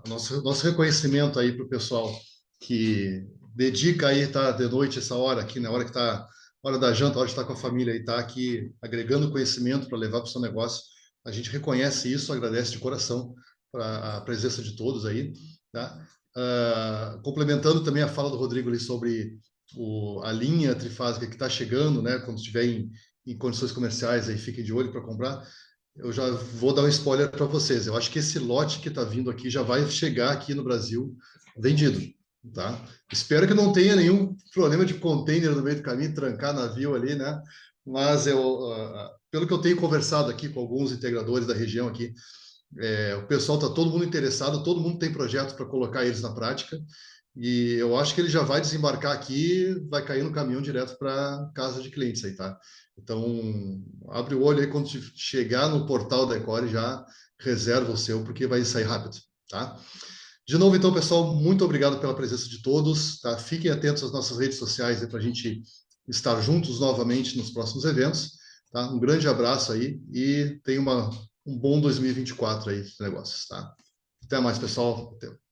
Nosso reconhecimento aí para o pessoal que dedica aí, tá de noite essa hora aqui, na hora que tá hora da janta, hora de estar com a família e tá aqui agregando conhecimento para levar para o seu negócio. A gente reconhece isso, agradece de coração para a presença de todos aí, tá? Complementando também a fala do Rodrigo ali sobre a linha trifásica que está chegando, né? Quando estiver em condições comerciais aí, fiquem de olho para comprar. Eu já vou dar um spoiler para vocês. Eu acho que esse lote que está vindo aqui já vai chegar aqui no Brasil vendido. tá? Espero que não tenha nenhum problema de container no meio do caminho, trancar navio ali, né? Mas pelo que eu tenho conversado aqui com alguns integradores da região aqui, o pessoal está todo mundo interessado, todo mundo tem projetos para colocar eles na prática, e eu acho que ele já vai desembarcar aqui, vai cair no caminhão direto para casa de clientes aí, tá? Então, abre o olho aí quando chegar no portal da Ecore, já reserva o seu, porque vai sair rápido, tá? De novo, então, pessoal, muito obrigado pela presença de todos, tá? Fiquem atentos às nossas redes sociais para a gente estar juntos novamente nos próximos eventos, tá? Um grande abraço aí e tenha um bom 2024 aí de negócios, tá? Até mais, pessoal. Até.